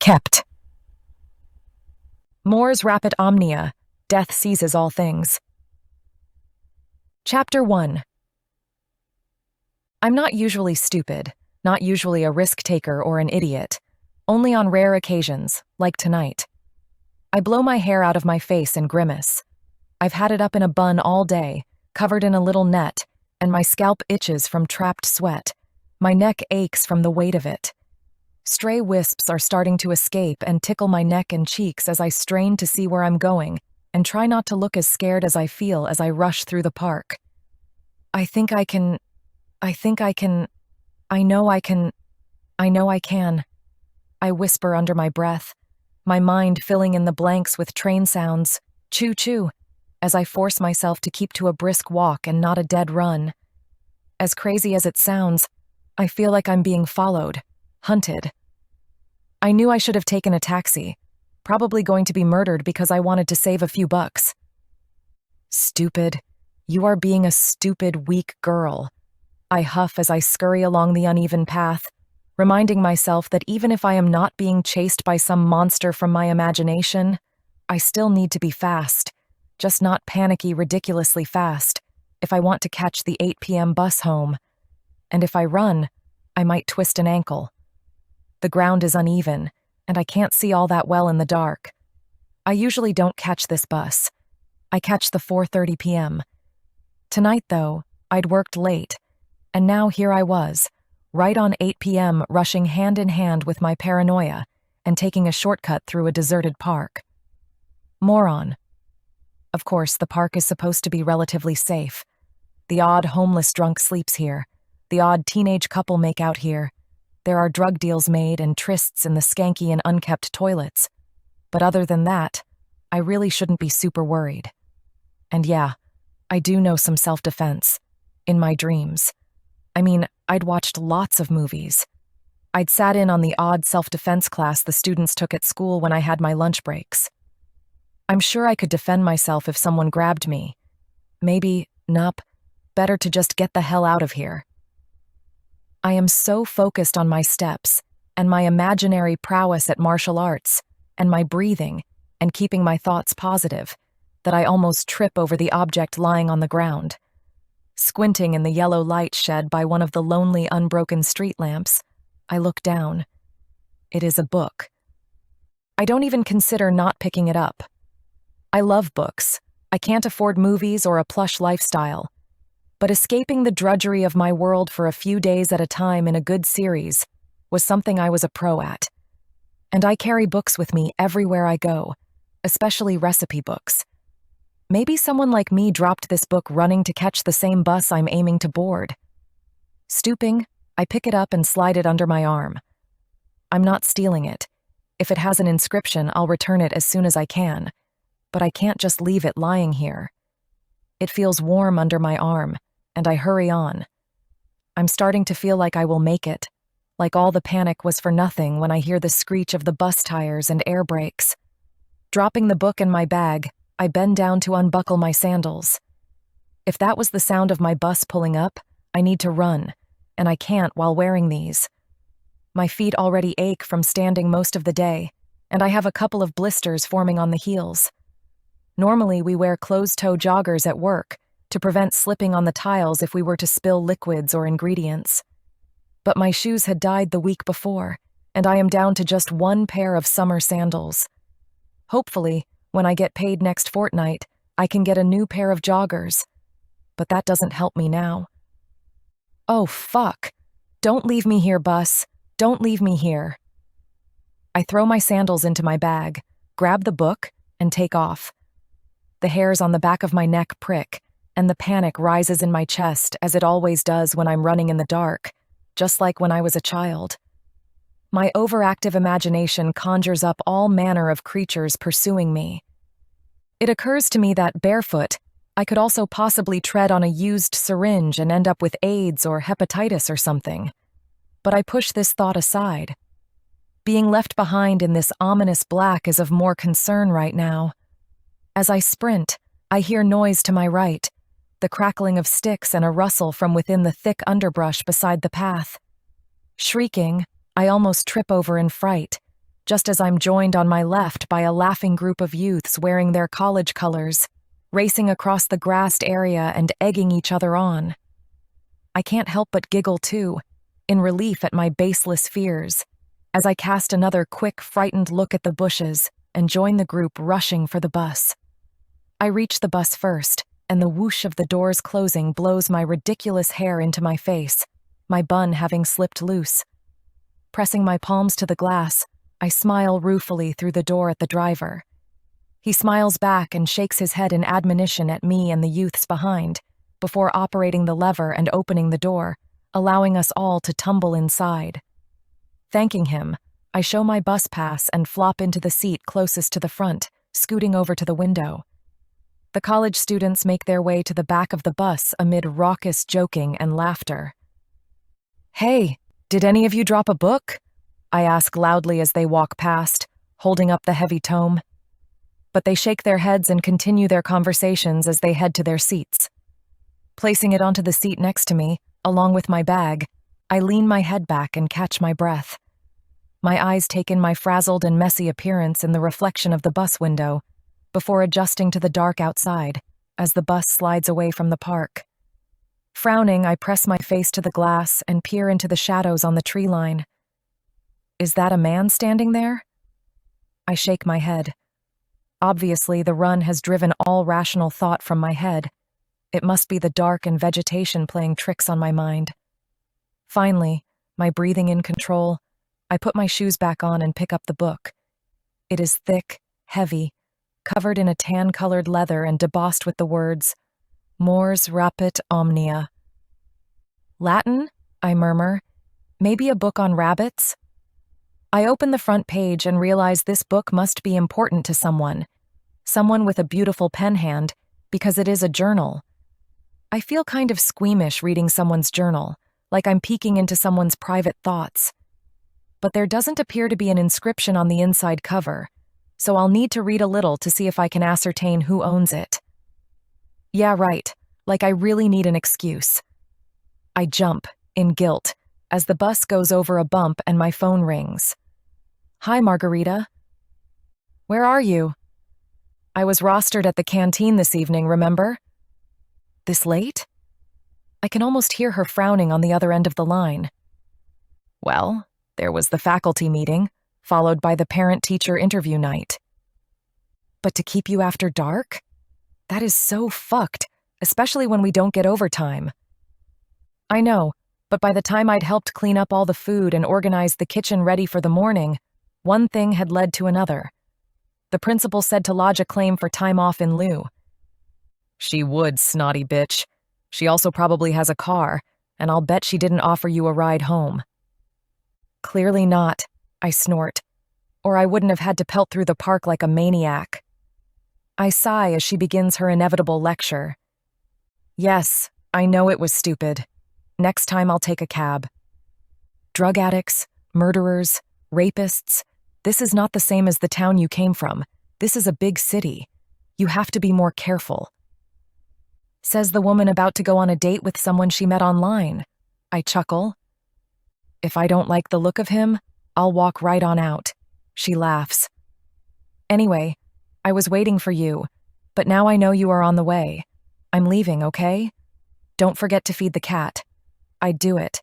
Kept. More's rapid omnia. Death seizes all things. Chapter 1. I'm not usually stupid, not usually a risk-taker or an idiot, only on rare occasions, like tonight. I blow my hair out of my face and grimace. I've had it up in a bun all day, covered in a little net, and my scalp itches from trapped sweat. My neck aches from the weight of it. Stray wisps are starting to escape and tickle my neck and cheeks as I strain to see where I'm going and try not to look as scared as I feel as I rush through the park. I know I can. I whisper under my breath, my mind filling in the blanks with train sounds, choo-choo, as I force myself to keep to a brisk walk and not a dead run. As crazy as it sounds, I feel like I'm being followed, hunted. I knew I should have taken a taxi, probably going to be murdered because I wanted to save a few bucks. Stupid. You are being a stupid, weak girl. I huff as I scurry along the uneven path, reminding myself that even if I am not being chased by some monster from my imagination, I still need to be fast, just not panicky, ridiculously fast, if I want to catch the 8 p.m. bus home. And if I run, I might twist an ankle. The ground is uneven, and I can't see all that well in the dark. I usually don't catch this bus. I catch the 4:30 p.m. Tonight, though, I'd worked late, and now here I was, right on 8 p.m., rushing hand in hand with my paranoia and taking a shortcut through a deserted park. Moron. Of course, the park is supposed to be relatively safe. The odd homeless drunk sleeps here. The odd teenage couple make out here. There are drug deals made and trysts in the skanky and unkept toilets. But other than that, I really shouldn't be super worried. And yeah, I do know some self-defense. In my dreams. I mean, I'd watched lots of movies. I'd sat in on the odd self-defense class the students took at school when I had my lunch breaks. I'm sure I could defend myself if someone grabbed me. Maybe, nope, better to just get the hell out of here. I am so focused on my steps, and my imaginary prowess at martial arts, and my breathing, and keeping my thoughts positive, that I almost trip over the object lying on the ground. Squinting in the yellow light shed by one of the lonely, unbroken street lamps, I look down. It is a book. I don't even consider not picking it up. I love books. I can't afford movies or a plush lifestyle. But escaping the drudgery of my world for a few days at a time in a good series was something I was a pro at. And I carry books with me everywhere I go, especially recipe books. Maybe someone like me dropped this book running to catch the same bus I'm aiming to board. Stooping, I pick it up and slide it under my arm. I'm not stealing it. If it has an inscription, I'll return it as soon as I can. But I can't just leave it lying here. It feels warm under my arm, and I hurry on. I'm starting to feel like I will make it, like all the panic was for nothing when I hear the screech of the bus tires and air brakes. Dropping the book in my bag, I bend down to unbuckle my sandals. If that was the sound of my bus pulling up, I need to run, and I can't while wearing these. My feet already ache from standing most of the day, and I have a couple of blisters forming on the heels. Normally, we wear closed-toe joggers at work to prevent slipping on the tiles if we were to spill liquids or ingredients. But my shoes had died the week before, and I am down to just one pair of summer sandals. Hopefully, when I get paid next fortnight, I can get a new pair of joggers. But that doesn't help me now. Oh, fuck. Don't leave me here, bus. Don't leave me here. I throw my sandals into my bag, grab the book, and take off. The hairs on the back of my neck prick, and the panic rises in my chest as it always does when I'm running in the dark, just like when I was a child. My overactive imagination conjures up all manner of creatures pursuing me. It occurs to me that barefoot, I could also possibly tread on a used syringe and end up with AIDS or hepatitis or something. But I push this thought aside. Being left behind in this ominous black is of more concern right now. As I sprint, I hear noise to my right, the crackling of sticks and a rustle from within the thick underbrush beside the path. Shrieking, I almost trip over in fright, just as I'm joined on my left by a laughing group of youths wearing their college colors, racing across the grassed area and egging each other on. I can't help but giggle too, in relief at my baseless fears, as I cast another quick, frightened look at the bushes and join the group rushing for the bus. I reach the bus first, and the whoosh of the doors closing blows my ridiculous hair into my face, my bun having slipped loose. Pressing my palms to the glass, I smile ruefully through the door at the driver. He smiles back and shakes his head in admonition at me and the youths behind, before operating the lever and opening the door, allowing us all to tumble inside. Thanking him, I show my bus pass and flop into the seat closest to the front, scooting over to the window. The college students make their way to the back of the bus amid raucous joking and laughter. "Hey, did any of you drop a book?" I ask loudly as they walk past, holding up the heavy tome. But they shake their heads and continue their conversations as they head to their seats. Placing it onto the seat next to me, along with my bag, I lean my head back and catch my breath. My eyes take in my frazzled and messy appearance in the reflection of the bus window, before adjusting to the dark outside as the bus slides away from the park. Frowning, I press my face to the glass and peer into the shadows on the tree line. Is that a man standing there? I shake my head. Obviously, the run has driven all rational thought from my head. It must be the dark and vegetation playing tricks on my mind. Finally, my breathing in control, I put my shoes back on and pick up the book. It is thick, heavy, covered in a tan-colored leather and debossed with the words, Mors rapit omnia. Latin? I murmur. Maybe a book on rabbits? I open the front page and realize this book must be important to someone with a beautiful pen hand, because it is a journal. I feel kind of squeamish reading someone's journal, like I'm peeking into someone's private thoughts. But there doesn't appear to be an inscription on the inside cover, so I'll need to read a little to see if I can ascertain who owns it. Yeah, right, like I really need an excuse. I jump, in guilt, as the bus goes over a bump and my phone rings. Hi, Margarita. Where are you? I was rostered at the canteen this evening, remember? This late? I can almost hear her frowning on the other end of the line. Well, there was the faculty meeting, followed by the parent-teacher interview night. But to keep you after dark? That is so fucked, especially when we don't get overtime. I know, but by the time I'd helped clean up all the food and organized the kitchen ready for the morning, one thing had led to another. The principal said to lodge a claim for time off in lieu. She would, snotty bitch. She also probably has a car, and I'll bet she didn't offer you a ride home. Clearly not, I snort, or I wouldn't have had to pelt through the park like a maniac. I sigh as she begins her inevitable lecture. Yes, I know it was stupid. Next time I'll take a cab. Drug addicts, murderers, rapists, this is not the same as the town you came from. This is a big city. You have to be more careful. Says the woman about to go on a date with someone she met online. I chuckle. If I don't like the look of him, I'll walk right on out. She laughs. Anyway, I was waiting for you, but now I know you are on the way. I'm leaving, okay? Don't forget to feed the cat. I'd do it,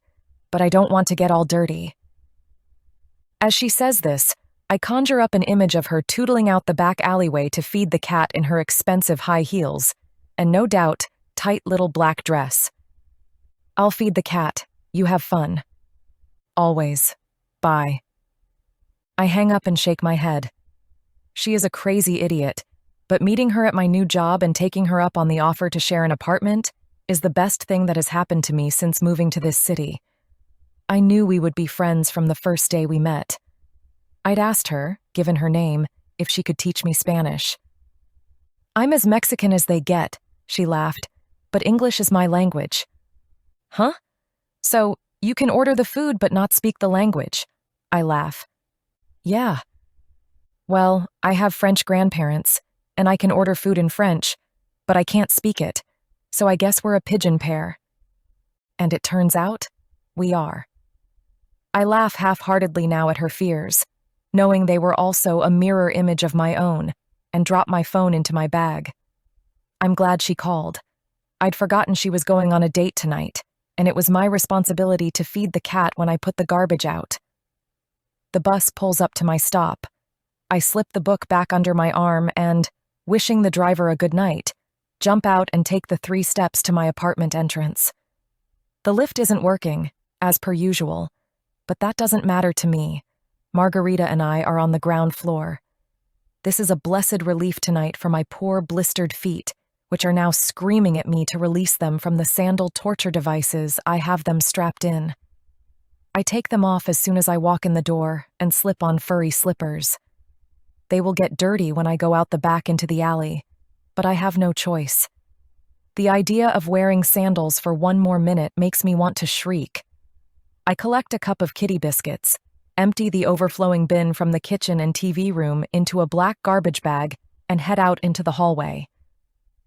but I don't want to get all dirty. As she says this, I conjure up an image of her tootling out the back alleyway to feed the cat in her expensive high heels, and no doubt, tight little black dress. I'll feed the cat. You have fun. Always. Bye. I hang up and shake my head. She is a crazy idiot, but meeting her at my new job and taking her up on the offer to share an apartment is the best thing that has happened to me since moving to this city. I knew we would be friends from the first day we met. I'd asked her, given her name, if she could teach me Spanish. I'm as Mexican as they get, she laughed, but English is my language. Huh? So, you can order the food but not speak the language? I laugh. Yeah. Well, I have French grandparents, and I can order food in French, but I can't speak it, so I guess we're a pigeon pair. And it turns out, we are. I laugh half-heartedly now at her fears. knowing they were also a mirror image of my own, and drop my phone into my bag. I'm glad she called. I'd forgotten she was going on a date tonight, and it was my responsibility to feed the cat when I put the garbage out. The bus pulls up to my stop. I slip the book back under my arm and, wishing the driver a good night, jump out and take the 3 steps to my apartment entrance. The lift isn't working, as per usual, but that doesn't matter to me. Margarita and I are on the ground floor. This is a blessed relief tonight for my poor blistered feet, which are now screaming at me to release them from the sandal torture devices I have them strapped in. I take them off as soon as I walk in the door and slip on furry slippers. They will get dirty when I go out the back into the alley, but I have no choice. The idea of wearing sandals for 1 more minute makes me want to shriek. I collect a cup of kitty biscuits, empty the overflowing bin from the kitchen and TV room into a black garbage bag, and head out into the hallway.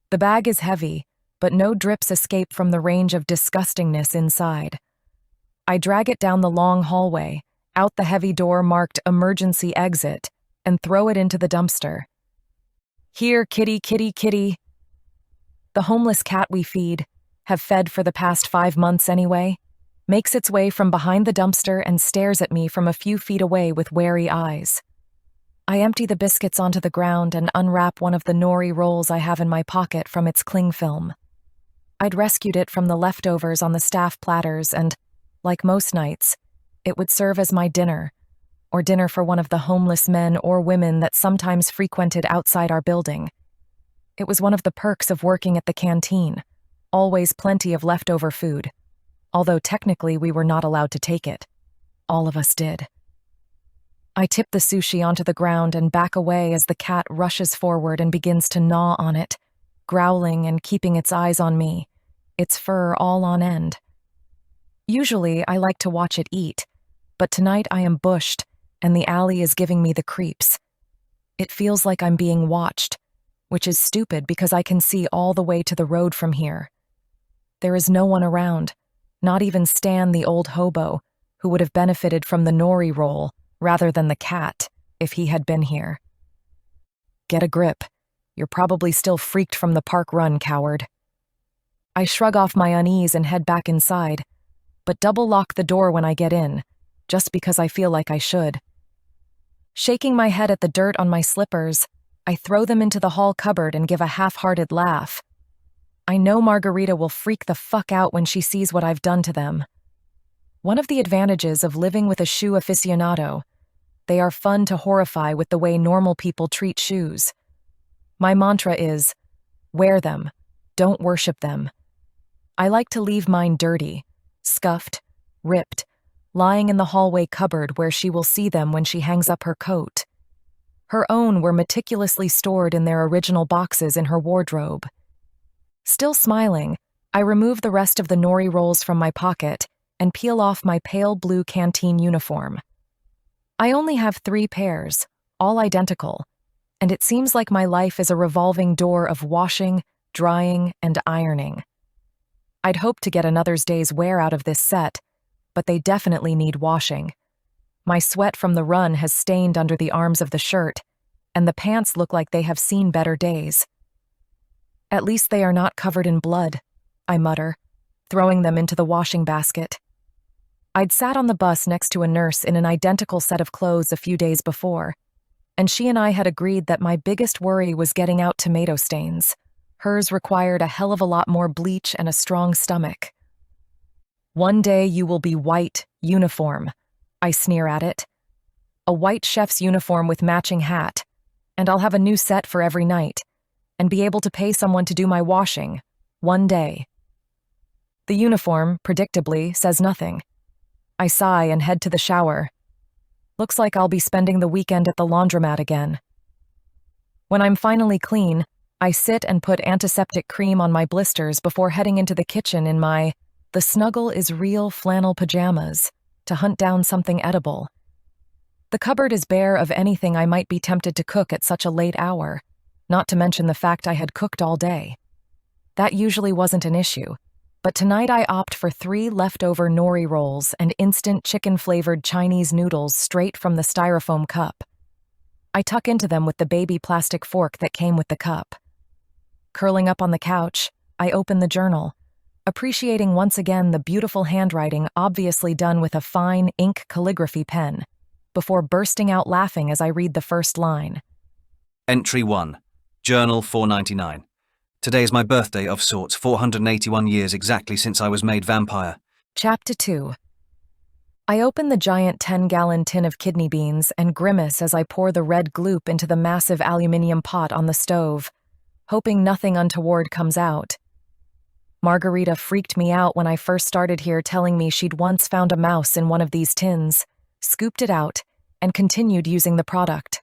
The bag is heavy, but no drips escape from the range of disgustingness inside. I drag it down the long hallway, out the heavy door marked emergency exit, and throw it into the dumpster. Here, kitty, kitty, kitty. The homeless cat we feed, have fed for the past 5 months anyway, makes its way from behind the dumpster and stares at me from a few feet away with wary eyes. I empty the biscuits onto the ground and unwrap one of the nori rolls I have in my pocket from its cling film. I'd rescued it from the leftovers on the staff platters and, like most nights, it would serve as my dinner, or dinner for one of the homeless men or women that sometimes frequented outside our building. It was one of the perks of working at the canteen, always plenty of leftover food, although technically we were not allowed to take it. All of us did. I tip the sushi onto the ground and back away as the cat rushes forward and begins to gnaw on it, growling and keeping its eyes on me, its fur all on end. Usually, I like to watch it eat, but tonight I am bushed, and the alley is giving me the creeps. It feels like I'm being watched, which is stupid because I can see all the way to the road from here. There is no one around, not even Stan the old hobo, who would have benefited from the nori roll rather than the cat if he had been here. Get a grip. You're probably still freaked from the park run, coward. I shrug off my unease and head back inside, but double lock the door when I get in, just because I feel like I should. Shaking my head at the dirt on my slippers, I throw them into the hall cupboard and give a half-hearted laugh. I know Margarita will freak the fuck out when she sees what I've done to them. One of the advantages of living with a shoe aficionado, they are fun to horrify with the way normal people treat shoes. My mantra is, wear them, don't worship them. I like to leave mine dirty, scuffed, ripped, lying in the hallway cupboard where she will see them when she hangs up her coat. Her own were meticulously stored in their original boxes in her wardrobe. Still smiling, I remove the rest of the nori rolls from my pocket and peel off my pale blue canteen uniform. I only have 3 pairs, all identical, and it seems like my life is a revolving door of washing, drying, and ironing. I'd hoped to get another day's wear out of this set, but they definitely need washing. My sweat from the run has stained under the arms of the shirt, and the pants look like they have seen better days. At least they are not covered in blood, I mutter, throwing them into the washing basket. I'd sat on the bus next to a nurse in an identical set of clothes a few days before, and she and I had agreed that my biggest worry was getting out tomato stains. Hers required a hell of a lot more bleach and a strong stomach. One day you will be white, uniform, I sneer at it. A white chef's uniform with matching hat, and I'll have a new set for every night, and be able to pay someone to do my washing, one day. The uniform, predictably, says nothing. I sigh and head to the shower. Looks like I'll be spending the weekend at the laundromat again. When I'm finally clean, I sit and put antiseptic cream on my blisters before heading into the kitchen in my "the snuggle is real" flannel pajamas to hunt down something edible. The cupboard is bare of anything I might be tempted to cook at such a late hour, not to mention the fact I had cooked all day. That usually wasn't an issue, but tonight I opt for 3 leftover nori rolls and instant chicken-flavored Chinese noodles straight from the styrofoam cup. I tuck into them with the baby plastic fork that came with the cup. Curling up on the couch, I open the journal, appreciating once again the beautiful handwriting obviously done with a fine ink calligraphy pen, before bursting out laughing as I read the first line. Entry 1. Journal 499. Today is my birthday of sorts, 481 years exactly since I was made vampire. Chapter 2. I open the giant 10-gallon tin of kidney beans and grimace as I pour the red gloop into the massive aluminium pot on the stove, hoping nothing untoward comes out. Margarita freaked me out when I first started here, telling me she'd once found a mouse in one of these tins, scooped it out, and continued using the product.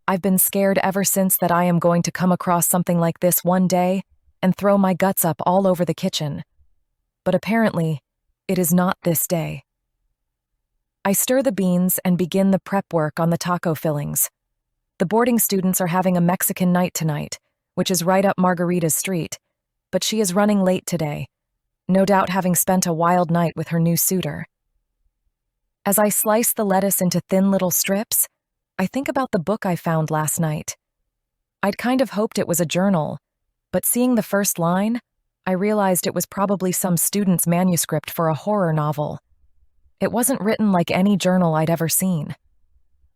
I've been scared ever since that I am going to come across something like this one day and throw my guts up all over the kitchen. But apparently, it is not this day. I stir the beans and begin the prep work on the taco fillings. The boarding students are having a Mexican night tonight, which is right up Margarita's street, but she is running late today, no doubt having spent a wild night with her new suitor. As I slice the lettuce into thin little strips, I think about the book I found last night. I'd kind of hoped it was a journal, but seeing the first line, I realized it was probably some student's manuscript for a horror novel. It wasn't written like any journal I'd ever seen.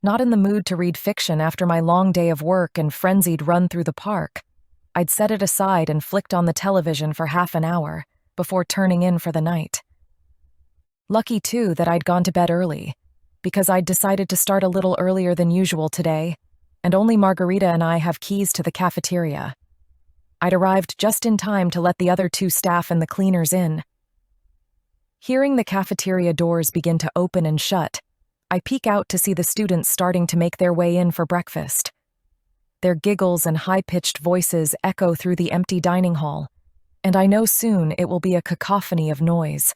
Not in the mood to read fiction after my long day of work and frenzied run through the park, I'd set it aside and flicked on the television for half an hour before turning in for the night. Lucky, too, that I'd gone to bed early, because I'd decided to start a little earlier than usual today, and only Margarita and I have keys to the cafeteria. I'd arrived just in time to let the other 2 staff and the cleaners in. Hearing the cafeteria doors begin to open and shut, I peek out to see the students starting to make their way in for breakfast. Their giggles and high-pitched voices echo through the empty dining hall, and I know soon it will be a cacophony of noise,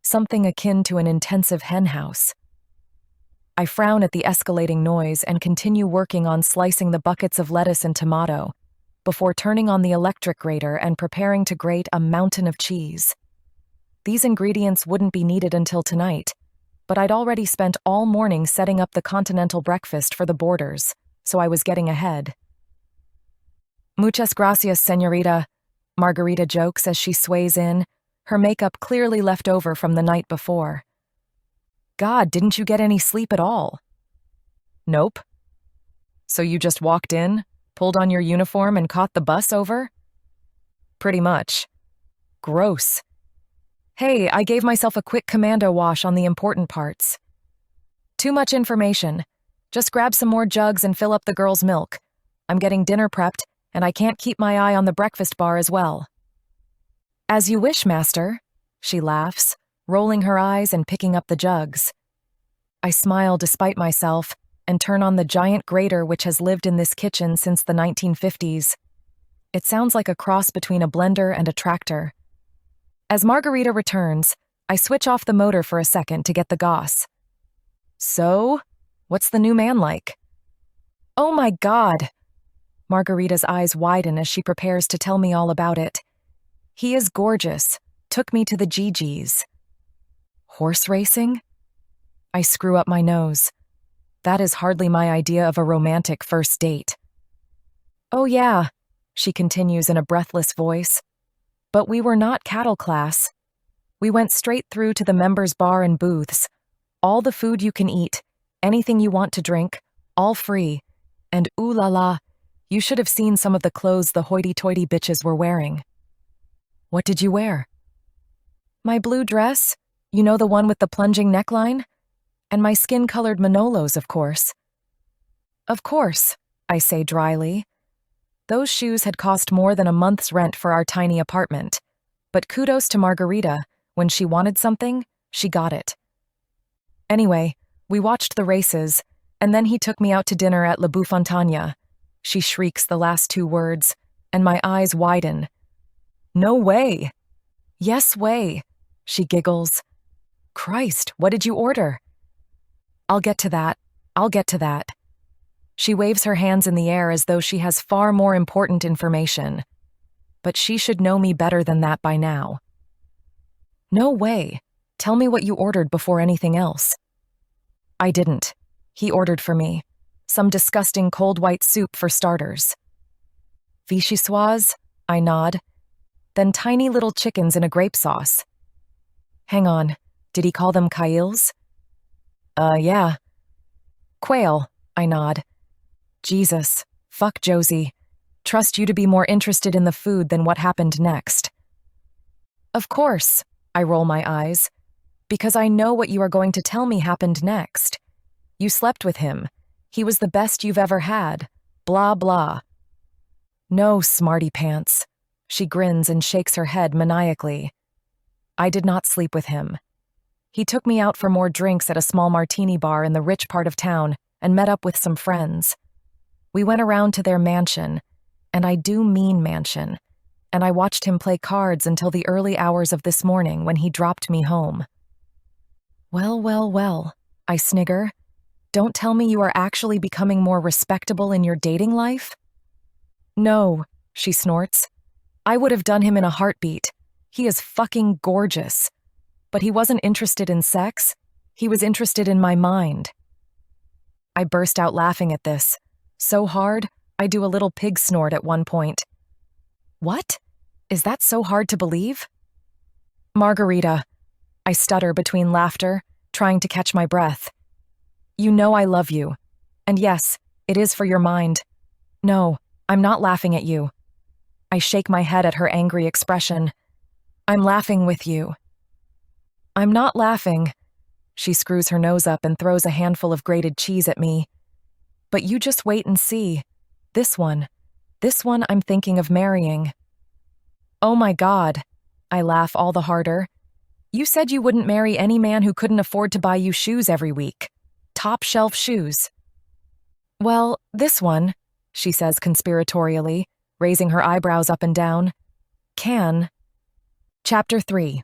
something akin to an intensive henhouse. I frown at the escalating noise and continue working on slicing the buckets of lettuce and tomato, before turning on the electric grater and preparing to grate a mountain of cheese. These ingredients wouldn't be needed until tonight, but I'd already spent all morning setting up the continental breakfast for the boarders, so I was getting ahead. Muchas gracias, señorita, Margarita jokes as she sways in, her makeup clearly left over from the night before. God, didn't you get any sleep at all? Nope. So you just walked in, pulled on your uniform, and caught the bus over? Pretty much. Gross. Hey, I gave myself a quick commando wash on the important parts. Too much information. Just grab some more jugs and fill up the girls' milk. I'm getting dinner prepped, and I can't keep my eye on the breakfast bar as well. As you wish, master, she laughs, rolling her eyes and picking up the jugs. I smile despite myself and turn on the giant grater which has lived in this kitchen since the 1950s. It sounds like a cross between a blender and a tractor. As Margarita returns, I switch off the motor for a second to get the goss. So, what's the new man like? Oh my God! Margarita's eyes widen as she prepares to tell me all about it. He is gorgeous. Took me to the GG's. Horse racing? I screw up my nose. That is hardly my idea of a romantic first date. Oh yeah, she continues in a breathless voice. But we were not cattle class. We went straight through to the members' bar and booths. All the food you can eat, anything you want to drink, all free. And ooh la la, you should have seen some of the clothes the hoity-toity bitches were wearing. What did you wear? My blue dress, you know, the one with the plunging neckline? And my skin-colored Manolos, of course. Of course, I say dryly. Those shoes had cost more than a month's rent for our tiny apartment. But kudos to Margarita, when she wanted something, she got it. Anyway, we watched the races, and then he took me out to dinner at La Boufontaine. She shrieks the last 2 words, and my eyes widen. No way! Yes way, she giggles. Christ, what did you order? I'll get to that. She waves her hands in the air as though she has far more important information. But she should know me better than that by now. No way. Tell me what you ordered before anything else. I didn't. He ordered for me. Some disgusting cold white soup for starters. Vichyssoise? I nod. Then tiny little chickens in a grape sauce. Hang on. Did he call them cailles? Yeah. Quail, I nod. Jesus. Fuck Josie. Trust you to be more interested in the food than what happened next. Of course, I roll my eyes. Because I know what you are going to tell me happened next. You slept with him. He was the best you've ever had. Blah, blah. No, smarty pants. She grins and shakes her head maniacally. I did not sleep with him. He took me out for more drinks at a small martini bar in the rich part of town and met up with some friends. We went around to their mansion, and I do mean mansion, and I watched him play cards until the early hours of this morning when he dropped me home. Well, well, well, I snigger. Don't tell me you are actually becoming more respectable in your dating life? No, she snorts. I would have done him in a heartbeat. He is fucking gorgeous. But he wasn't interested in sex. He was interested in my mind. I burst out laughing at this. So hard, I do a little pig snort at one point. What? Is that so hard to believe? Margarita. I stutter between laughter, trying to catch my breath. You know I love you. And yes, it is for your mind. No, I'm not laughing at you. I shake my head at her angry expression. I'm laughing with you. I'm not laughing. She screws her nose up and throws a handful of grated cheese at me. But you just wait and see. This one I'm thinking of marrying. Oh my God. I laugh all the harder. You said you wouldn't marry any man who couldn't afford to buy you shoes every week. Top shelf shoes. Well, this one, she says conspiratorially, raising her eyebrows up and down, can. Chapter 3.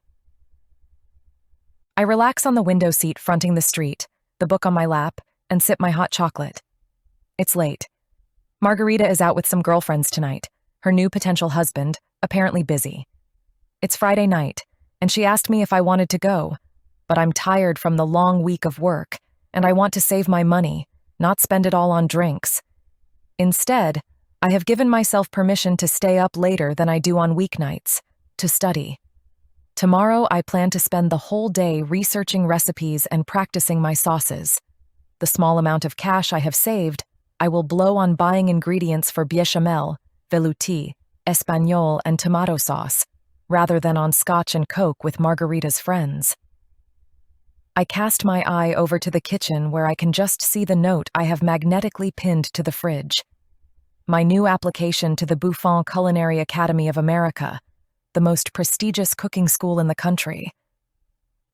I relax on the window seat fronting the street, the book on my lap, and sip my hot chocolate. It's late. Margarita is out with some girlfriends tonight, her new potential husband, apparently busy. It's Friday night, and she asked me if I wanted to go, but I'm tired from the long week of work, and I want to save my money, not spend it all on drinks. Instead, I have given myself permission to stay up later than I do on weeknights, to study. Tomorrow, I plan to spend the whole day researching recipes and practicing my sauces. The small amount of cash I have saved, I will blow on buying ingredients for bechamel, velouté, espagnole, and tomato sauce, rather than on scotch and coke with Margarita's friends. I cast my eye over to the kitchen where I can just see the note I have magnetically pinned to the fridge. My new application to the Buffon Culinary Academy of America, the most prestigious cooking school in the country.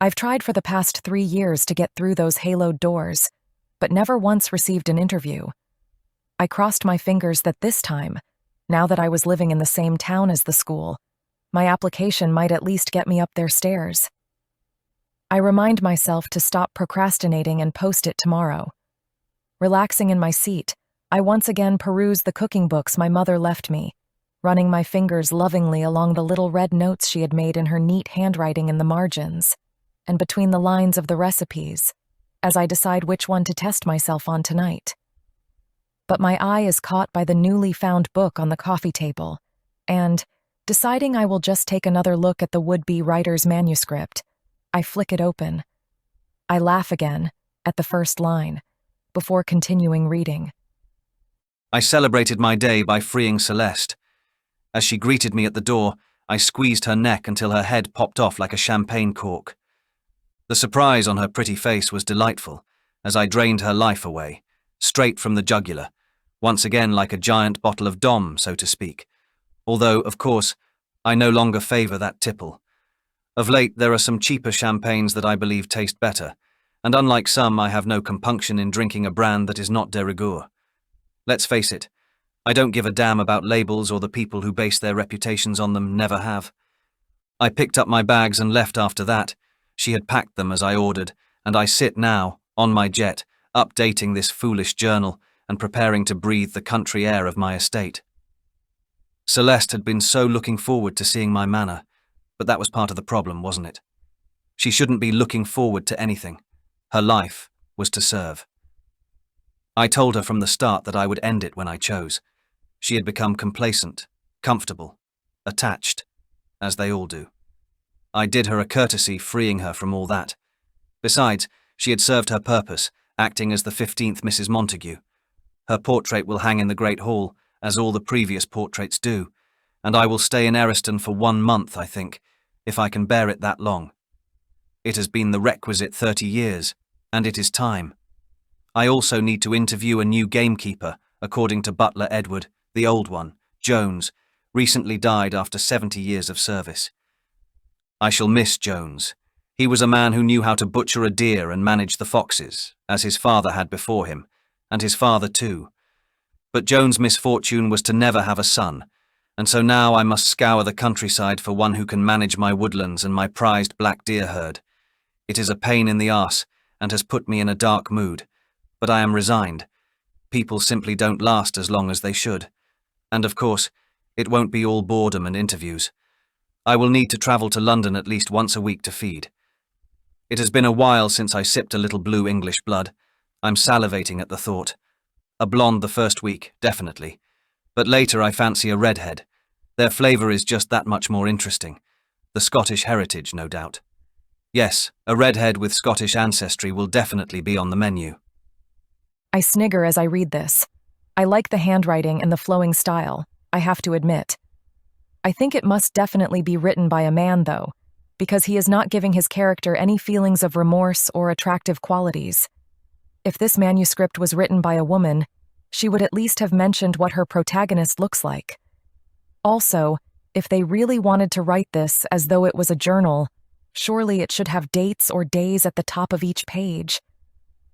I've tried for the past 3 years to get through those haloed doors, but never once received an interview. I crossed my fingers that this time, now that I was living in the same town as the school, my application might at least get me up their stairs. I remind myself to stop procrastinating and post it tomorrow. Relaxing in my seat, I once again peruse the cooking books my mother left me, running my fingers lovingly along the little red notes she had made in her neat handwriting in the margins, and between the lines of the recipes, as I decide which one to test myself on tonight. But my eye is caught by the newly found book on the coffee table, and, deciding I will just take another look at the would-be writer's manuscript, I flick it open. I laugh again, at the first line, before continuing reading. I celebrated my day by freeing Celeste. As she greeted me at the door, I squeezed her neck until her head popped off like a champagne cork. The surprise on her pretty face was delightful, as I drained her life away, straight from the jugular, once again like a giant bottle of Dom, so to speak, although, of course, I no longer favour that tipple. Of late, there are some cheaper champagnes that I believe taste better, and unlike some, I have no compunction in drinking a brand that is not de rigueur. Let's face it, I don't give a damn about labels or the people who base their reputations on them, never have. I picked up my bags and left after that. She had packed them as I ordered, and I sit now, on my jet, updating this foolish journal and preparing to breathe the country air of my estate. Celeste had been so looking forward to seeing my manor, but that was part of the problem, wasn't it? She shouldn't be looking forward to anything. Her life was to serve. I told her from the start that I would end it when I chose. She had become complacent, comfortable, attached, as they all do. I did her a courtesy, freeing her from all that. Besides, she had served her purpose, acting as the 15th Mrs. Montague. Her portrait will hang in the Great Hall, as all the previous portraits do, and I will stay in Eriston for 1 month, I think, if I can bear it that long. It has been the requisite 30 years, and it is time. I also need to interview a new gamekeeper, according to Butler Edward, the old one, Jones, recently died after 70 years of service. I shall miss Jones. He was a man who knew how to butcher a deer and manage the foxes, as his father had before him, and his father too. But Jones' misfortune was to never have a son, and so now I must scour the countryside for one who can manage my woodlands and my prized black deer herd. It is a pain in the arse, and has put me in a dark mood, but I am resigned. People simply don't last as long as they should. And of course, it won't be all boredom and interviews. I will need to travel to London at least once a week to feed. It has been a while since I sipped a little blue English blood. I'm salivating at the thought. A blonde the first week, definitely. But later I fancy a redhead. Their flavour is just that much more interesting. The Scottish heritage, no doubt. Yes, a redhead with Scottish ancestry will definitely be on the menu. I snigger as I read this. I like the handwriting and the flowing style, I have to admit. I think it must definitely be written by a man, though, because he is not giving his character any feelings of remorse or attractive qualities. If this manuscript was written by a woman, she would at least have mentioned what her protagonist looks like. Also, if they really wanted to write this as though it was a journal, surely it should have dates or days at the top of each page.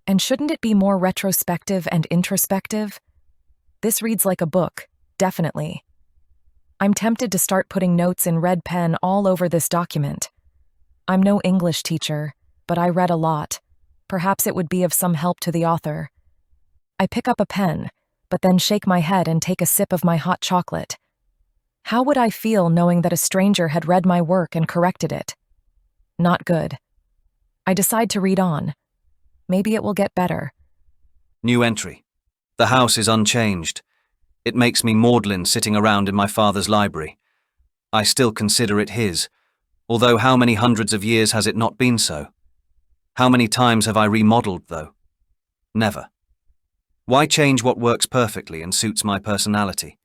And shouldn't it be more retrospective and introspective? This reads like a book, definitely. I'm tempted to start putting notes in red pen all over this document. I'm no English teacher, but I read a lot. Perhaps it would be of some help to the author. I pick up a pen, but then shake my head and take a sip of my hot chocolate. How would I feel knowing that a stranger had read my work and corrected it? Not good. I decide to read on. Maybe it will get better. New entry. The house is unchanged. It makes me maudlin sitting around in my father's library. I still consider it his, although how many hundreds of years has it not been so? How many times have I remodelled, though? Never. Why change what works perfectly and suits my personality?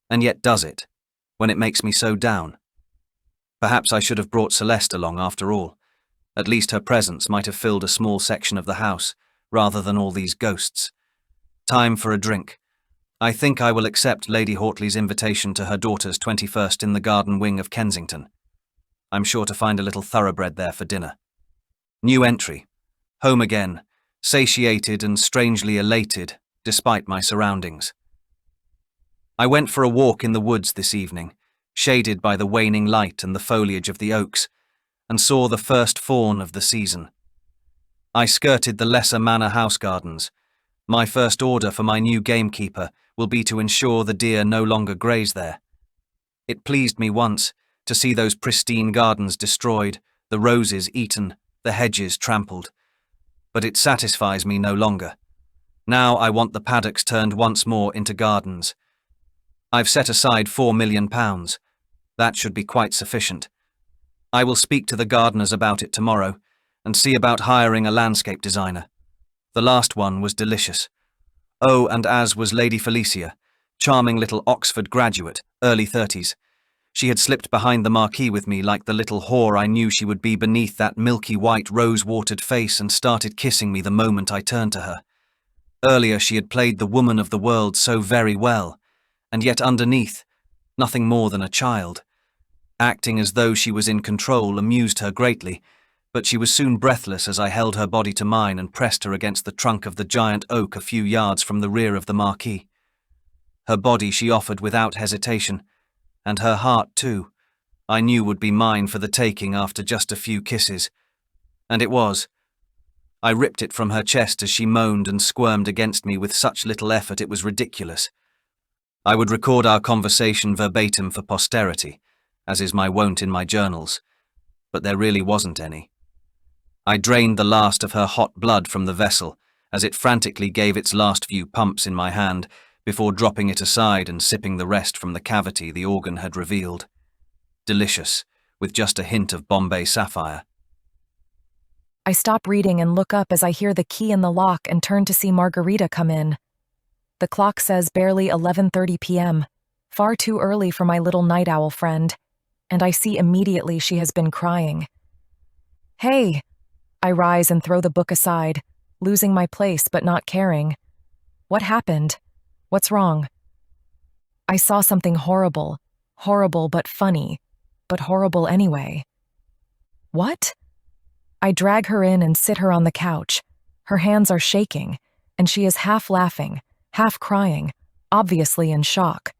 And yet does it, when it makes me so down? Perhaps I should have brought Celeste along after all. At least her presence might have filled a small section of the house, rather than all these ghosts. Time for a drink. I think I will accept Lady Hawtley's invitation to her daughter's 21st in the garden wing of Kensington. I'm sure to find a little thoroughbred there for dinner. New entry. Home again, satiated and strangely elated, despite my surroundings. I went for a walk in the woods this evening, shaded by the waning light and the foliage of the oaks, and saw the first fawn of the season. I skirted the lesser manor house gardens. My first order for my new gamekeeper will be to ensure the deer no longer graze there. It pleased me once to see those pristine gardens destroyed, the roses eaten, the hedges trampled. But it satisfies me no longer. Now I want the paddocks turned once more into gardens. I've set aside £4 million. That should be quite sufficient. I will speak to the gardeners about it tomorrow and see about hiring a landscape designer. The last one was delicious. Oh, and as was Lady Felicia, charming little Oxford graduate, early 30s. She had slipped behind the marquee with me like the little whore I knew she would be beneath that milky white rose-watered face and started kissing me the moment I turned to her. Earlier she had played the woman of the world so very well, and yet underneath, nothing more than a child. Acting as though she was in control amused her greatly, but she was soon breathless as I held her body to mine and pressed her against the trunk of the giant oak a few yards from the rear of the marquee. Her body she offered without hesitation, and her heart too, I knew would be mine for the taking after just a few kisses. And it was. I ripped it from her chest as she moaned and squirmed against me with such little effort it was ridiculous. I would record our conversation verbatim for posterity, as is my wont in my journals, but there really wasn't any. I drained the last of her hot blood from the vessel as it frantically gave its last few pumps in my hand before dropping it aside and sipping the rest from the cavity the organ had revealed. Delicious, with just a hint of Bombay sapphire. I stop reading and look up as I hear the key in the lock and turn to see Margarita come in. The clock says barely 11:30 p.m., far too early for my little night owl friend, and I see immediately she has been crying. "Hey!" I rise and throw the book aside, losing my place but not caring. "What happened? What's wrong?" "I saw something horrible. Horrible but funny. But horrible anyway." "What?" I drag her in and sit her on the couch. Her hands are shaking, and she is half laughing, half crying, obviously in shock.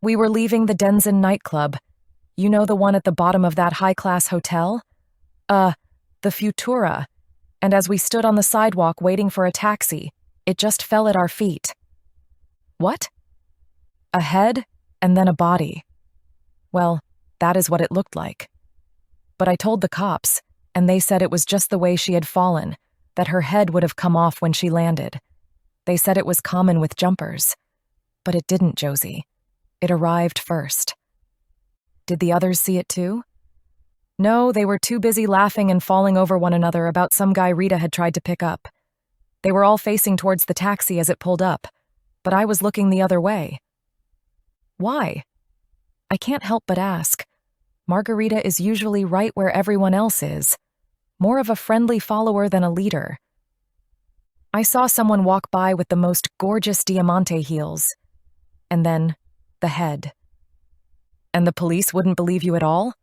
"We were leaving the Denzin nightclub. You know, the one at the bottom of that high-class hotel? The Futura. And as we stood on the sidewalk waiting for a taxi, it just fell at our feet." "What?" "A head, and then a body. Well, that is what it looked like. But I told the cops, and they said it was just the way she had fallen, that her head would have come off when she landed. They said it was common with jumpers. But it didn't, Josie. It arrived first." "Did the others see it too?" "No, they were too busy laughing and falling over one another about some guy Rita had tried to pick up. They were all facing towards the taxi as it pulled up, but I was looking the other way." "Why?" I can't help but ask. Margarita is usually right where everyone else is, more of a friendly follower than a leader. "I saw someone walk by with the most gorgeous diamante heels. And then, the head." "And the police wouldn't believe you at all?"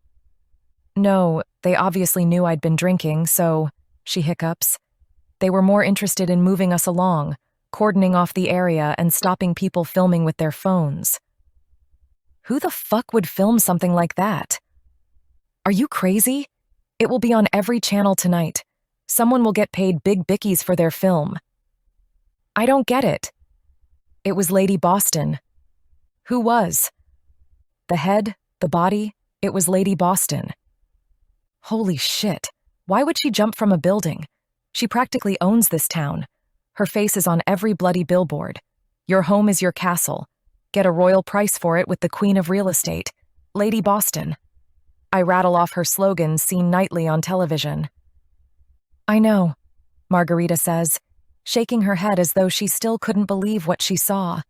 "No, they obviously knew I'd been drinking, so," she hiccups. "They were more interested in moving us along, cordoning off the area and stopping people filming with their phones." "Who the fuck would film something like that?" "Are you crazy? It will be on every channel tonight. Someone will get paid big bickies for their film." "I don't get it." "It was Lady Boston." "Who was?" "The head, the body, it was Lady Boston." Holy shit. Why would she jump from a building? She practically owns this town. Her face is on every bloody billboard. Your home is your castle. Get a royal price for it with the queen of real estate, Lady Boston. I rattle off her slogans seen nightly on television. "I know," Margarita says, shaking her head as though she still couldn't believe what she saw.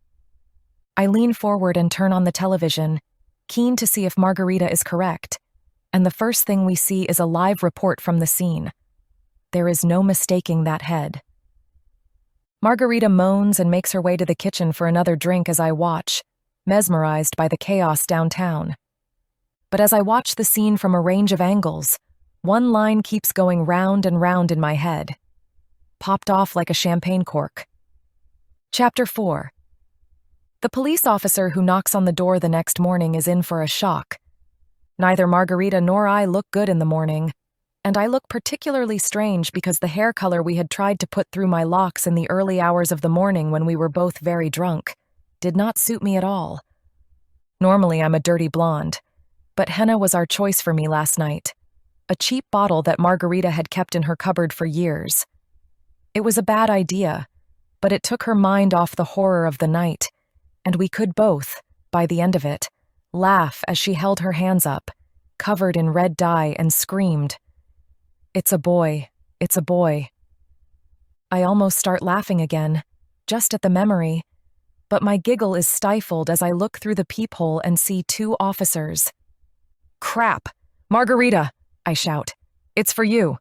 I lean forward and turn on the television, keen to see if Margarita is correct, and the first thing we see is a live report from the scene. There is no mistaking that head. Margarita moans and makes her way to the kitchen for another drink as I watch, mesmerized by the chaos downtown. But as I watch the scene from a range of angles, one line keeps going round and round in my head. Popped off like a champagne cork. Chapter 4. The police officer who knocks on the door the next morning is in for a shock. Neither Margarita nor I look good in the morning, and I look particularly strange because the hair color we had tried to put through my locks in the early hours of the morning when we were both very drunk did not suit me at all. Normally I'm a dirty blonde, but henna was our choice for me last night, a cheap bottle that Margarita had kept in her cupboard for years. It was a bad idea, but it took her mind off the horror of the night, and we could both, by the end of it, laugh as she held her hands up, covered in red dye, and screamed, "It's a boy, it's a boy." I almost start laughing again, just at the memory, but my giggle is stifled as I look through the peephole and see two officers. "Crap! Margarita!" I shout. "It's for you."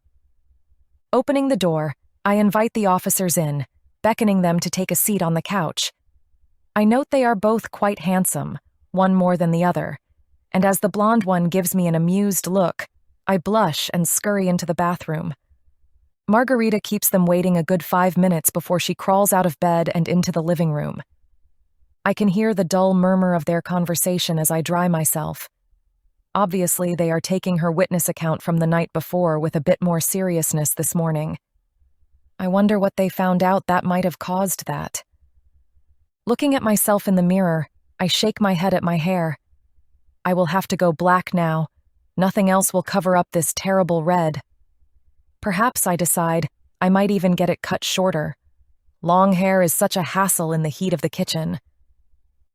Opening the door, I invite the officers in, beckoning them to take a seat on the couch. I note they are both quite handsome, one more than the other, and as the blonde one gives me an amused look, I blush and scurry into the bathroom. Margarita keeps them waiting a good 5 minutes before she crawls out of bed and into the living room. I can hear the dull murmur of their conversation as I dry myself. Obviously, they are taking her witness account from the night before with a bit more seriousness this morning. I wonder what they found out that might have caused that. Looking at myself in the mirror, I shake my head at my hair. I will have to go black now. Nothing else will cover up this terrible red. Perhaps, I decide, I might even get it cut shorter. Long hair is such a hassle in the heat of the kitchen.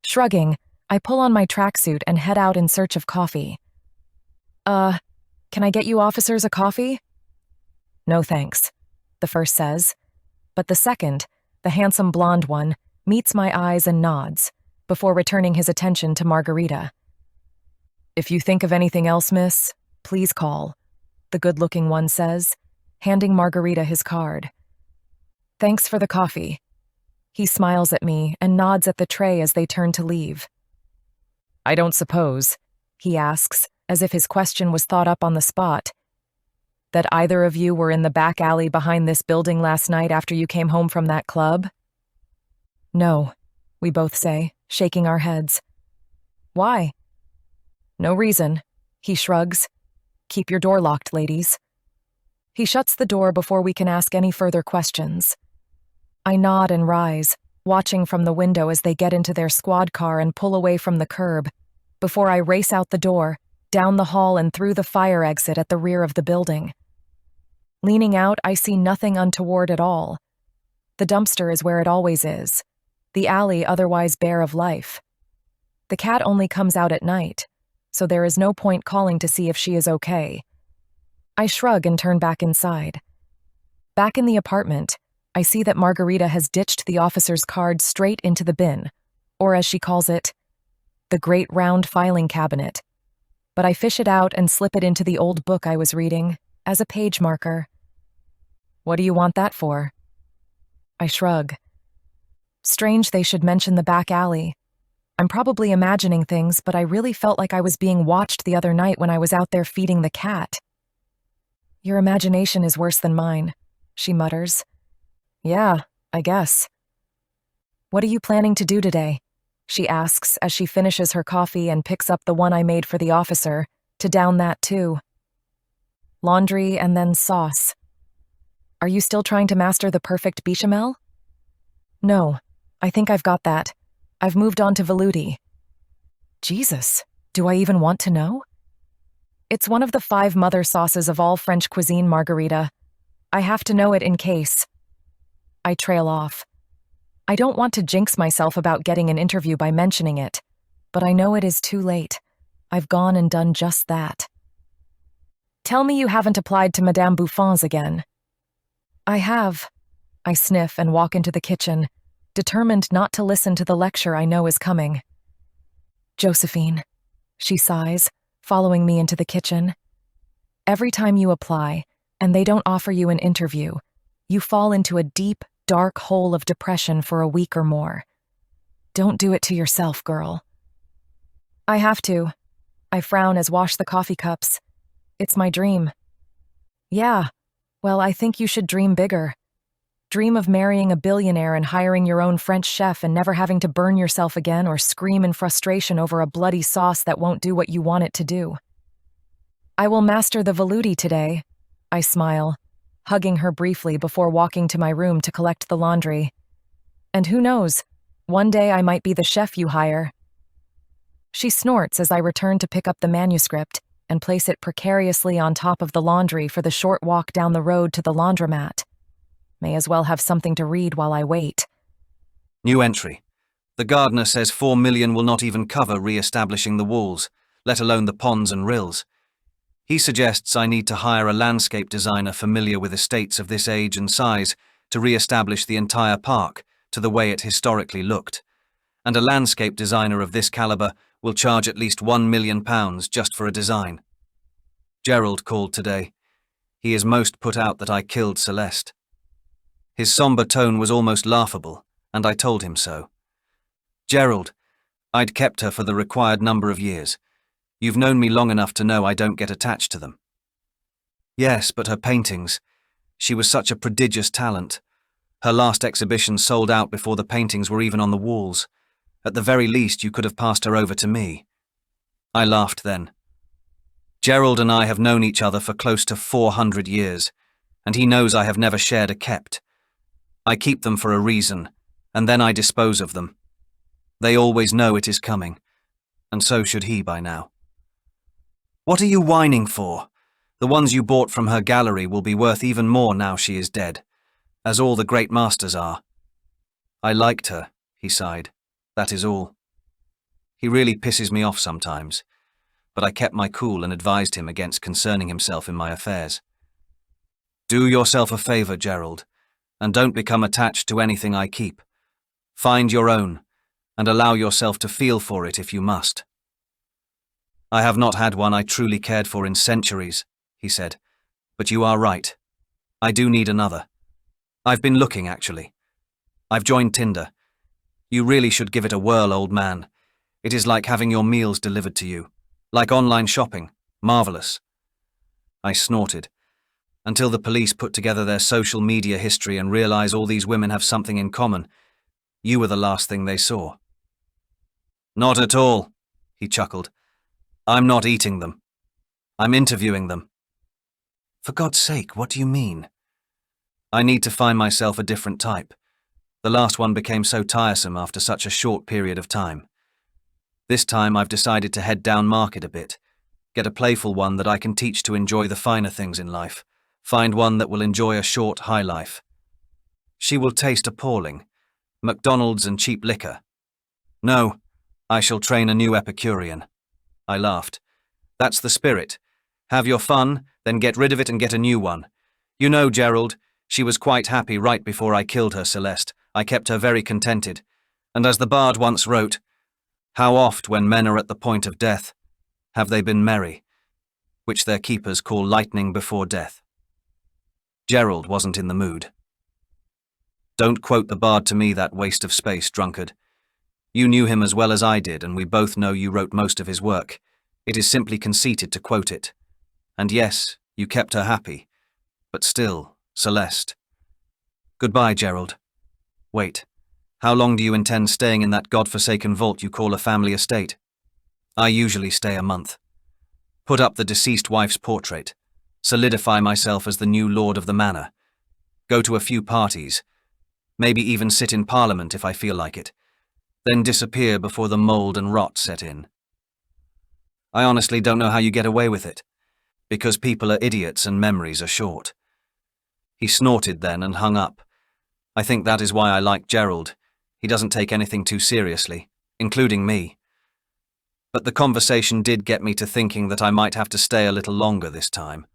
Shrugging, I pull on my tracksuit and head out in search of coffee. Can I get you officers a coffee? No thanks, the first says. But the second, the handsome blonde one, meets my eyes and nods, before returning his attention to Margarita. If you think of anything else, miss, please call, the good-looking one says, handing Margarita his card. Thanks for the coffee. He smiles at me and nods at the tray as they turn to leave. I don't suppose, he asks, as if his question was thought up on the spot, that either of you were in the back alley behind this building last night after you came home from that club? No, we both say, shaking our heads. Why? No reason, he shrugs. Keep your door locked, ladies. He shuts the door before we can ask any further questions. I nod and rise, watching from the window as they get into their squad car and pull away from the curb, before I race out the door, down the hall and through the fire exit at the rear of the building. Leaning out, I see nothing untoward at all. The dumpster is where it always is, the alley otherwise bare of life. The cat only comes out at night, so there is no point calling to see if she is okay. I shrug and turn back inside. Back in the apartment, I see that Margarita has ditched the officer's card straight into the bin, or as she calls it, the great round filing cabinet. But I fish it out and slip it into the old book I was reading, as a page marker. What do you want that for? I shrug. Strange they should mention the back alley. I'm probably imagining things, but I really felt like I was being watched the other night when I was out there feeding the cat. Your imagination is worse than mine, she mutters. Yeah, I guess. What are you planning to do today? She asks as she finishes her coffee and picks up the one I made for the officer, to down that too. Laundry and then sauce. Are you still trying to master the perfect bechamel? No, I think I've got that. I've moved on to velouté. Jesus, do I even want to know? It's one of the 5 mother sauces of all French cuisine, Margarita. I have to know it in case. I trail off. I don't want to jinx myself about getting an interview by mentioning it, but I know it is too late. I've gone and done just that. Tell me you haven't applied to Madame Buffon's again. I have. I sniff and walk into the kitchen, determined not to listen to the lecture I know is coming. Josephine, she sighs, following me into the kitchen. Every time you apply, and they don't offer you an interview, you fall into a deep, dark hole of depression for a week or more. Don't do it to yourself, girl. I have to. I frown as wash the coffee cups. It's my dream. Yeah, well, I think you should dream bigger. Dream of marrying a billionaire and hiring your own French chef and never having to burn yourself again or scream in frustration over a bloody sauce that won't do what you want it to do. I will master the velouté today, I smile, hugging her briefly before walking to my room to collect the laundry. And who knows, one day I might be the chef you hire. She snorts as I return to pick up the manuscript and place it precariously on top of the laundry for the short walk down the road to the laundromat. May as well have something to read while I wait. New entry. The gardener says 4 million will not even cover re-establishing the walls, let alone the ponds and rills. He suggests I need to hire a landscape designer familiar with estates of this age and size to re-establish the entire park to the way it historically looked. And a landscape designer of this caliber will charge at least £1 million just for a design. Gerald called today. He is most put out that I killed Celeste. His somber tone was almost laughable, and I told him so. Gerald, I'd kept her for the required number of years. You've known me long enough to know I don't get attached to them. Yes, but her paintings. She was such a prodigious talent. Her last exhibition sold out before the paintings were even on the walls. At the very least, you could have passed her over to me. I laughed then. Gerald and I have known each other for close to 400 years, and he knows I have never shared a kept. I keep them for a reason, and then I dispose of them. They always know it is coming, and so should he by now. What are you whining for? The ones you bought from her gallery will be worth even more now she is dead, as all the great masters are. I liked her, he sighed. That is all. He really pisses me off sometimes, but I kept my cool and advised him against concerning himself in my affairs. Do yourself a favor, Gerald, and don't become attached to anything I keep. Find your own, and allow yourself to feel for it if you must. I have not had one I truly cared for in centuries, he said, but you are right. I do need another. I've been looking, actually. I've joined Tinder. You really should give it a whirl, old man. It is like having your meals delivered to you. Like online shopping. Marvelous. I snorted. Until the police put together their social media history and realize all these women have something in common, you were the last thing they saw. Not at all, he chuckled. I'm not eating them. I'm interviewing them. For God's sake, what do you mean? I need to find myself a different type. The last one became so tiresome after such a short period of time. This time I've decided to head down market a bit, get a playful one that I can teach to enjoy the finer things in life, find one that will enjoy a short high life. She will taste appalling, McDonald's and cheap liquor. No, I shall train a new Epicurean. I laughed. That's the spirit. Have your fun, then get rid of it and get a new one. You know, Gerald, she was quite happy right before I killed her, Celeste. I kept her very contented. And as the bard once wrote, how oft when men are at the point of death, have they been merry, which their keepers call lightning before death. Gerald wasn't in the mood. Don't quote the bard to me, that waste of space, drunkard. You knew him as well as I did, and we both know you wrote most of his work. It is simply conceited to quote it. And yes, you kept her happy. But still, Celeste. Goodbye, Gerald. Wait, how long do you intend staying in that godforsaken vault you call a family estate? I usually stay a month. Put up the deceased wife's portrait. Solidify myself as the new lord of the manor. Go to a few parties. Maybe even sit in Parliament if I feel like it. Then disappear before the mould and rot set in. I honestly don't know how you get away with it. Because people are idiots and memories are short. He snorted then and hung up. I think that is why I like Gerald. He doesn't take anything too seriously, including me. But the conversation did get me to thinking that I might have to stay a little longer this time.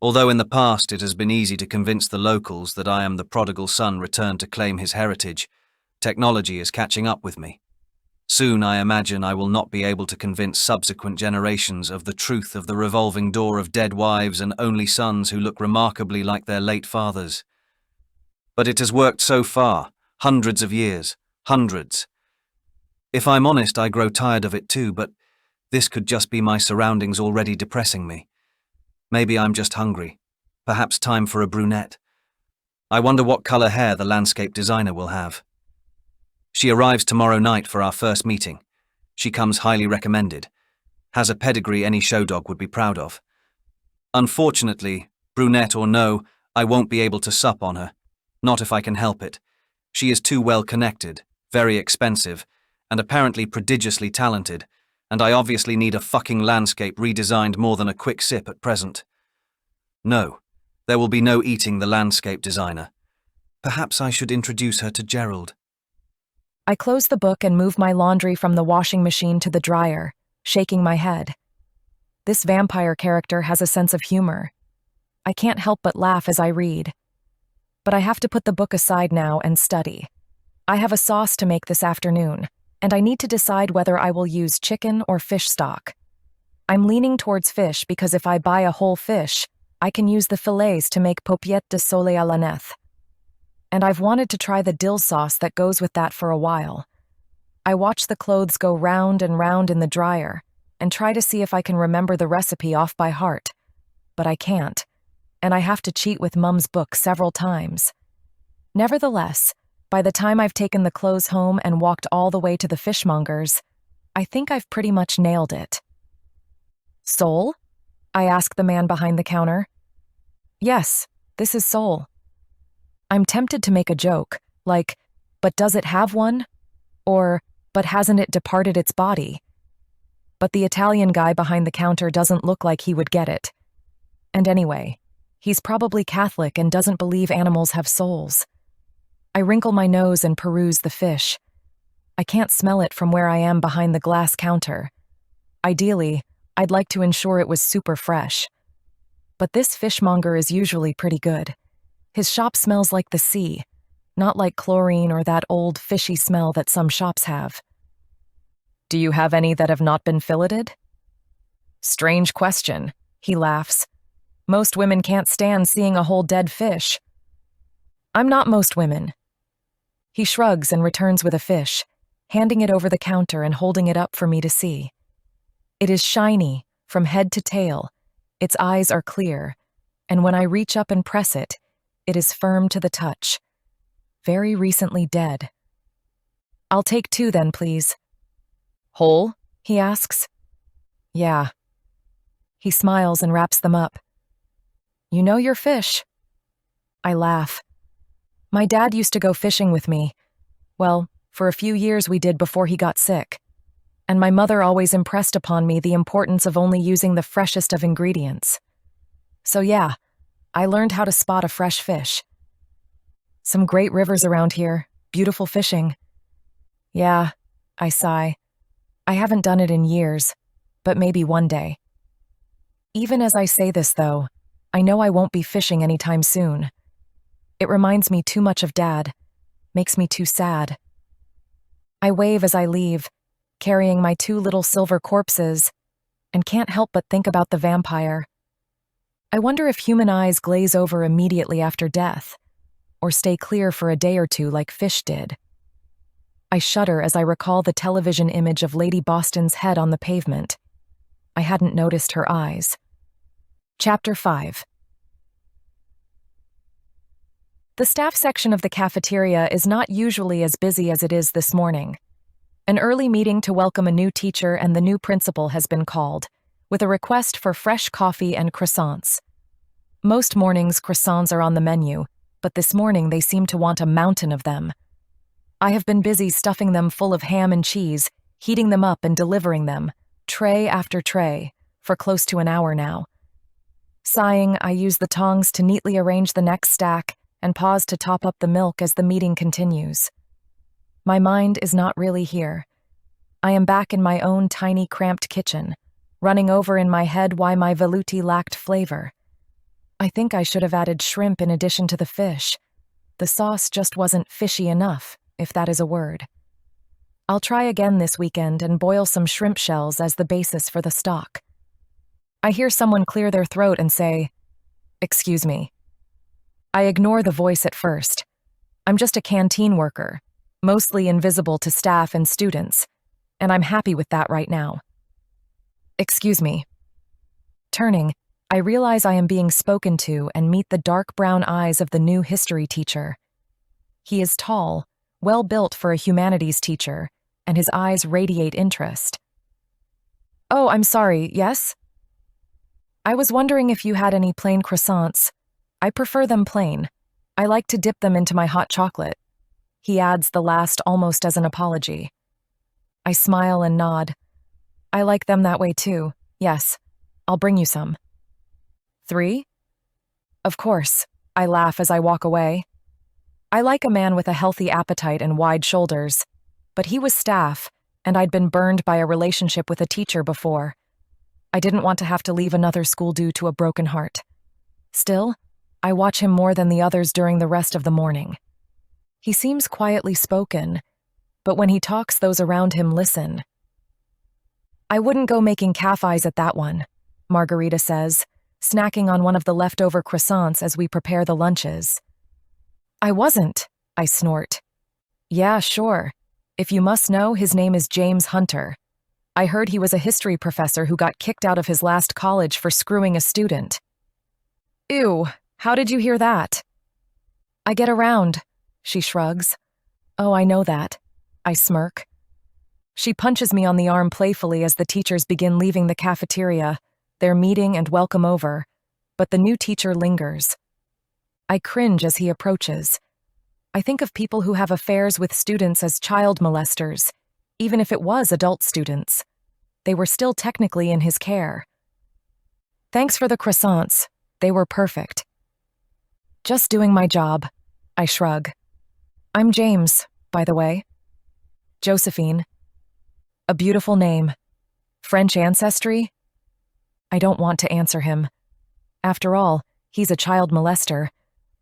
Although in the past it has been easy to convince the locals that I am the prodigal son returned to claim his heritage, technology is catching up with me. Soon I imagine I will not be able to convince subsequent generations of the truth of the revolving door of dead wives and only sons who look remarkably like their late fathers. But it has worked so far, hundreds of years, hundreds. If I'm honest, I grow tired of it too, but this could just be my surroundings already depressing me. Maybe I'm just hungry. Perhaps time for a brunette. I wonder what colour hair the landscape designer will have. She arrives tomorrow night for our first meeting. She comes highly recommended. Has a pedigree any show dog would be proud of. Unfortunately, brunette or no, I won't be able to sup on her. Not if I can help it. She is too well connected, very expensive, and apparently prodigiously talented, and I obviously need a fucking landscape redesigned more than a quick sip at present. No, there will be no eating the landscape designer. Perhaps I should introduce her to Gerald. I close the book and move my laundry from the washing machine to the dryer, shaking my head. This vampire character has a sense of humor. I can't help but laugh as I read. But I have to put the book aside now and study. I have a sauce to make this afternoon, and I need to decide whether I will use chicken or fish stock. I'm leaning towards fish because if I buy a whole fish, I can use the fillets to make paupiette de sole à l'aneth. And I've wanted to try the dill sauce that goes with that for a while. I watch the clothes go round and round in the dryer and try to see if I can remember the recipe off by heart. But I can't, and I have to cheat with Mum's book several times. Nevertheless, by the time I've taken the clothes home and walked all the way to the fishmonger's, I think I've pretty much nailed it. Sole? I ask the man behind the counter. Yes, this is sole. I'm tempted to make a joke, like, but does it have one? Or, but hasn't it departed its body? But the Italian guy behind the counter doesn't look like he would get it. And anyway, he's probably Catholic and doesn't believe animals have souls. I wrinkle my nose and peruse the fish. I can't smell it from where I am behind the glass counter. Ideally, I'd like to ensure it was super fresh. But this fishmonger is usually pretty good. His shop smells like the sea, not like chlorine or that old fishy smell that some shops have. Do you have any that have not been filleted? Strange question, he laughs. Most women can't stand seeing a whole dead fish. I'm not most women. He shrugs and returns with a fish, handing it over the counter and holding it up for me to see. It is shiny, from head to tail. Its eyes are clear, and when I reach up and press it, it is firm to the touch. Very recently dead. I'll take 2 then, please. Whole? He asks. Yeah. He smiles and wraps them up. You know your fish. I laugh. My dad used to go fishing with me. Well, for a few years we did before he got sick. And my mother always impressed upon me the importance of only using the freshest of ingredients. So yeah, I learned how to spot a fresh fish. Some great rivers around here, beautiful fishing. Yeah, I sigh. I haven't done it in years, but maybe one day. Even as I say this, though, I know I won't be fishing anytime soon. It reminds me too much of Dad, makes me too sad. I wave as I leave, carrying my 2 little silver corpses, and can't help but think about the vampire. I wonder if human eyes glaze over immediately after death, or stay clear for a day or 2 like fish did. I shudder as I recall the television image of Lady Boston's head on the pavement. I hadn't noticed her eyes. Chapter 5. The staff section of the cafeteria is not usually as busy as it is this morning. An early meeting to welcome a new teacher and the new principal has been called, with a request for fresh coffee and croissants. Most mornings, croissants are on the menu, but this morning they seem to want a mountain of them. I have been busy stuffing them full of ham and cheese, heating them up and delivering them, tray after tray, for close to an hour now. Sighing, I use the tongs to neatly arrange the next stack and pause to top up the milk as the meeting continues. My mind is not really here. I am back in my own tiny, cramped kitchen, running over in my head why my velouté lacked flavor. I think I should have added shrimp in addition to the fish. The sauce just wasn't fishy enough, if that is a word. I'll try again this weekend and boil some shrimp shells as the basis for the stock. I hear someone clear their throat and say, "Excuse me." I ignore the voice at first. I'm just a canteen worker, mostly invisible to staff and students, and I'm happy with that right now. "Excuse me." Turning, I realize I am being spoken to and meet the dark brown eyes of the new history teacher. He is tall, well-built for a humanities teacher, and his eyes radiate interest. "Oh, I'm sorry, yes?" "I was wondering if you had any plain croissants. I prefer them plain. I like to dip them into my hot chocolate." He adds the last almost as an apology. I smile and nod. "I like them that way too. Yes, I'll bring you some." 3? Of course, I laugh as I walk away. I like a man with a healthy appetite and wide shoulders, but he was staff, and I'd been burned by a relationship with a teacher before. I didn't want to have to leave another school due to a broken heart. Still, I watch him more than the others during the rest of the morning. He seems quietly spoken, but when he talks, those around him listen. "I wouldn't go making calf eyes at that one," Margarita says, snacking on one of the leftover croissants as we prepare the lunches. "I wasn't," I snort. "Yeah, sure. If you must know, his name is James Hunter. I heard he was a history professor who got kicked out of his last college for screwing a student." "Ew, how did you hear that?" "I get around," she shrugs. "Oh, I know that." I smirk. She punches me on the arm playfully as the teachers begin leaving the cafeteria, their meeting and welcome over, but the new teacher lingers. I cringe as he approaches. I think of people who have affairs with students as child molesters, even if it was adult students. They were still technically in his care. "Thanks for the croissants," They were perfect. Just doing my job, I shrug. I'm James, by the way. Josephine. A beautiful name. French ancestry? I don't want to answer him. After all, he's a child molester,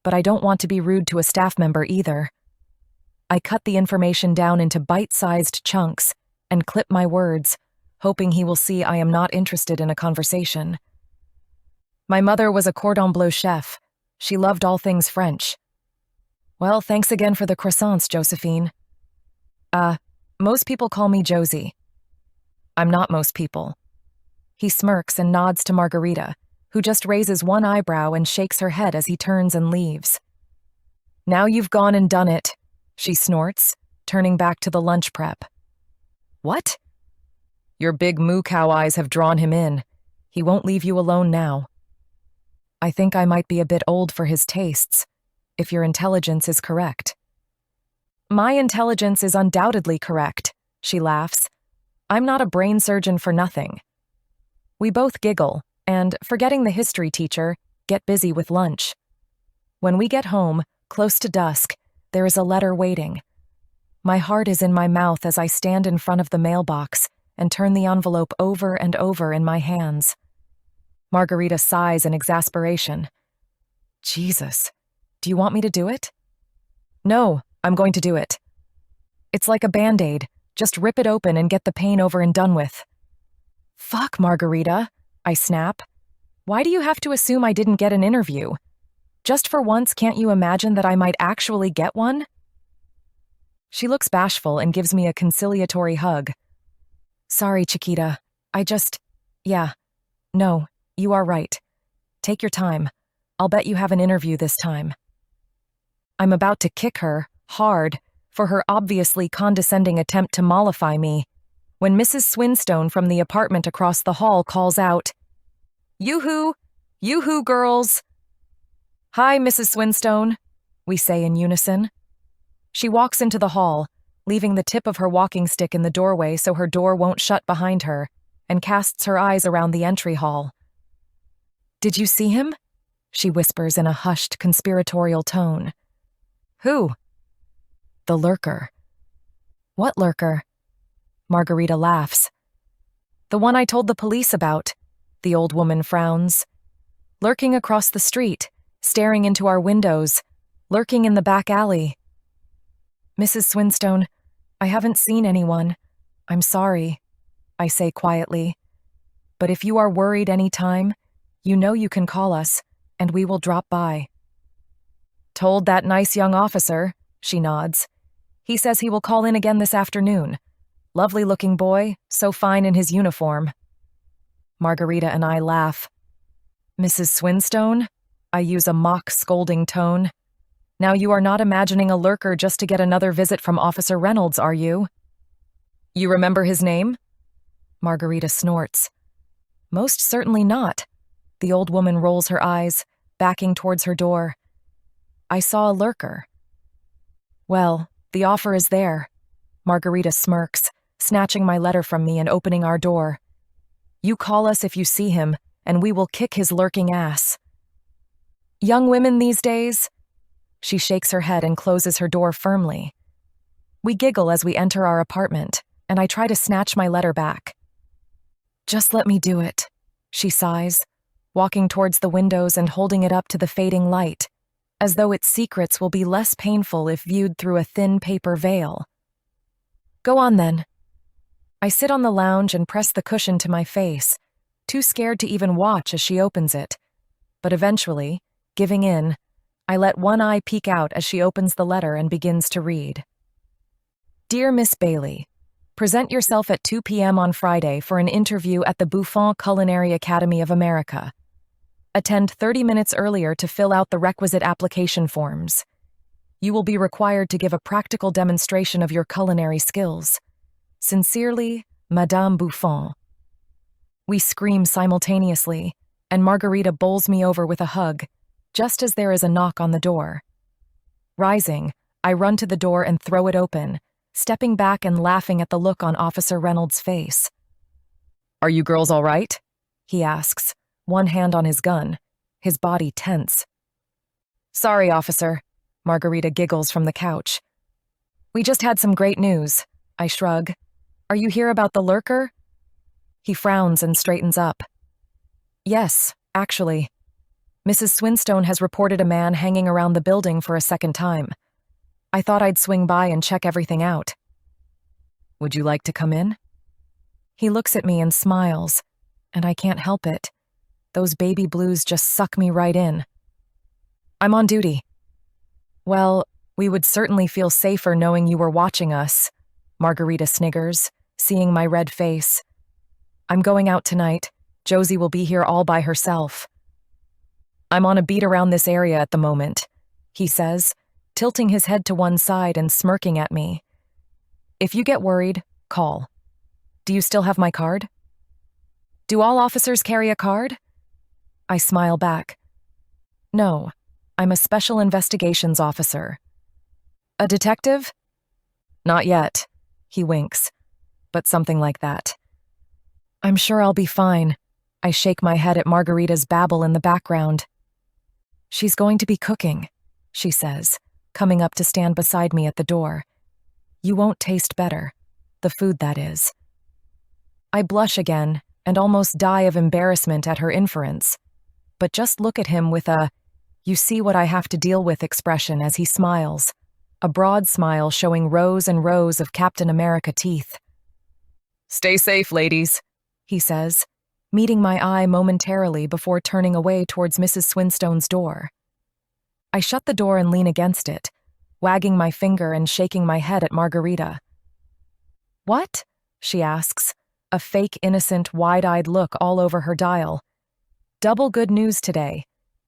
but I don't want to be rude to a staff member either. I cut the information down into bite-sized chunks and clip my words, hoping he will see I am not interested in a conversation. My mother was a cordon bleu chef. She loved all things French. Well, thanks again for the croissants, Josephine. Most people call me Josie. I'm not most people. He smirks and nods to Margarita, who just raises one eyebrow and shakes her head as he turns and leaves. Now you've gone and done it, she snorts, turning back to the lunch prep. What? Your big moo cow eyes have drawn him in. He won't leave you alone now. I think I might be a bit old for his tastes, if your intelligence is correct. My intelligence is undoubtedly correct, she laughs. I'm not a brain surgeon for nothing. We both giggle, and, forgetting the history teacher, get busy with lunch. When we get home, close to dusk, there is a letter waiting. My heart is in my mouth as I stand in front of the mailbox and turn the envelope over and over in my hands. Margarita sighs in exasperation. Jesus, do you want me to do it? No, I'm going to do it. It's like a Band-Aid. Just rip it open and get the pain over and done with. Fuck, Margarita, I snap. Why do you have to assume I didn't get an interview? Just for once, can't you imagine that I might actually get one? She looks bashful and gives me a conciliatory hug. Sorry, Chiquita. No, you are right. Take your time. I'll bet you have an interview this time. I'm about to kick her, hard, for her obviously condescending attempt to mollify me, when Mrs. Swinstone from the apartment across the hall calls out, Yoo-hoo! Yoo-hoo, girls! Hi, Mrs. Swinstone, we say in unison. She walks into the hall, leaving the tip of her walking stick in the doorway so her door won't shut behind her, and casts her eyes around the entry hall. Did you see him? She whispers in a hushed, conspiratorial tone. Who? The lurker. What lurker? Margarita laughs. The one I told the police about, the old woman frowns. Lurking across the street, staring into our windows, lurking in the back alley. Mrs. Swinstone, I haven't seen anyone. I'm sorry, I say quietly. But if you are worried any time, you know you can call us, and we will drop by. Told that nice young officer, she nods. He says he will call in again this afternoon. Lovely-looking boy, so fine in his uniform. Margarita and I laugh. Mrs. Swinstone? I use a mock scolding tone. Now you are not imagining a lurker just to get another visit from Officer Reynolds, are you? You remember his name? Margarita snorts. Most certainly not. The old woman rolls her eyes, backing towards her door. I saw a lurker. Well, the offer is there. Margarita smirks, snatching my letter from me and opening our door. You call us if you see him, and we will kick his lurking ass. Young women these days? She shakes her head and closes her door firmly. We giggle as we enter our apartment, and I try to snatch my letter back. Just let me do it, she sighs, walking towards the windows and holding it up to the fading light, as though its secrets will be less painful if viewed through a thin paper veil. Go on then. I sit on the lounge and press the cushion to my face, too scared to even watch as she opens it. But eventually, giving in, I let one eye peek out as she opens the letter and begins to read. Dear Miss Bailey, present yourself at 2 p.m. on Friday for an interview at the Buffon Culinary Academy of America. Attend 30 minutes earlier to fill out the requisite application forms. You will be required to give a practical demonstration of your culinary skills. Sincerely, Madame Buffon. We scream simultaneously, and Margarita bowls me over with a hug, just as there is a knock on the door. Rising, I run to the door and throw it open, stepping back and laughing at the look on Officer Reynolds' face. Are you girls all right? He asks, one hand on his gun, his body tense. "Sorry, officer," Margarita giggles from the couch. "We just had some great news," I shrug. "Are you here about the lurker?" He frowns and straightens up. "Yes, actually. Mrs. Swinstone has reported a man hanging around the building for a second time. I thought I'd swing by and check everything out." "Would you like to come in?" He looks at me and smiles, and I can't help it. Those baby blues just suck me right in. "I'm on duty." "Well, we would certainly feel safer knowing you were watching us," Margarita sniggers, seeing my red face. "I'm going out tonight. Josie will be here all by herself." "I'm on a beat around this area at the moment," he says, tilting his head to one side and smirking at me. "If you get worried, call. Do you still have my card?" "Do all officers carry a card?" I smile back. "No, I'm a special investigations officer." "A detective?" "Not yet," he winks, "but something like that." "I'm sure I'll be fine." I shake my head at Margarita's babble in the background. "She's going to be cooking," she says, coming up to stand beside me at the door. "You won't taste better. The food, that is." I blush again and almost die of embarrassment at her inference, but just look at him with a, "You see what I have to deal with" expression as he smiles, a broad smile showing rows and rows of Captain America teeth. "Stay safe, ladies," he says, meeting my eye momentarily before turning away towards Mrs. Swinstone's door. I shut the door and lean against it, wagging my finger and shaking my head at Margarita. "What?" she asks, a fake, innocent, wide-eyed look all over her dial. "Double good news today.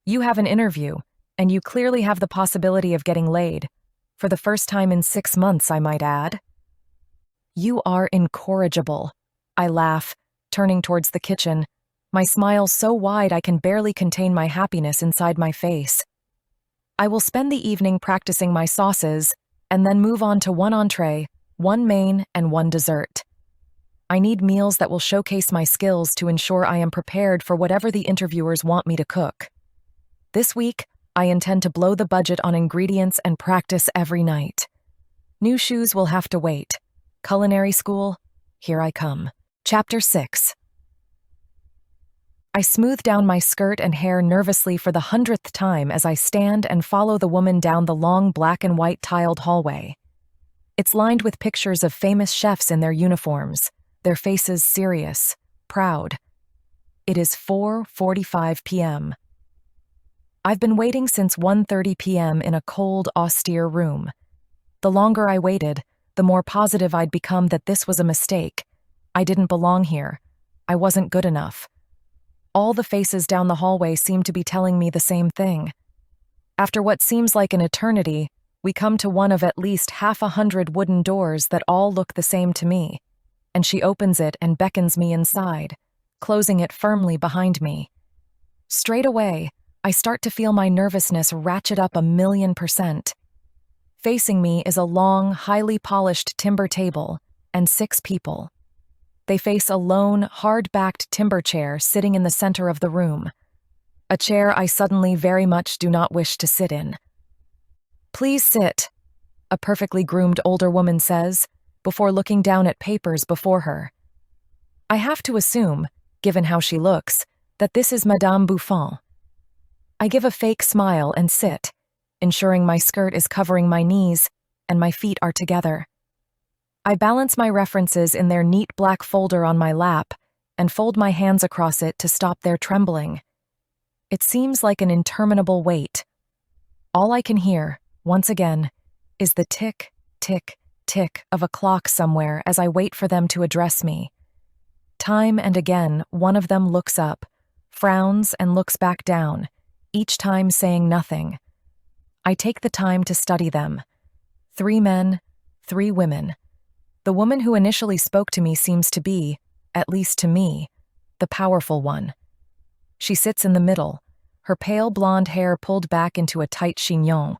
You have an interview, and you clearly have the possibility of getting laid. For the first time in 6 months, I might add." "You are incorrigible," I laugh, turning towards the kitchen, my smile so wide I can barely contain my happiness inside my face. "I will spend the evening practicing my sauces, and then move on to one entree, one main, and one dessert. I need meals that will showcase my skills to ensure I am prepared for whatever the interviewers want me to cook. This week, I intend to blow the budget on ingredients and practice every night. New shoes will have to wait. Culinary school, here I come." Chapter 6. I smooth down my skirt and hair nervously for the 100th time as I stand and follow the woman down the long black and white tiled hallway. It's lined with pictures of famous chefs in their uniforms, their faces serious, proud. It is 4:45 p.m. I've been waiting since 1:30 p.m. in a cold, austere room. The longer I waited, the more positive I'd become that this was a mistake. I didn't belong here. I wasn't good enough. All the faces down the hallway seem to be telling me the same thing. After what seems like an eternity, we come to one of at least 100 wooden doors that all look the same to me, and she opens it and beckons me inside, closing it firmly behind me. Straight away, I start to feel my nervousness ratchet up 1,000,000%. Facing me is a long, highly polished timber table and 6 people. They face a lone, hard-backed timber chair sitting in the center of the room, a chair I suddenly very much do not wish to sit in. "Please sit," a perfectly groomed older woman says, before looking down at papers before her. I have to assume, given how she looks, that this is Madame Buffon. I give a fake smile and sit, ensuring my skirt is covering my knees and my feet are together. I balance my references in their neat black folder on my lap and fold my hands across it to stop their trembling. It seems like an interminable wait. All I can hear, once again, is the tick, tick, tick of a clock somewhere as I wait for them to address me. Time and again, one of them looks up, frowns and looks back down, each time saying nothing. I take the time to study them. 3 men, 3 women. The woman who initially spoke to me seems to be, at least to me, the powerful one. She sits in the middle, her pale blonde hair pulled back into a tight chignon.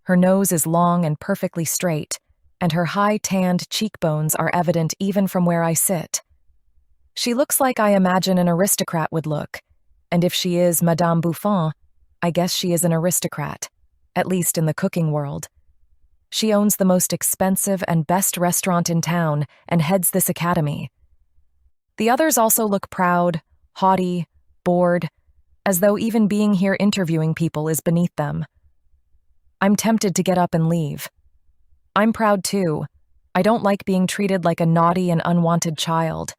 Her nose is long and perfectly straight, and her high-tanned cheekbones are evident even from where I sit. She looks like I imagine an aristocrat would look, And if she is Madame Buffon, I guess she is an aristocrat, at least in the cooking world. She owns the most expensive and best restaurant in town and heads this academy. The others also look proud, haughty, bored, as though even being here interviewing people is beneath them. I'm tempted to get up and leave. I'm proud too. I don't like being treated like a naughty and unwanted child,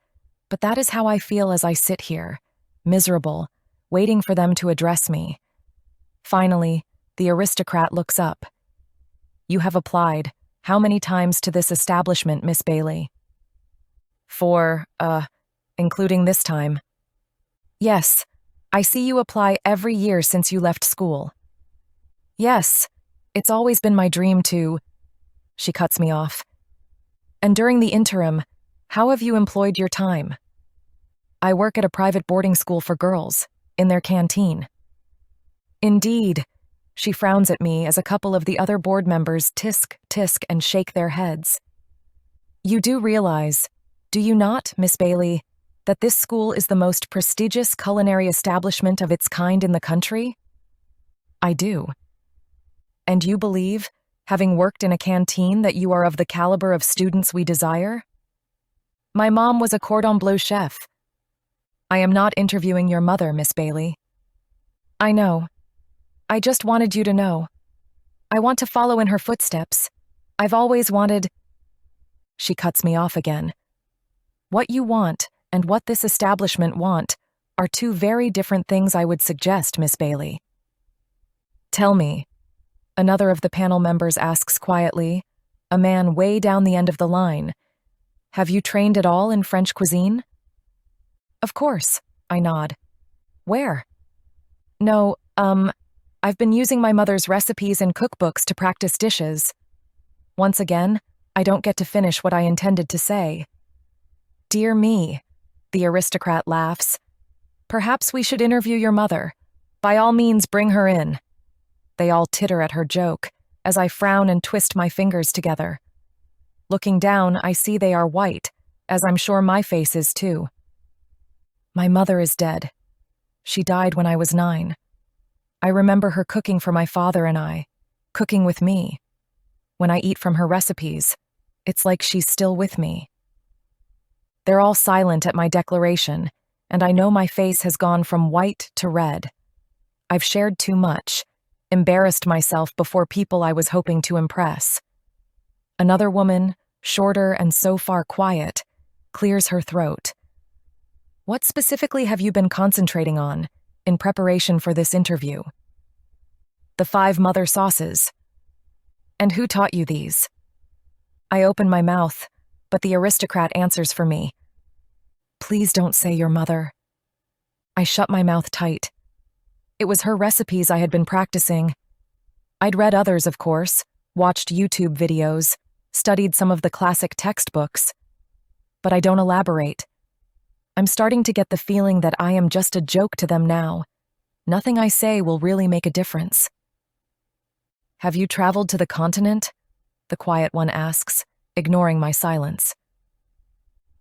but that is how I feel as I sit here, miserable, waiting for them to address me. Finally, the aristocrat looks up. You have applied. How many times to this establishment, Miss Bailey? 4, including this time. Yes, I see you apply every year since you left school. Yes, it's always been my dream to... She cuts me off. And during the interim, how have you employed your time? I work at a private boarding school for girls, in their canteen. Indeed. She frowns at me as a couple of the other board members tisk, and shake their heads. You do realize, do you not, Miss Bailey, that this school is the most prestigious culinary establishment of its kind in the country? I do. And you believe, having worked in a canteen, that you are of the caliber of students we desire? My mom was a cordon bleu chef. I am not interviewing your mother, Miss Bailey. I know. I just wanted you to know. I want to follow in her footsteps. I've always wanted... She cuts me off again. What you want and what this establishment want are two very different things, I would suggest, Miss Bailey. Tell me, another of the panel members asks quietly, a man way down the end of the line. Have you trained at all in French cuisine? Of course, I nod. Where? No, I've been using my mother's recipes and cookbooks to practice dishes. Once again, I don't get to finish what I intended to say. Dear me, the aristocrat laughs. Perhaps we should interview your mother. By all means, bring her in. They all titter at her joke, as I frown and twist my fingers together. Looking down, I see they are white, as I'm sure my face is too. My mother is dead. She died when I was 9. I remember her cooking for my father and I, cooking with me. When I eat from her recipes, it's like she's still with me. They're all silent at my declaration, and I know my face has gone from white to red. I've shared too much, embarrassed myself before people I was hoping to impress. Another woman, shorter and so far quiet, clears her throat. What specifically have you been concentrating on in preparation for this interview? The 5 mother sauces. And who taught you these? I open my mouth, but the aristocrat answers for me. Please don't say your mother. I shut my mouth tight. It was her recipes I had been practicing. I'd read others, of course, watched YouTube videos, studied some of the classic textbooks. But I don't elaborate. I'm starting to get the feeling that I am just a joke to them now. Nothing I say will really make a difference. Have you traveled to the continent? The quiet one asks, ignoring my silence.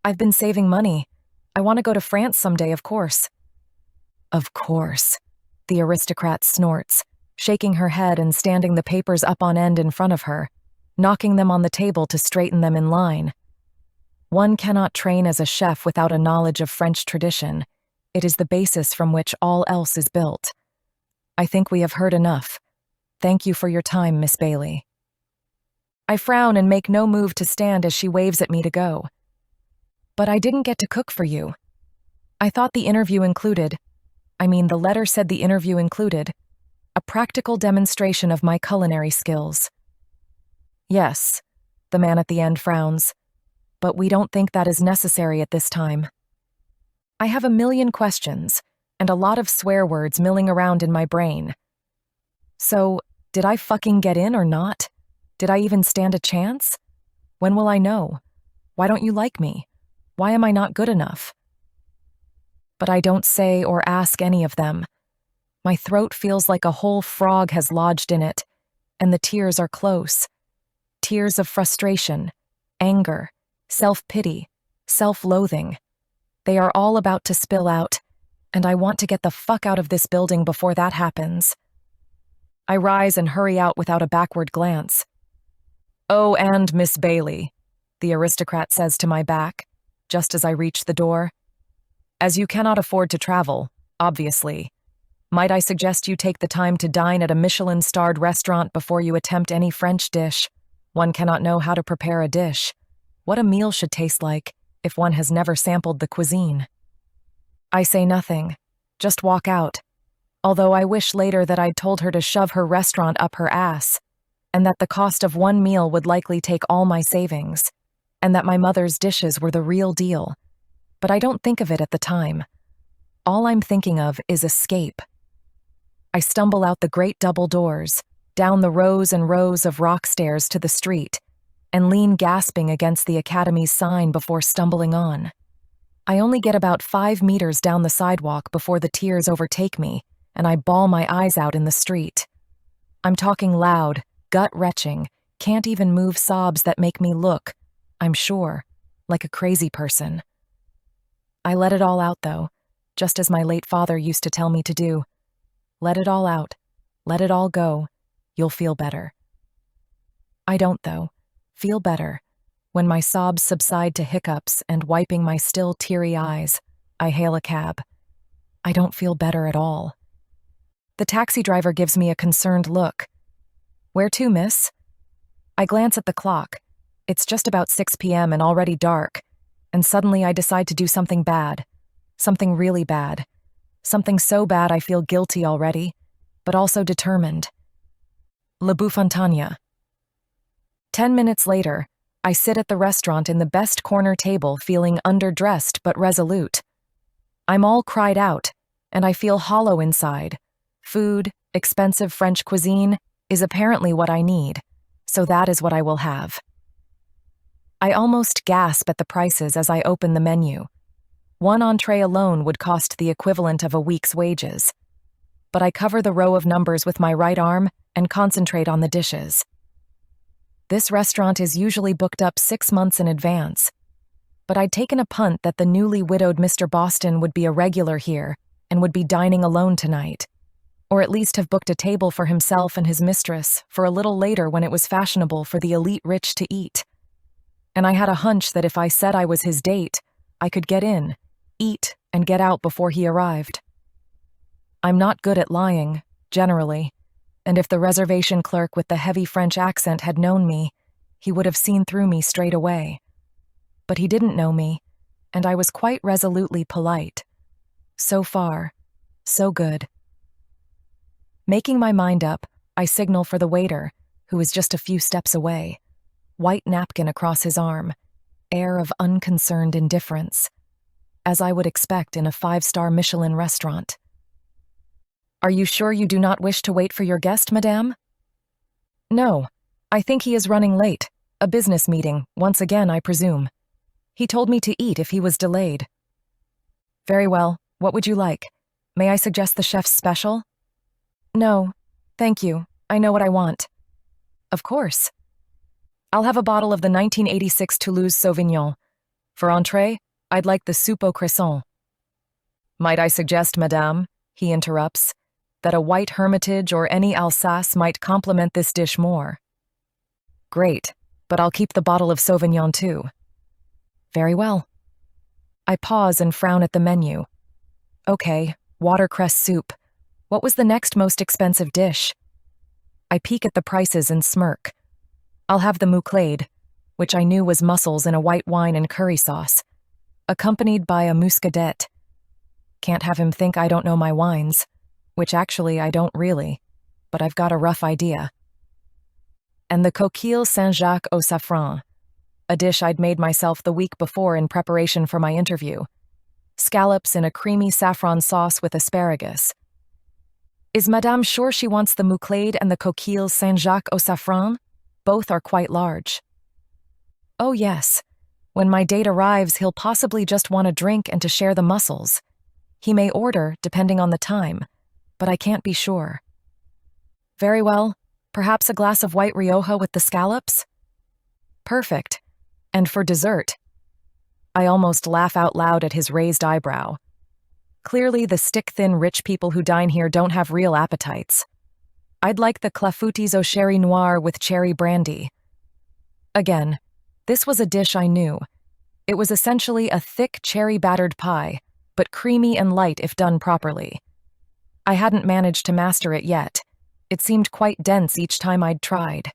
I've been saving money. I want to go to France someday, of course. Of course, the aristocrat snorts, shaking her head and standing the papers up on end in front of her, knocking them on the table to straighten them in line. One cannot train as a chef without a knowledge of French tradition. It is the basis from which all else is built. I think we have heard enough. Thank you for your time, Miss Bailey. I frown and make no move to stand as she waves at me to go. But I didn't get to cook for you. I thought the interview included, the letter said the interview included, a practical demonstration of my culinary skills. Yes, the man at the end frowns, but we don't think that is necessary at this time. I have a million questions and a lot of swear words milling around in my brain. So, did I fucking get in or not? Did I even stand a chance? When will I know? Why don't you like me? Why am I not good enough? But I don't say or ask any of them. My throat feels like a whole frog has lodged in it, and the tears are close. Tears of frustration, anger, self-pity, self-loathing. They are all about to spill out, and I want to get the fuck out of this building before that happens. I rise and hurry out without a backward glance. "Oh, and Miss Bailey," the aristocrat says to my back, just as I reach the door. "As you cannot afford to travel, obviously, might I suggest you take the time to dine at a Michelin-starred restaurant before you attempt any French dish? One cannot know how to prepare a dish, what a meal should taste like, if one has never sampled the cuisine." I say nothing, just walk out, although I wish later that I'd told her to shove her restaurant up her ass, and that the cost of one meal would likely take all my savings, and that my mother's dishes were the real deal. But I don't think of it at the time. All I'm thinking of is escape. I stumble out the great double doors, down the rows and rows of rock stairs to the street, and lean gasping against the academy's sign before stumbling on. I only get about 5 meters down the sidewalk before the tears overtake me, and I bawl my eyes out in the street. I'm talking loud, gut-wrenching, can't even move sobs that make me look, I'm sure, like a crazy person. I let it all out, though, just as my late father used to tell me to do. Let it all out. Let it all go. You'll feel better. I don't, though, feel better. When my sobs subside to hiccups and wiping my still teary eyes, I hail a cab. I don't feel better at all. The taxi driver gives me a concerned look. "Where to, miss?" I glance at the clock. It's just about 6 p.m. and already dark, and suddenly I decide to do something bad. Something really bad. Something so bad I feel guilty already, but also determined. Le Bouffontagne. 10 minutes later, I sit at the restaurant in the best corner table feeling underdressed but resolute. I'm all cried out, and I feel hollow inside. Food, expensive French cuisine, is apparently what I need, so that is what I will have. I almost gasp at the prices as I open the menu. One entree alone would cost the equivalent of a week's wages. But I cover the row of numbers with my right arm and concentrate on the dishes. This restaurant is usually booked up 6 months in advance, but I'd taken a punt that the newly widowed Mr. Boston would be a regular here and would be dining alone tonight, or at least have booked a table for himself and his mistress for a little later when it was fashionable for the elite rich to eat. And I had a hunch that if I said I was his date, I could get in, eat, and get out before he arrived. I'm not good at lying, generally, and if the reservation clerk with the heavy French accent had known me, he would have seen through me straight away. But he didn't know me, and I was quite resolutely polite. So far, so good. Making my mind up, I signal for the waiter, who is just a few steps away. White napkin across his arm, air of unconcerned indifference, as I would expect in a 5-star Michelin restaurant. "Are you sure you do not wish to wait for your guest, madame?" "No, I think he is running late. A business meeting, once again, I presume. He told me to eat if he was delayed." "Very well, what would you like? May I suggest the chef's special?" "No, thank you, I know what I want." "Of course. I'll have a bottle of the 1986 Toulouse Sauvignon. For entree, I'd like the soupe au cresson." "Might I suggest, madame," he interrupts, "that a white hermitage or any Alsace might complement this dish more?" "Great, but I'll keep the bottle of Sauvignon too." "Very well." I pause and frown at the menu. Okay, watercress soup. What was the next most expensive dish? I peek at the prices and smirk. I'll have the mouclade, which I knew was mussels in a white wine and curry sauce, accompanied by a muscadet. Can't have him think I don't know my wines, which actually I don't really, but I've got a rough idea. And the coquille Saint-Jacques au safran, a dish I'd made myself the week before in preparation for my interview. Scallops in a creamy saffron sauce with asparagus. Is Madame sure she wants the mouclade and the coquille Saint-Jacques au safran? Both are quite large. Oh yes, when my date arrives, he'll possibly just want a drink and to share the mussels. He may order, depending on the time, but I can't be sure. Very well, perhaps a glass of white Rioja with the scallops? Perfect. And for dessert? I almost laugh out loud at his raised eyebrow. Clearly, the stick-thin rich people who dine here don't have real appetites. I'd like the clafoutis au sherry noir with cherry brandy. Again, this was a dish I knew. It was essentially a thick cherry-battered pie, but creamy and light if done properly. I hadn't managed to master it yet. It seemed quite dense each time I'd tried.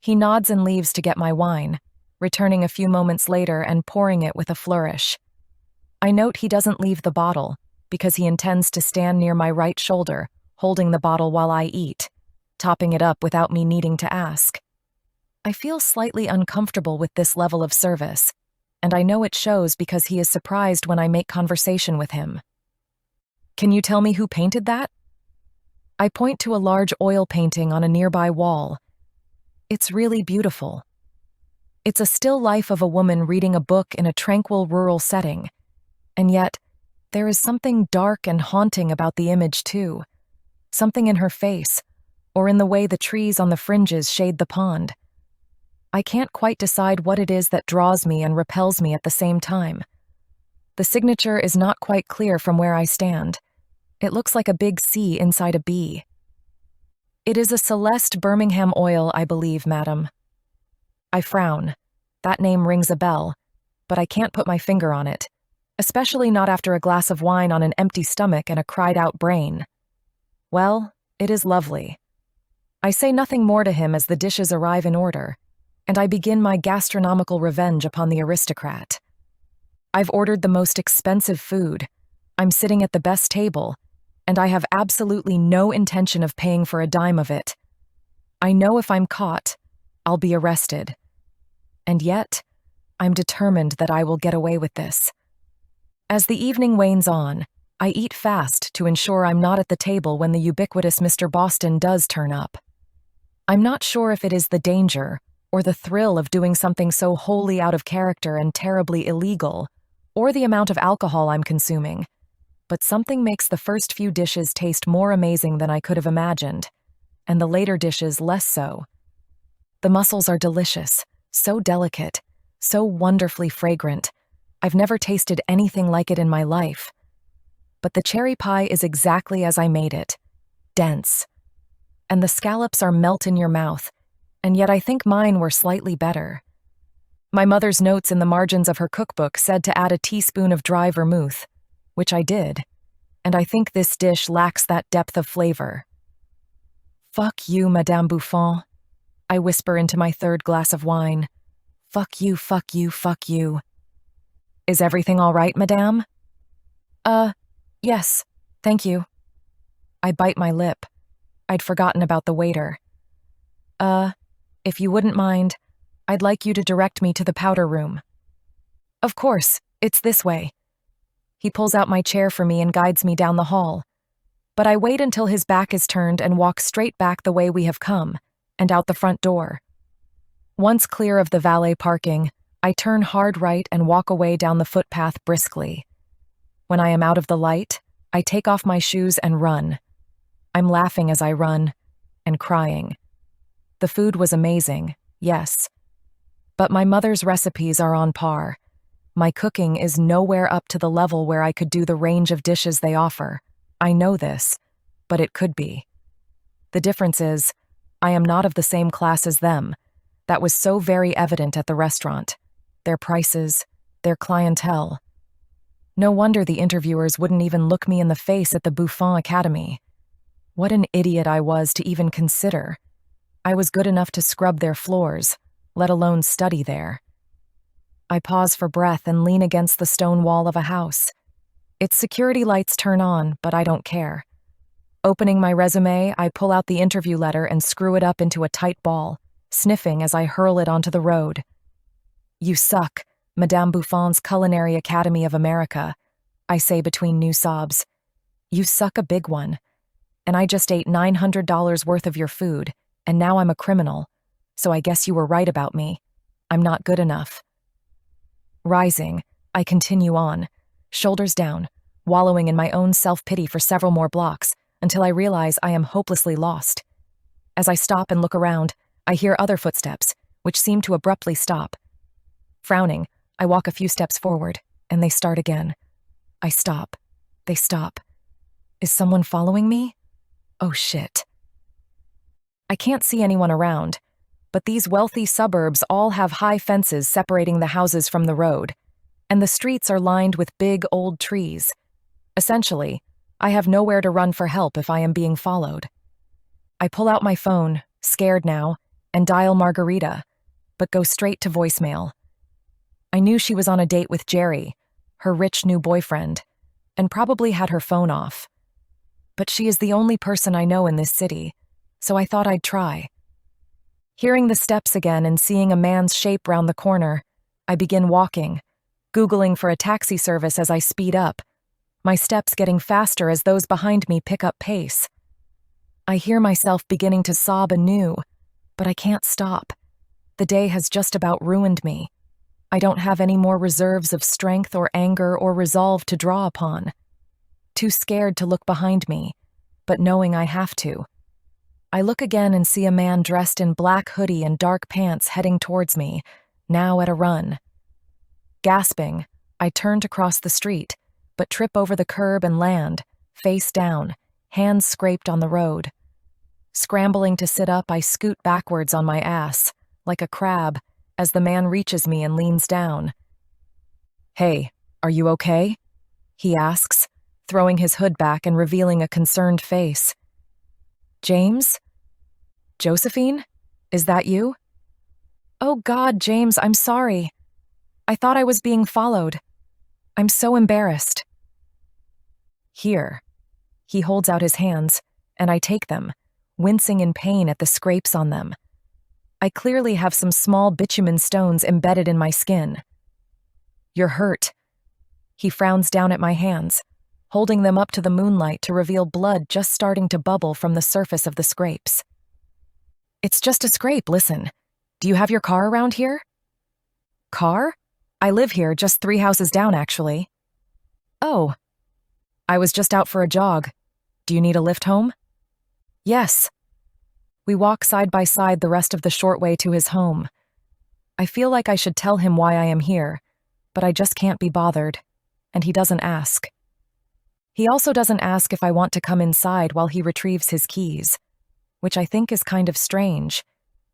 He nods and leaves to get my wine, returning a few moments later and pouring it with a flourish. I note he doesn't leave the bottle, because he intends to stand near my right shoulder, holding the bottle while I eat, topping it up without me needing to ask. I feel slightly uncomfortable with this level of service, and I know it shows because he is surprised when I make conversation with him. Can you tell me who painted that? I point to a large oil painting on a nearby wall. It's really beautiful. It's a still life of a woman reading a book in a tranquil rural setting, and yet there is something dark and haunting about the image too. Something in her face, or in the way the trees on the fringes shade the pond. I can't quite decide what it is that draws me and repels me at the same time. The signature is not quite clear from where I stand. It looks like a big C inside a B. It is a Celeste Birmingham oil, I believe, madam. I frown. That name rings a bell, but I can't put my finger on it, especially not after a glass of wine on an empty stomach and a cried-out brain. Well, it is lovely. I say nothing more to him as the dishes arrive in order, and I begin my gastronomical revenge upon the aristocrat. I've ordered the most expensive food, I'm sitting at the best table, and I have absolutely no intention of paying for a dime of it. I know if I'm caught, I'll be arrested. And yet, I'm determined that I will get away with this. As the evening wanes on, I eat fast to ensure I'm not at the table when the ubiquitous Mr. Boston does turn up. I'm not sure if it is the danger or the thrill of doing something so wholly out of character and terribly illegal, or the amount of alcohol I'm consuming, but something makes the first few dishes taste more amazing than I could have imagined, and the later dishes less so. The mussels are delicious, so delicate, so wonderfully fragrant. I've never tasted anything like it in my life. But the cherry pie is exactly as I made it, dense. And the scallops are melt in your mouth, and yet I think mine were slightly better. My mother's notes in the margins of her cookbook said to add a teaspoon of dry vermouth, which I did, and I think this dish lacks that depth of flavor. Fuck you, Madame Buffon, I whisper into my third glass of wine. Fuck you, fuck you, fuck you. Is everything all right, madame? Yes, thank you. I bite my lip. I'd forgotten about the waiter. If you wouldn't mind, I'd like you to direct me to the powder room. Of course, it's this way. He pulls out my chair for me and guides me down the hall. But I wait until his back is turned and walk straight back the way we have come, and out the front door. Once clear of the valet parking, I turn hard right and walk away down the footpath briskly. When I am out of the light, I take off my shoes and run. I'm laughing as I run, and crying. The food was amazing, yes. But my mother's recipes are on par. My cooking is nowhere up to the level where I could do the range of dishes they offer. I know this, but it could be. The difference is, I am not of the same class as them. That was so very evident at the restaurant. Their prices, their clientele. No wonder the interviewers wouldn't even look me in the face at the Buffon Academy. What an idiot I was to even consider. I was good enough to scrub their floors, let alone study there. I pause for breath and lean against the stone wall of a house. Its security lights turn on, but I don't care. Opening my resume, I pull out the interview letter and screw it up into a tight ball, sniffing as I hurl it onto the road. You suck, Madame Buffon's Culinary Academy of America, I say between new sobs. You suck a big one. And I just ate $900 worth of your food, and now I'm a criminal. So I guess you were right about me. I'm not good enough. Rising, I continue on, shoulders down, wallowing in my own self-pity for several more blocks, until I realize I am hopelessly lost. As I stop and look around, I hear other footsteps, which seem to abruptly stop. Frowning, I walk a few steps forward, and they start again. I stop. They stop. Is someone following me? Oh shit. I can't see anyone around, but these wealthy suburbs all have high fences separating the houses from the road, and the streets are lined with big old trees. Essentially, I have nowhere to run for help if I am being followed. I pull out my phone, scared now, and dial Margarita, but go straight to voicemail. I knew she was on a date with Jerry, her rich new boyfriend, and probably had her phone off. But she is the only person I know in this city, so I thought I'd try. Hearing the steps again and seeing a man's shape round the corner, I begin walking, Googling for a taxi service as I speed up, my steps getting faster as those behind me pick up pace. I hear myself beginning to sob anew, but I can't stop. The day has just about ruined me. I don't have any more reserves of strength or anger or resolve to draw upon. Too scared to look behind me, but knowing I have to. I look again and see a man dressed in black hoodie and dark pants heading towards me, now at a run. Gasping, I turn to cross the street, but trip over the curb and land, face down, hands scraped on the road. Scrambling to sit up, I scoot backwards on my ass, like a crab, as the man reaches me and leans down. "Hey, are you okay?" he asks, throwing his hood back and revealing a concerned face. "James? Josephine? Is that you?" "Oh God, James, I'm sorry. I thought I was being followed. I'm so embarrassed." "Here." He holds out his hands, and I take them, wincing in pain at the scrapes on them. I clearly have some small bitumen stones embedded in my skin. "You're hurt." He frowns down at my hands, holding them up to the moonlight to reveal blood just starting to bubble from the surface of the scrapes. "It's just a scrape, listen. Do you have your car around here?" "Car? I live here, just 3 houses down, actually." "Oh. I was just out for a jog. Do you need a lift home?" "Yes." We walk side by side the rest of the short way to his home. I feel like I should tell him why I am here, but I just can't be bothered, and he doesn't ask. He also doesn't ask if I want to come inside while he retrieves his keys, which I think is kind of strange,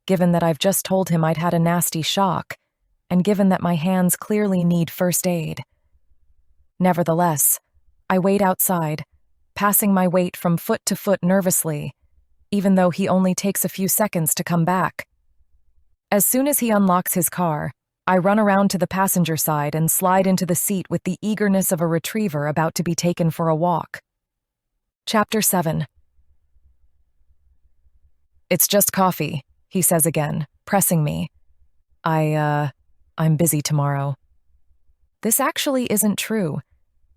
given that I've just told him I'd had a nasty shock, and given that my hands clearly need first aid. Nevertheless, I wait outside, passing my weight from foot to foot nervously, even though he only takes a few seconds to come back. As soon as he unlocks his car, I run around to the passenger side and slide into the seat with the eagerness of a retriever about to be taken for a walk. Chapter 7. "It's just coffee," he says again, pressing me. I'm busy tomorrow." This actually isn't true.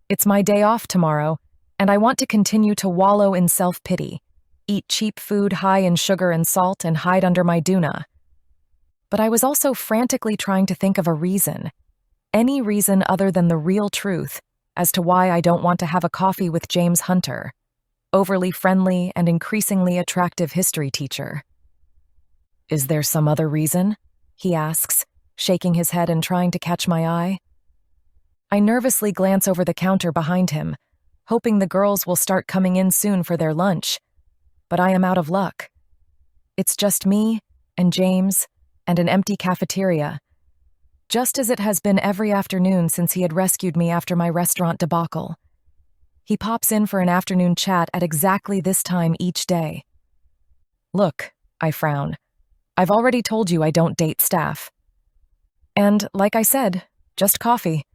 It's my day off tomorrow, and I want to continue to wallow in self-pity, eat cheap food high in sugar and salt, and hide under my doona. But I was also frantically trying to think of a reason, any reason other than the real truth, as to why I don't want to have a coffee with James Hunter, overly friendly and increasingly attractive history teacher. "Is there some other reason?" he asks, shaking his head and trying to catch my eye. I nervously glance over the counter behind him, hoping the girls will start coming in soon for their lunch, but I am out of luck. It's just me and James and an empty cafeteria, just as it has been every afternoon since he had rescued me after my restaurant debacle. He pops in for an afternoon chat at exactly this time each day. "Look," I frown, "I've already told you I don't date staff. And, like I said, just coffee.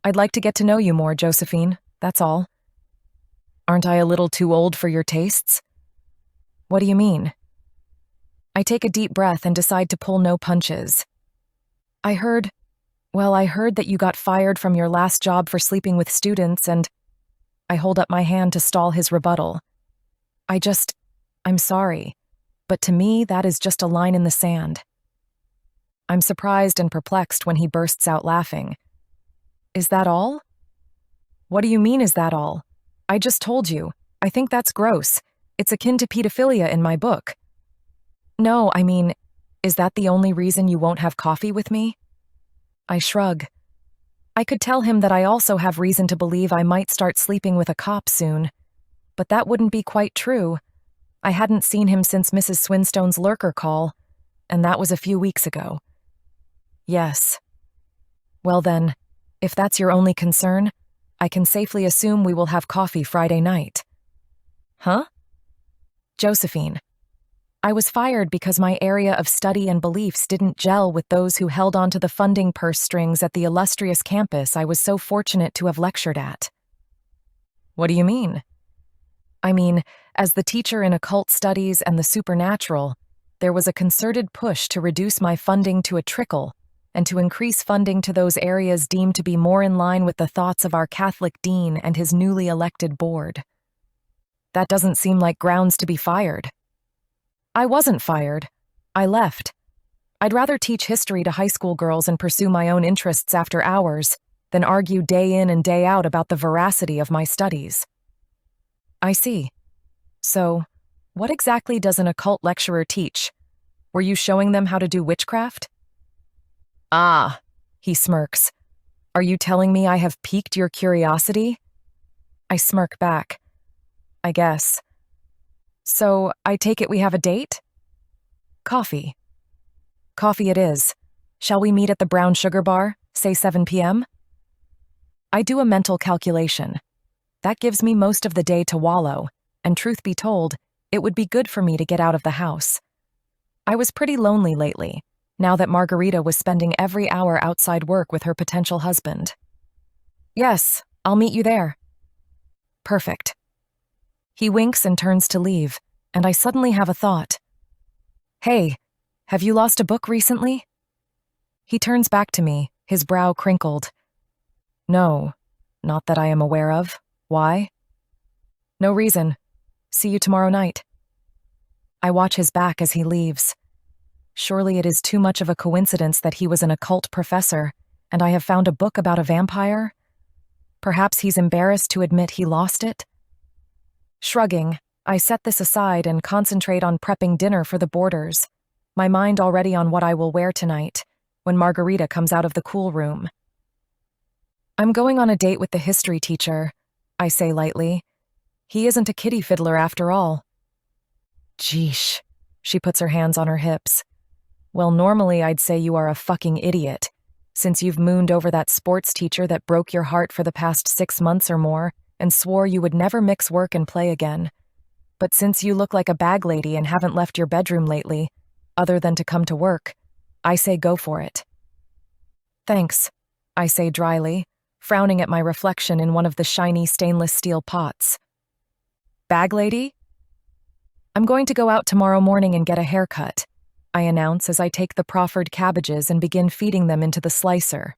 I'd like to get to know you more, Josephine, that's all." "Aren't I a little too old for your tastes?" "What do you mean?" I take a deep breath and decide to pull no punches. I heard that you got fired from your last job for sleeping with students, and I hold up my hand to stall his rebuttal. I'm sorry, but to me that is just a line in the sand. I'm surprised and perplexed when he bursts out laughing. "Is that all?" "What do you mean, is that all? I just told you. I think that's gross. It's akin to pedophilia in my book." "No, I mean, is that the only reason you won't have coffee with me?" I shrug. I could tell him that I also have reason to believe I might start sleeping with a cop soon, but that wouldn't be quite true. I hadn't seen him since Mrs. Swinstone's lurker call, and that was a few weeks ago. Yes. Well then, if that's your only concern, I can safely assume we will have coffee Friday night. Huh? Josephine. I was fired because my area of study and beliefs didn't gel with those who held onto the funding purse strings at the illustrious campus I was so fortunate to have lectured at. What do you mean? I mean, as the teacher in occult studies and the supernatural, there was a concerted push to reduce my funding to a trickle and to increase funding to those areas deemed to be more in line with the thoughts of our Catholic dean and his newly elected board. That doesn't seem like grounds to be fired. I wasn't fired. I left. I'd rather teach history to high school girls and pursue my own interests after hours than argue day in and day out about the veracity of my studies. I see. So, what exactly does an occult lecturer teach? Were you showing them how to do witchcraft? Ah, he smirks. Are you telling me I have piqued your curiosity? I smirk back. I guess. So, I take it we have a date? Coffee. Coffee it is. Shall we meet at the Brown Sugar Bar, say 7 p.m.? I do a mental calculation. That gives me most of the day to wallow, and truth be told, it would be good for me to get out of the house. I was pretty lonely lately, now that Margarita was spending every hour outside work with her potential husband. Yes, I'll meet you there. Perfect. He winks and turns to leave, and I suddenly have a thought. Hey, have you lost a book recently? He turns back to me, his brow crinkled. No, not that I am aware of. Why? No reason. See you tomorrow night. I watch his back as he leaves. Surely it is too much of a coincidence that he was an occult professor, and I have found a book about a vampire? Perhaps he's embarrassed to admit he lost it? Shrugging, I set this aside and concentrate on prepping dinner for the boarders, my mind already on what I will wear tonight, when Margarita comes out of the cool room. I'm going on a date with the history teacher, I say lightly. He isn't a kitty fiddler after all. Jeesh, she puts her hands on her hips. Well, normally I'd say you are a fucking idiot, since you've mooned over that sports teacher that broke your heart for the past 6 months or more and swore you would never mix work and play again. But since you look like a bag lady and haven't left your bedroom lately, other than to come to work, I say go for it. Thanks, I say dryly, frowning at my reflection in one of the shiny stainless steel pots. Bag lady? I'm going to go out tomorrow morning and get a haircut, I announce as I take the proffered cabbages and begin feeding them into the slicer.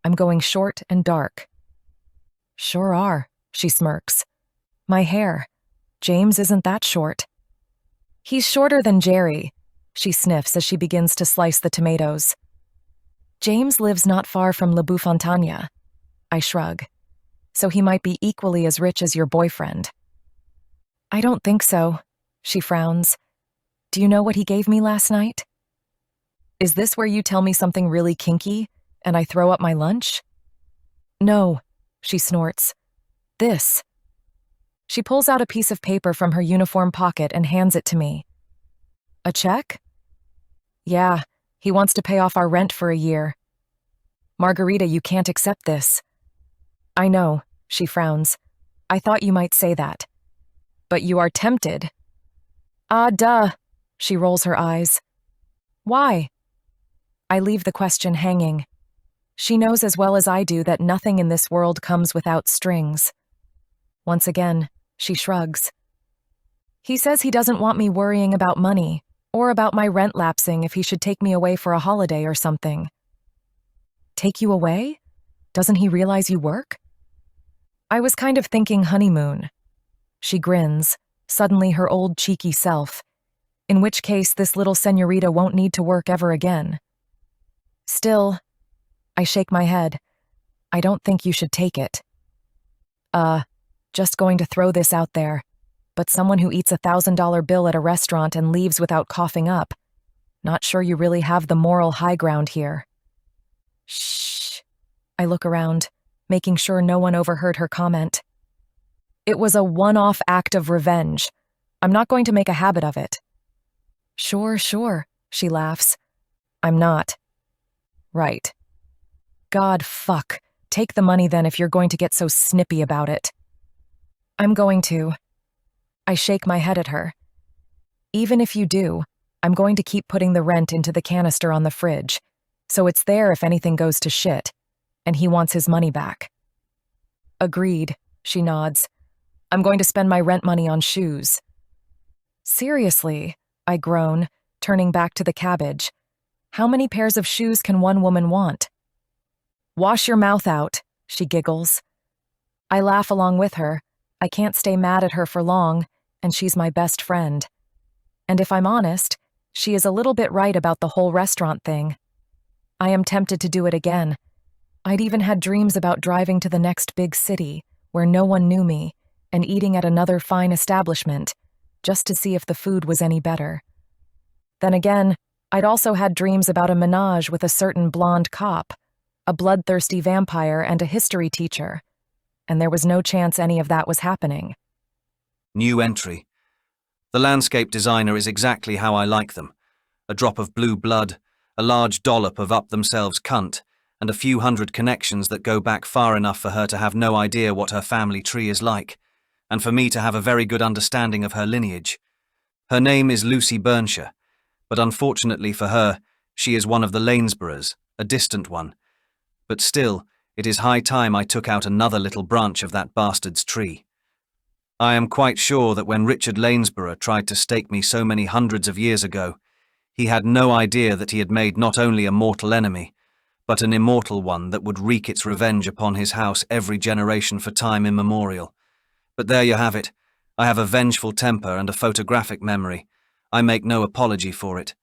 I'm going short and dark. Sure are, she smirks. My hair. James isn't that short. He's shorter than Jerry, she sniffs as she begins to slice the tomatoes. James lives not far from La Bouffontaine. I shrug. So he might be equally as rich as your boyfriend. I don't think so, she frowns. Do you know what he gave me last night? Is this where you tell me something really kinky, and I throw up my lunch? No, she snorts. This. She pulls out a piece of paper from her uniform pocket and hands it to me. A check? Yeah, he wants to pay off our rent for a year. Margarita, you can't accept this. I know, she frowns. I thought you might say that. But you are tempted. Ah, duh, she rolls her eyes. Why? I leave the question hanging. She knows as well as I do that nothing in this world comes without strings. Once again, she shrugs. He says he doesn't want me worrying about money, or about my rent lapsing if he should take me away for a holiday or something. Take you away? Doesn't he realize you work? I was kind of thinking honeymoon. She grins, suddenly her old cheeky self, in which case this little señorita won't need to work ever again. Still, I shake my head. I don't think you should take it. Just going to throw this out there, but someone who eats $1,000 bill at a restaurant and leaves without coughing up, not sure you really have the moral high ground here. Shh. I look around, making sure no one overheard her comment. It was a one-off act of revenge. I'm not going to make a habit of it. Sure, she laughs. I'm not. Right. God, fuck. Take the money then if you're going to get so snippy about it. I'm going to. I shake my head at her. Even if you do, I'm going to keep putting the rent into the canister on the fridge, so it's there if anything goes to shit, and he wants his money back. Agreed, she nods. I'm going to spend my rent money on shoes. Seriously, I groan, turning back to the cabbage. How many pairs of shoes can one woman want? Wash your mouth out, she giggles. I laugh along with her. I can't stay mad at her for long, and she's my best friend. And if I'm honest, she is a little bit right about the whole restaurant thing. I am tempted to do it again. I'd even had dreams about driving to the next big city, where no one knew me, and eating at another fine establishment, just to see if the food was any better. Then again, I'd also had dreams about a menage with a certain blonde cop, a bloodthirsty vampire, and a history teacher, and there was no chance any of that was happening. New entry. The landscape designer is exactly how I like them. A drop of blue blood, a large dollop of up-themselves cunt, and a few hundred connections that go back far enough for her to have no idea what her family tree is like, and for me to have a very good understanding of her lineage. Her name is Lucy Burnshire, but unfortunately for her, she is one of the Lanesboroughs, a distant one. But still, it is high time I took out another little branch of that bastard's tree. I am quite sure that when Richard Lanesborough tried to stake me so many hundreds of years ago, he had no idea that he had made not only a mortal enemy, but an immortal one that would wreak its revenge upon his house every generation for time immemorial. But there you have it. I have a vengeful temper and a photographic memory. I make no apology for it.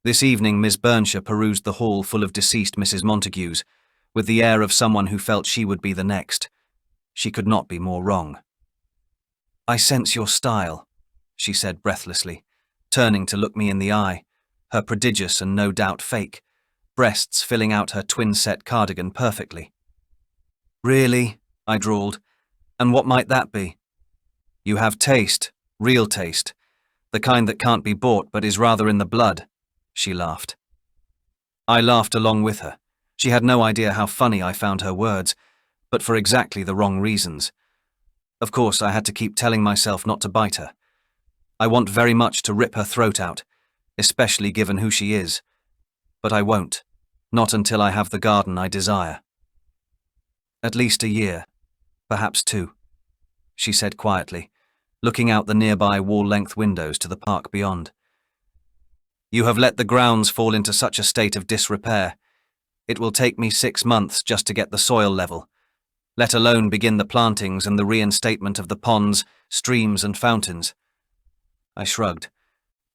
This evening Miss Burnshire perused the hall full of deceased Mrs. Montagues, with the air of someone who felt she would be the next. She could not be more wrong. I sense your style, she said breathlessly, turning to look me in the eye, her prodigious and no doubt fake, breasts filling out her twin-set cardigan perfectly. Really? I drawled. And what might that be? You have taste, real taste, the kind that can't be bought but is rather in the blood, she laughed. I laughed along with her. She had no idea how funny I found her words, but for exactly the wrong reasons. Of course, I had to keep telling myself not to bite her. I want very much to rip her throat out, especially given who she is. But I won't, not until I have the garden I desire. At least a year, perhaps 2, she said quietly, looking out the nearby wall-length windows to the park beyond. You have let the grounds fall into such a state of disrepair. It will take me 6 months just to get the soil level, let alone begin the plantings and the reinstatement of the ponds, streams and fountains. I shrugged.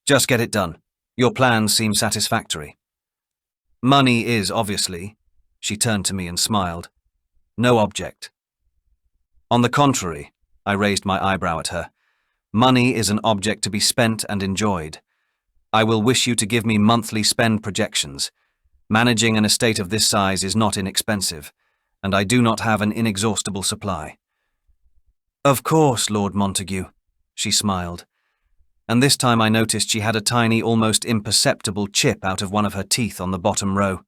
Just get it done. Your plans seem satisfactory. Money is, obviously, she turned to me and smiled, no object. On the contrary, I raised my eyebrow at her, money is an object to be spent and enjoyed. I will wish you to give me monthly spend projections. Managing an estate of this size is not inexpensive, and I do not have an inexhaustible supply. Of course, Lord Montague, she smiled, and this time I noticed she had a tiny, almost imperceptible chip out of one of her teeth on the bottom row.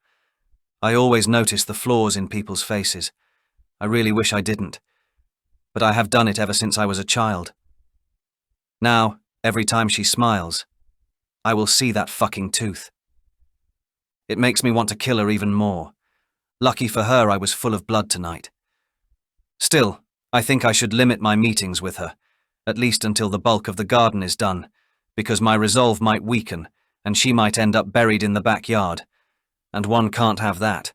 I always notice the flaws in people's faces. I really wish I didn't, but I have done it ever since I was a child. Now, every time she smiles, I will see that fucking tooth. It makes me want to kill her even more. Lucky for her I was full of blood tonight. Still, I think I should limit my meetings with her, at least until the bulk of the garden is done, because my resolve might weaken, and she might end up buried in the backyard, and one can't have that.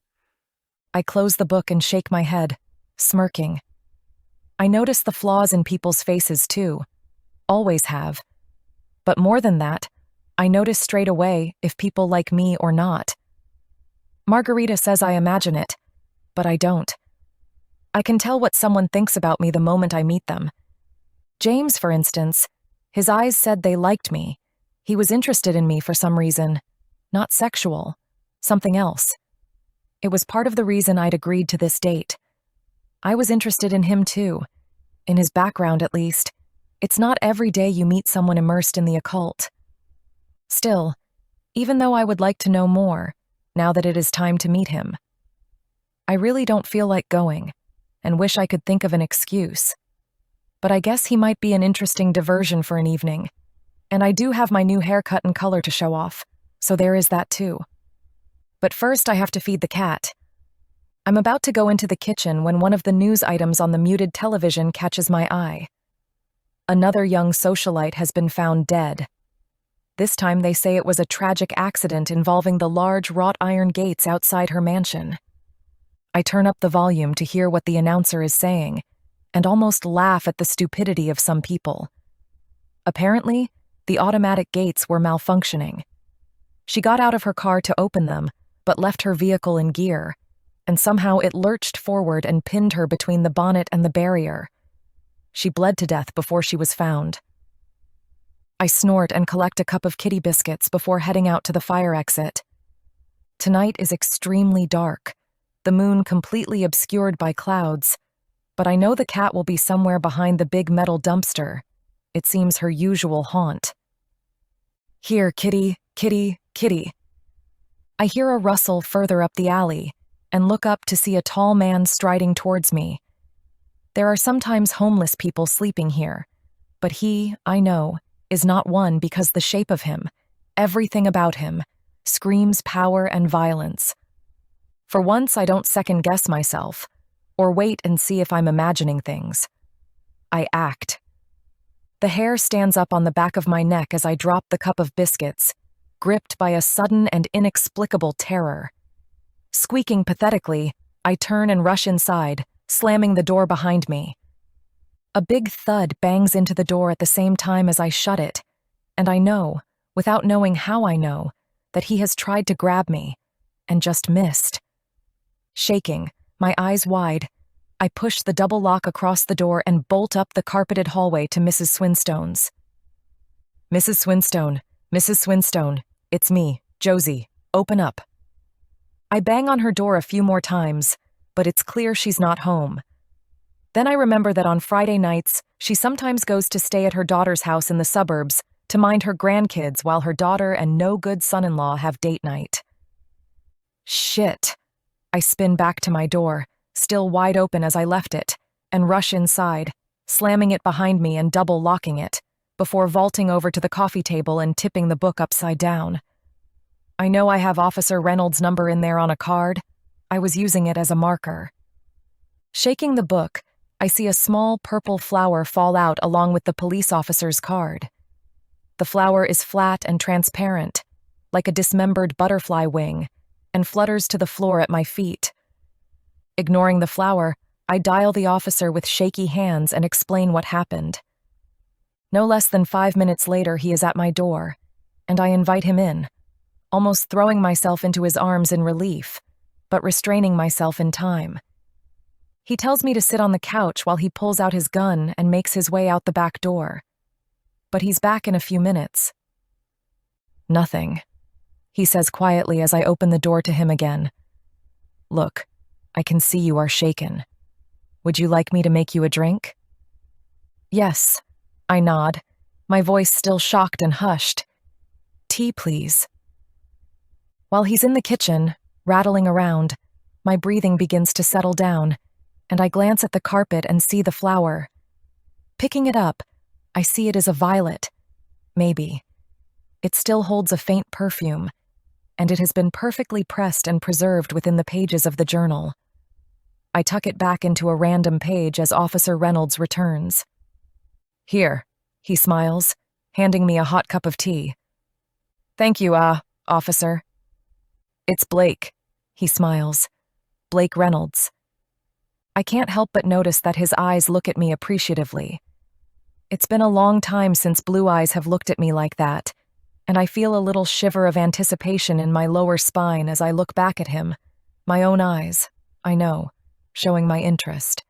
I close the book and shake my head, smirking. I notice the flaws in people's faces too. Always have. But more than that, I notice straight away if people like me or not. Margarita says I imagine it, but I don't. I can tell what someone thinks about me the moment I meet them. James, for instance, his eyes said they liked me. He was interested in me for some reason. Not sexual. Something else. It was part of the reason I'd agreed to this date. I was interested in him too, in his background at least. It's not every day you meet someone immersed in the occult. Still, even though I would like to know more, now that it is time to meet him, I really don't feel like going, and wish I could think of an excuse. But I guess he might be an interesting diversion for an evening. And I do have my new haircut and color to show off, so there is that too. But first I have to feed the cat. I'm about to go into the kitchen when one of the news items on the muted television catches my eye. Another young socialite has been found dead. This time they say it was a tragic accident involving the large wrought iron gates outside her mansion. I turn up the volume to hear what the announcer is saying, and almost laugh at the stupidity of some people. Apparently, the automatic gates were malfunctioning. She got out of her car to open them, but left her vehicle in gear, and somehow it lurched forward and pinned her between the bonnet and the barrier. She bled to death before she was found. I snort and collect a cup of kitty biscuits before heading out to the fire exit. Tonight is extremely dark, the moon completely obscured by clouds, but I know the cat will be somewhere behind the big metal dumpster. It seems her usual haunt. Here, kitty, kitty, kitty. I hear a rustle further up the alley and look up to see a tall man striding towards me. There are sometimes homeless people sleeping here, but he, I know, is not one because the shape of him, everything about him, screams power and violence. For once, I don't second-guess myself, or wait and see if I'm imagining things. I act. The hair stands up on the back of my neck as I drop the cup of biscuits, gripped by a sudden and inexplicable terror. Squeaking pathetically, I turn and rush inside, slamming the door behind me. A big thud bangs into the door at the same time as I shut it, and I know, without knowing how I know, that he has tried to grab me, and just missed. Shaking, my eyes wide, I push the double lock across the door and bolt up the carpeted hallway to Mrs. Swinstone's. Mrs. Swinstone, Mrs. Swinstone, it's me, Josie, open up. I bang on her door a few more times, but it's clear she's not home. Then I remember that on Friday nights, she sometimes goes to stay at her daughter's house in the suburbs to mind her grandkids while her daughter and no-good son-in-law have date night. Shit. I spin back to my door, still wide open as I left it, and rush inside, slamming it behind me and double locking it, before vaulting over to the coffee table and tipping the book upside down. I know I have Officer Reynolds' number in there on a card. I was using it as a marker. Shaking the book, I see a small purple flower fall out along with the police officer's card. The flower is flat and transparent, like a dismembered butterfly wing, and flutters to the floor at my feet. Ignoring the flower, I dial the officer with shaky hands and explain what happened. No less than 5 minutes later, he is at my door, and I invite him in, almost throwing myself into his arms in relief, but restraining myself in time. He tells me to sit on the couch while he pulls out his gun and makes his way out the back door. But he's back in a few minutes. Nothing, he says quietly as I open the door to him again. Look, I can see you are shaken. Would you like me to make you a drink? Yes, I nod, my voice still shocked and hushed. Tea, please. While he's in the kitchen, rattling around, my breathing begins to settle down, and I glance at the carpet and see the flower. Picking it up, I see it is a violet. Maybe. It still holds a faint perfume, and it has been perfectly pressed and preserved within the pages of the journal. I tuck it back into a random page as Officer Reynolds returns. Here, he smiles, handing me a hot cup of tea. Thank you, officer. It's Blake, he smiles. Blake Reynolds. I can't help but notice that his eyes look at me appreciatively. It's been a long time since blue eyes have looked at me like that, and I feel a little shiver of anticipation in my lower spine as I look back at him, my own eyes, I know, showing my interest.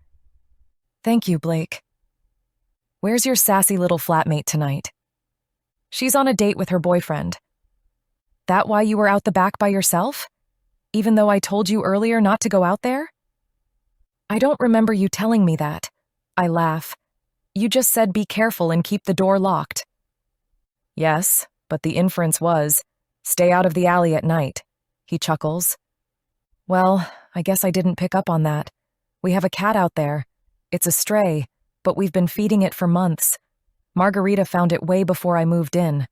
Thank you, Blake. Where's your sassy little flatmate tonight? She's on a date with her boyfriend. That why you were out the back by yourself? even though I told you earlier not to go out there? I don't remember you telling me that. I laugh. You just said be careful and keep the door locked. Yes, but the inference was, stay out of the alley at night. He chuckles. Well, I guess I didn't pick up on that. We have a cat out there. It's a stray, but we've been feeding it for months. Margarita found it way before I moved in.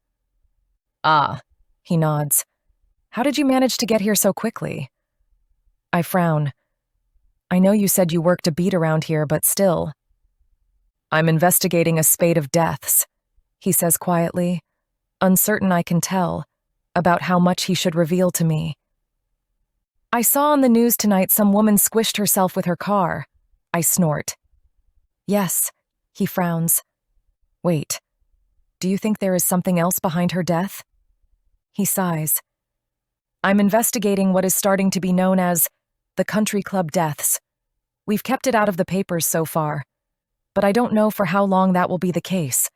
Ah, he nods. How did you manage to get here so quickly? I frown. I know you said you worked a beat around here, but still. I'm investigating a spate of deaths, he says quietly, uncertain I can tell, about how much he should reveal to me. I saw on the news tonight some woman squished herself with her car. I snort. Yes, he frowns. Wait, do you think there is something else behind her death? He sighs. I'm investigating what is starting to be known as the country club deaths. We've kept it out of the papers so far, but I don't know for how long that will be the case.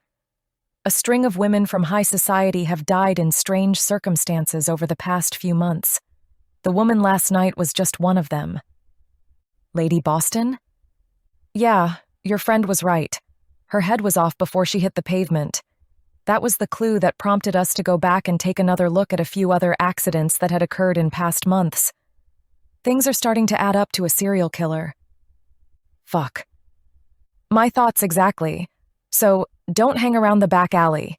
A string of women from high society have died in strange circumstances over the past few months. The woman last night was just one of them. Lady Boston? Yeah, your friend was right. Her head was off before she hit the pavement. That was the clue that prompted us to go back and take another look at a few other accidents that had occurred in past months. Things are starting to add up to a serial killer. Fuck. My thoughts exactly. So, don't hang around the back alley.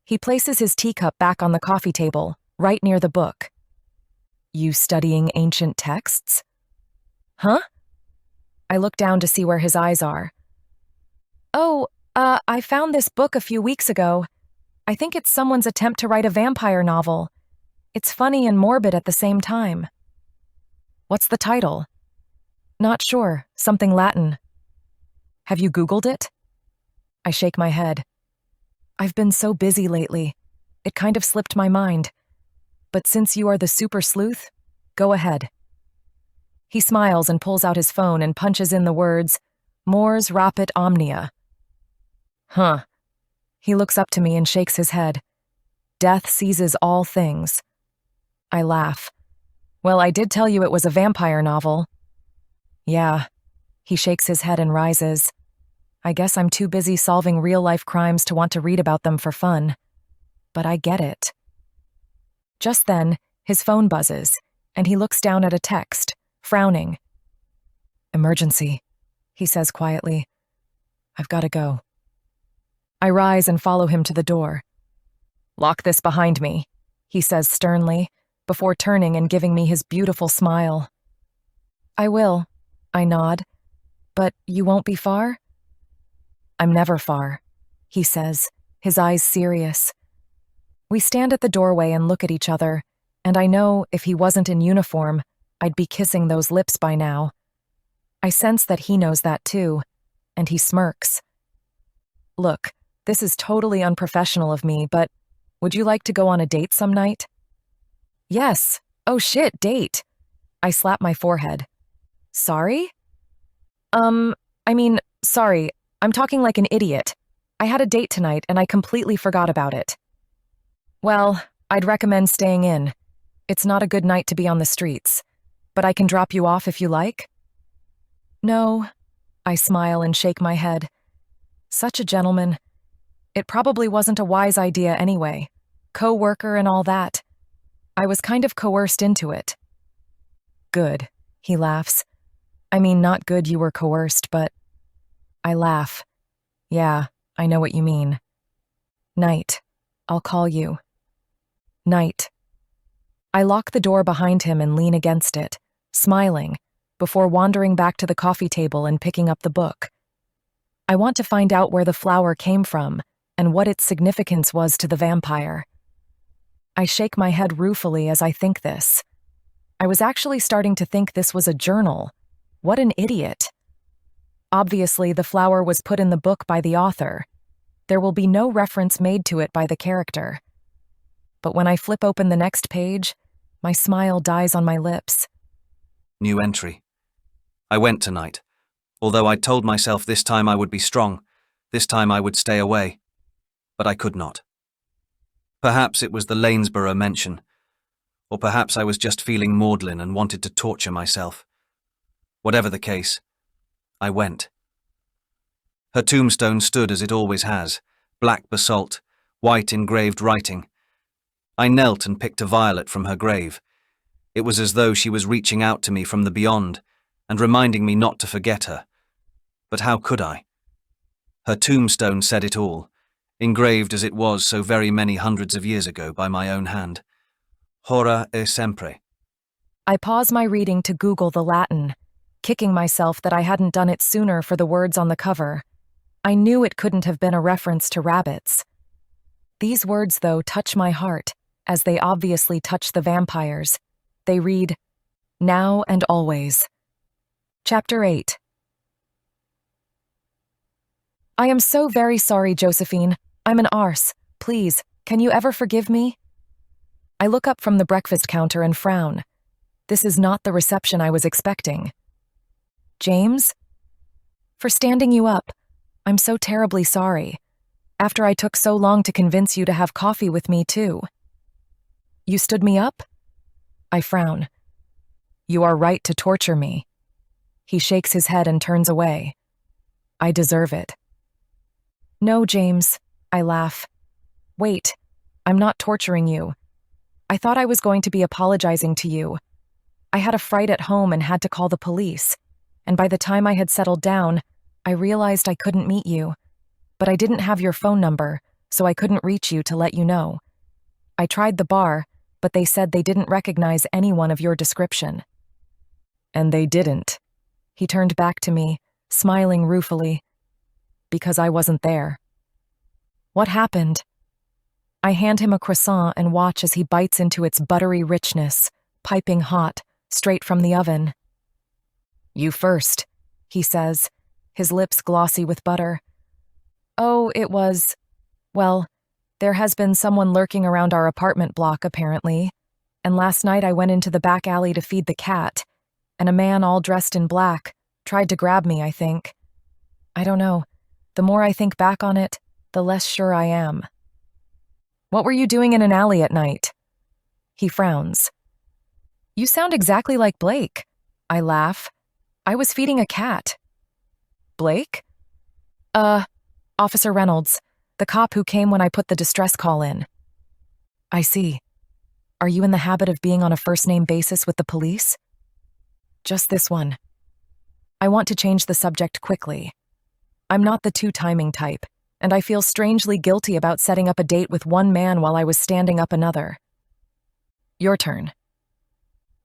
He places his teacup back on the coffee table, right near the book. You studying ancient texts? Huh? I look down to see where his eyes are. Oh, I found this book a few weeks ago. I think it's someone's attempt to write a vampire novel. It's funny and morbid at the same time. What's the title? Not sure, something Latin. Have you Googled it? I shake my head. I've been so busy lately. It kind of slipped my mind. But since you are the super sleuth, go ahead. He smiles and pulls out his phone and punches in the words, Mors rapit omnia. Huh. He looks up to me and shakes his head. Death seizes all things. I laugh. Well, I did tell you it was a vampire novel. Yeah. He shakes his head and rises. I guess I'm too busy solving real-life crimes to want to read about them for fun. But I get it. Just then, his phone buzzes, and he looks down at a text, frowning. Emergency, he says quietly. I've got to go. I rise and follow him to the door. Lock this behind me, he says sternly, before turning and giving me his beautiful smile. I will, I nod. But you won't be far? I'm never far, he says, his eyes serious. We stand at the doorway and look at each other, and I know if he wasn't in uniform, I'd be kissing those lips by now. I sense that he knows that too, and he smirks. Look, this is totally unprofessional of me, but would you like to go on a date some night? Yes. Oh shit, date. I slap my forehead. Sorry? Sorry, I'm talking like an idiot. I had a date tonight and I completely forgot about it. Well, I'd recommend staying in. It's not a good night to be on the streets, but I can drop you off if you like. No, I smile and shake my head. Such a gentleman. It probably wasn't a wise idea anyway. Co-worker and all that. I was kind of coerced into it. Good, he laughs. I mean, not good you were coerced, but... I laugh. Yeah, I know what you mean. Night. I'll call you. Night. I lock the door behind him and lean against it, smiling, before wandering back to the coffee table and picking up the book. I want to find out where the flower came from and what its significance was to the vampire. I shake my head ruefully as I think this. I was actually starting to think this was a journal. What an idiot. Obviously, the flower was put in the book by the author. There will be no reference made to it by the character. But when I flip open the next page, my smile dies on my lips. New entry. I went tonight. Although I told myself this time I would be strong, this time I would stay away. But I could not. Perhaps it was the Lanesborough mention. Or perhaps I was just feeling maudlin and wanted to torture myself. Whatever the case, I went. Her tombstone stood as it always has, black basalt, white engraved writing. I knelt and picked a violet from her grave. It was as though she was reaching out to me from the beyond and reminding me not to forget her. But how could I? Her tombstone said it all, engraved as it was so very many hundreds of years ago by my own hand. Hora e sempre. I pause my reading to Google the Latin, kicking myself that I hadn't done it sooner for the words on the cover. I knew it couldn't have been a reference to rabbits. These words, though, touch my heart, as they obviously touch the vampires. They read, "Now and always." Chapter 8. I am so very sorry, Josephine. I'm an arse. Please, can you ever forgive me? I look up from the breakfast counter and frown. This is not the reception I was expecting. James? For standing you up. I'm so terribly sorry. After I took so long to convince you to have coffee with me, too. You stood me up? I frown. You are right to torture me. He shakes his head and turns away. I deserve it. No, James, I laugh. Wait, I'm not torturing you. I thought I was going to be apologizing to you. I had a fright at home and had to call the police, and by the time I had settled down, I realized I couldn't meet you. But I didn't have your phone number, so I couldn't reach you to let you know. I tried the bar, but they said they didn't recognize anyone of your description. And they didn't. He turned back to me, smiling ruefully. Because I wasn't there. What happened? I hand him a croissant and watch as he bites into its buttery richness, piping hot, straight from the oven. You first, he says, his lips glossy with butter. Oh, it was... Well, there has been someone lurking around our apartment block, apparently, and last night I went into the back alley to feed the cat, and a man all dressed in black tried to grab me, I think. I don't know. The more I think back on it, the less sure I am. What were you doing in an alley at night? He frowns. You sound exactly like Blake. I laugh. I was feeding a cat. Blake? Officer Reynolds, the cop who came when I put the distress call in. I see. Are you in the habit of being on a first-name basis with the police? Just this one. I want to change the subject quickly. I'm not the two-timing type, and I feel strangely guilty about setting up a date with one man while I was standing up another. Your turn.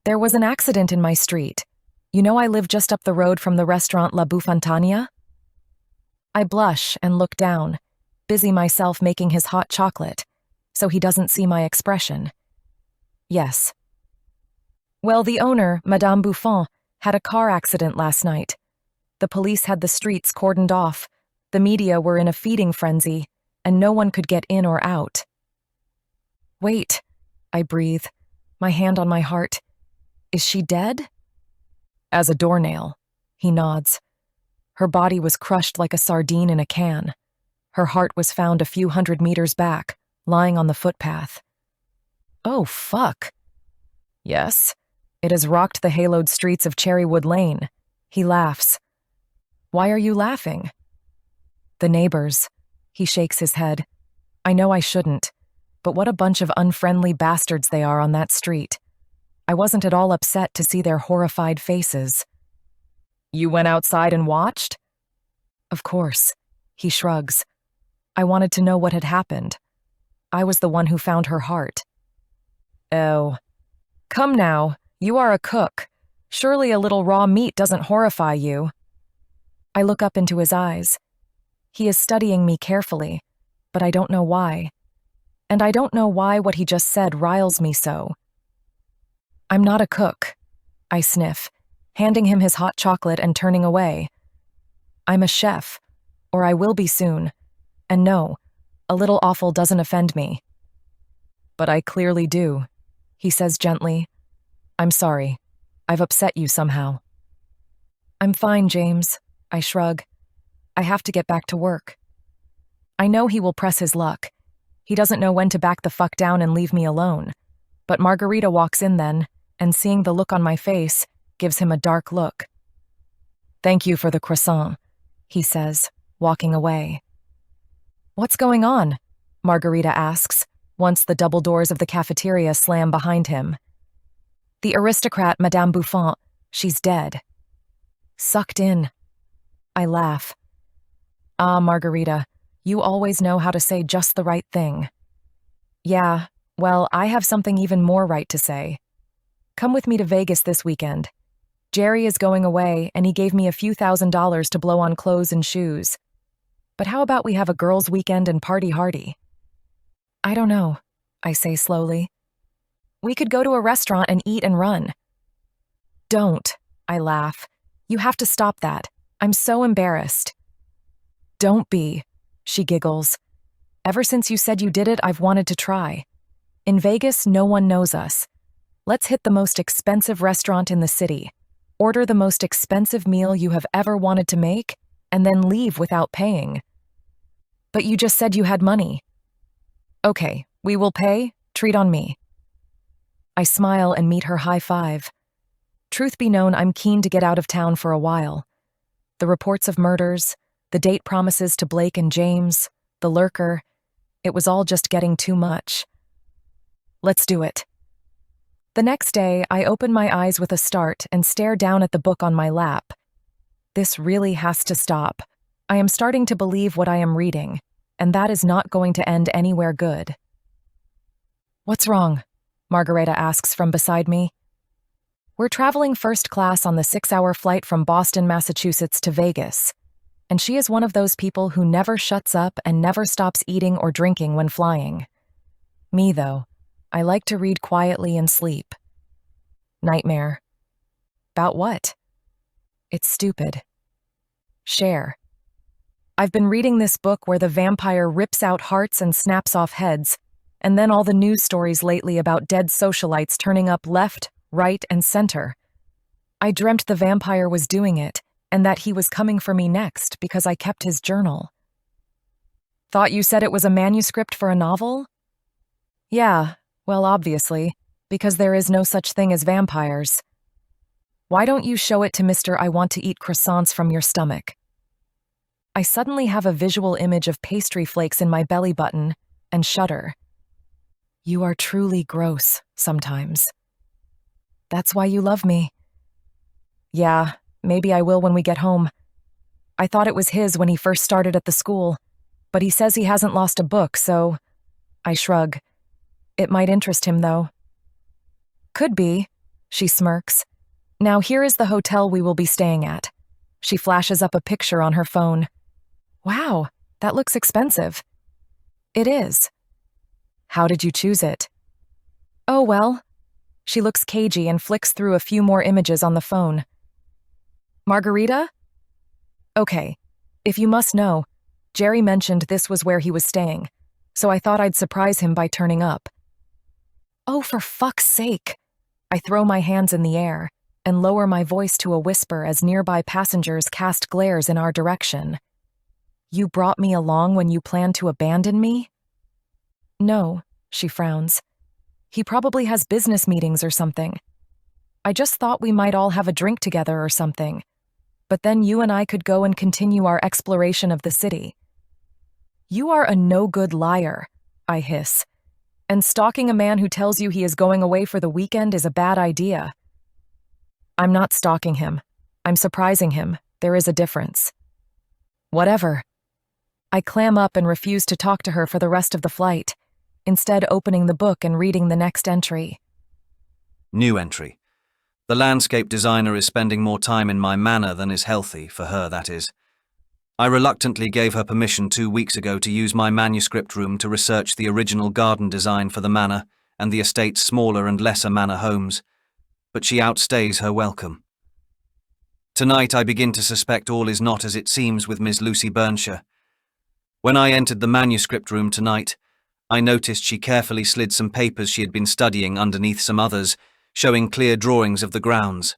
There was an accident in my street. You know I live just up the road from the restaurant La Bufantania? I blush and look down, busy myself making his hot chocolate, so he doesn't see my expression. Yes. Well, the owner, Madame Buffon, had a car accident last night. The police had the streets cordoned off, the media were in a feeding frenzy, and no one could get in or out. Wait, I breathe, my hand on my heart. Is she dead? As a doornail, he nods. Her body was crushed like a sardine in a can. Her heart was found a few hundred meters back, lying on the footpath. Oh, fuck. Yes, it has rocked the haloed streets of Cherrywood Lane. He laughs. Why are you laughing? The neighbors. He shakes his head. I know I shouldn't, but what a bunch of unfriendly bastards they are on that street. I wasn't at all upset to see their horrified faces. You went outside and watched? Of course. He shrugs. I wanted to know what had happened. I was the one who found her heart. Oh. Come now, you are a cook. Surely a little raw meat doesn't horrify you. I look up into his eyes. He is studying me carefully, but I don't know why. And I don't know why what he just said riles me so. I'm not a cook, I sniff, handing him his hot chocolate and turning away. I'm a chef, or I will be soon. And no, a little awful doesn't offend me. But I clearly do, he says gently. I'm sorry. I've upset you somehow. I'm fine, James, I shrug. I have to get back to work. I know he will press his luck. He doesn't know when to back the fuck down and leave me alone. But Margarita walks in then, and seeing the look on my face, gives him a dark look. "Thank you for the croissant," he says, walking away. "What's going on?" Margarita asks, once the double doors of the cafeteria slam behind him. "The aristocrat Madame Buffon, she's dead." "Sucked in." I laugh. "Ah, Margarita, you always know how to say just the right thing." "Yeah, well, I have something even more right to say. Come with me to Vegas this weekend. Jerry is going away, and he gave me a few $1,000s to blow on clothes and shoes. But how about we have a girls' weekend and party hardy?" "I don't know," I say slowly. "We could go to a restaurant and eat and run." "Don't," I laugh. "You have to stop that. I'm so embarrassed." "Don't be," she giggles. "Ever since you said you did it, I've wanted to try. In Vegas, no one knows us. Let's hit the most expensive restaurant in the city, order the most expensive meal you have ever wanted to make, and then leave without paying." "But you just said you had money." "Okay, we will pay. Treat on me." I smile and meet her high five. Truth be known, I'm keen to get out of town for a while. The reports of murders, the date promises to Blake and James, the lurker, it was all just getting too much. Let's do it. The next day, I open my eyes with a start and stare down at the book on my lap. This really has to stop. I am starting to believe what I am reading, and that is not going to end anywhere good. "What's wrong?" Margarita asks from beside me. "We're traveling first class on the 6-hour flight from Boston, Massachusetts to Vegas, and she is one of those people who never shuts up and never stops eating or drinking when flying. Me, though, I like to read quietly and sleep." "Nightmare." "About what?" "It's stupid." "Share." "I've been reading this book where the vampire rips out hearts and snaps off heads, and then all the news stories lately about dead socialites turning up left, right, and center. I dreamt the vampire was doing it, and that he was coming for me next because I kept his journal." "Thought you said it was a manuscript for a novel?" "Yeah, well, obviously, because there is no such thing as vampires." "Why don't you show it to Mr. I want to eat croissants from your stomach?" I suddenly have a visual image of pastry flakes in my belly button and shudder. You are truly gross sometimes. That's why you love me. Yeah, maybe I will when we get home. I thought it was his when he first started at the school, but he says he hasn't lost a book, so I shrug. It might interest him, though. Could be, she smirks. Now here is the hotel we will be staying at. She flashes up a picture on her phone. Wow, that looks expensive. It is. How did you choose it? Oh, well. She looks cagey and flicks through a few more images on the phone. Margarita? Okay, if you must know, Jerry mentioned this was where he was staying, so I thought I'd surprise him by turning up. Oh, for fuck's sake! I throw my hands in the air and lower my voice to a whisper as nearby passengers cast glares in our direction. You brought me along when you planned to abandon me? No, she frowns. He probably has business meetings or something. I just thought we might all have a drink together or something. But then you and I could go and continue our exploration of the city. You are a no-good liar, I hiss. And stalking a man who tells you he is going away for the weekend is a bad idea. I'm not stalking him. I'm surprising him. There is a difference. Whatever. I clam up and refuse to talk to her for the rest of the flight, instead opening the book and reading the next entry. New entry. The landscape designer is spending more time in my manor than is healthy, for her that is. I reluctantly gave her permission 2 weeks ago to use my manuscript room to research the original garden design for the manor and the estate's smaller and lesser manor homes, but she outstays her welcome. Tonight I begin to suspect all is not as it seems with Miss Lucy Burnshire. When I entered the manuscript room tonight, I noticed she carefully slid some papers she had been studying underneath some others, showing clear drawings of the grounds.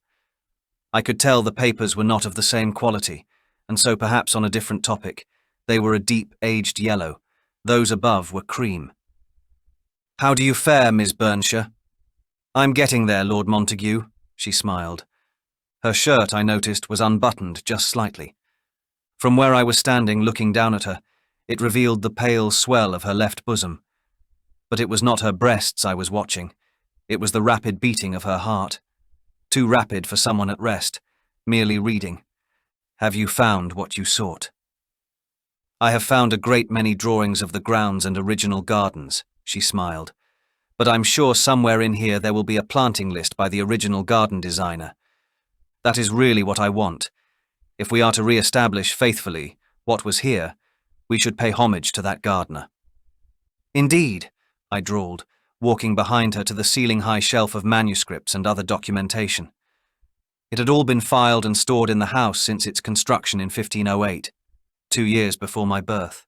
I could tell the papers were not of the same quality, and so perhaps on a different topic. They were a deep, aged yellow. Those above were cream. How do you fare, Miss Burnshire? I'm getting there, Lord Montague, she smiled. Her shirt, I noticed, was unbuttoned just slightly. From where I was standing looking down at her, it revealed the pale swell of her left bosom. But it was not her breasts I was watching. It was the rapid beating of her heart. Too rapid for someone at rest, merely reading. Have you found what you sought? I have found a great many drawings of the grounds and original gardens, she smiled. But I'm sure somewhere in here there will be a planting list by the original garden designer. That is really what I want. If we are to re-establish faithfully what was here, we should pay homage to that gardener. Indeed, I drawled, walking behind her to the ceiling-high shelf of manuscripts and other documentation. It had all been filed and stored in the house since its construction in 1508, 2 years before my birth.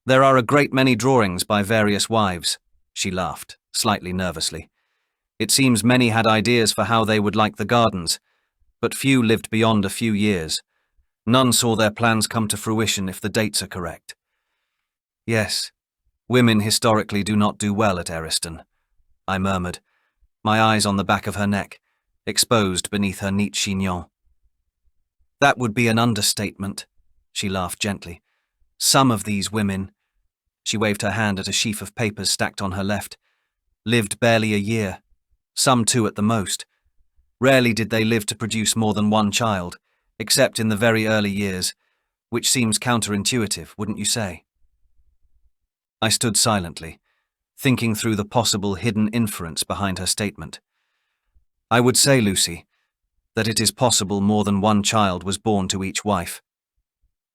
There are a great many drawings by various wives, she laughed, slightly nervously. It seems many had ideas for how they would like the gardens, but few lived beyond a few years. None saw their plans come to fruition if the dates are correct. Yes, women historically do not do well at Eriston, I murmured, my eyes on the back of her neck, exposed beneath her neat chignon. That would be an understatement, she laughed gently. Some of these women, she waved her hand at a sheaf of papers stacked on her left, lived barely a year, some 2 at the most. Rarely did they live to produce more than 1 child, except in the very early years, which seems counterintuitive, wouldn't you say? I stood silently, thinking through the possible hidden inference behind her statement. I would say, Lucy, that it is possible more than 1 child was born to each wife.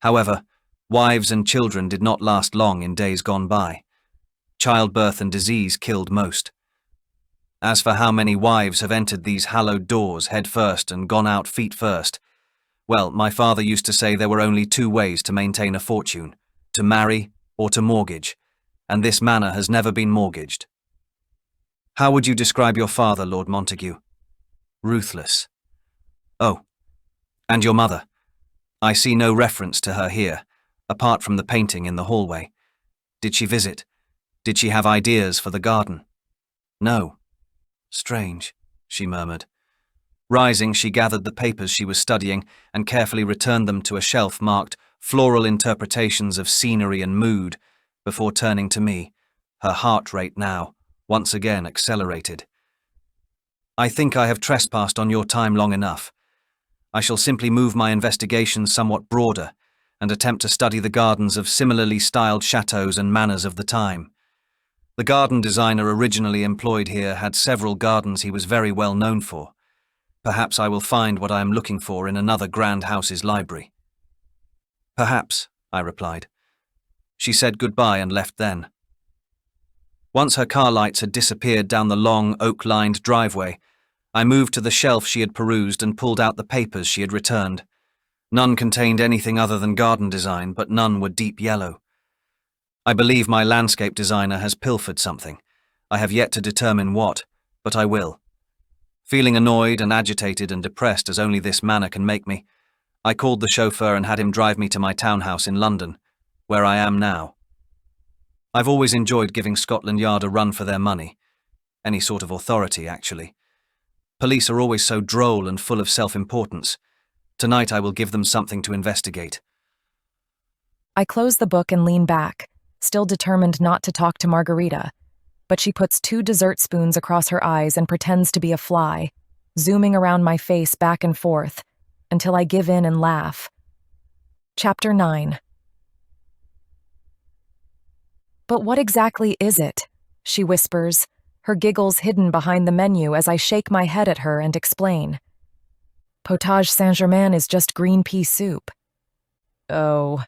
However, wives and children did not last long in days gone by. Childbirth and disease killed most. As for how many wives have entered these hallowed doors head first and gone out feet first, well, my father used to say there were only 2 ways to maintain a fortune, to marry or to mortgage, and this manor has never been mortgaged. How would you describe your father, Lord Montague? Ruthless. Oh, and your mother? I see no reference to her here, apart from the painting in the hallway. Did she visit? Did she have ideas for the garden? No. Strange, she murmured. Rising, she gathered the papers she was studying and carefully returned them to a shelf marked Floral Interpretations of Scenery and Mood before turning to me, her heart rate now, once again accelerated. I think I have trespassed on your time long enough. I shall simply move my investigations somewhat broader and attempt to study the gardens of similarly styled chateaux and manors of the time. The garden designer originally employed here had several gardens he was very well known for. Perhaps I will find what I am looking for in another grand house's library. Perhaps, I replied. She said goodbye and left then. Once her car lights had disappeared down the long, oak-lined driveway, I moved to the shelf she had perused and pulled out the papers she had returned. None contained anything other than garden design, but none were deep yellow. I believe my landscape designer has pilfered something. I have yet to determine what, but I will. Feeling annoyed and agitated and depressed as only this manner can make me, I called the chauffeur and had him drive me to my townhouse in London, where I am now. I've always enjoyed giving Scotland Yard a run for their money. Any sort of authority, actually. Police are always so droll and full of self-importance. Tonight I will give them something to investigate. I close the book and lean back, still determined not to talk to Margarita, but she puts 2 dessert spoons across her eyes and pretends to be a fly, zooming around my face back and forth, until I give in and laugh. Chapter 9. But what exactly is it? She whispers, her giggles hidden behind the menu as I shake my head at her and explain. Potage Saint-Germain is just green pea soup. Oh.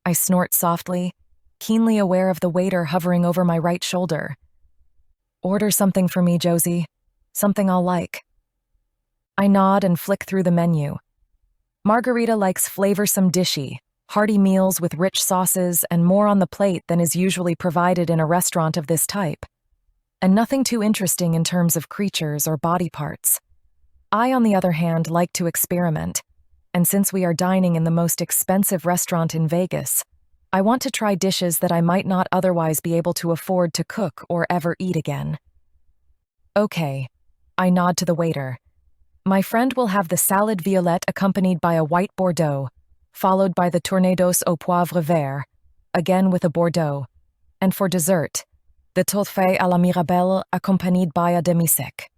I snort softly, keenly aware of the waiter hovering over my right shoulder. Order something for me, Josie. Something I'll like. I nod and flick through the menu. Margarita likes flavorsome dishy, hearty meals with rich sauces and more on the plate than is usually provided in a restaurant of this type. And nothing too interesting in terms of creatures or body parts. I, on the other hand, like to experiment, and since we are dining in the most expensive restaurant in Vegas, I want to try dishes that I might not otherwise be able to afford to cook or ever eat again. Okay. I nod to the waiter. My friend will have the salad violette accompanied by a white Bordeaux, followed by the tournedos au poivre vert, again with a Bordeaux, and for dessert, the tourfait à la mirabelle accompanied by a demi-sec.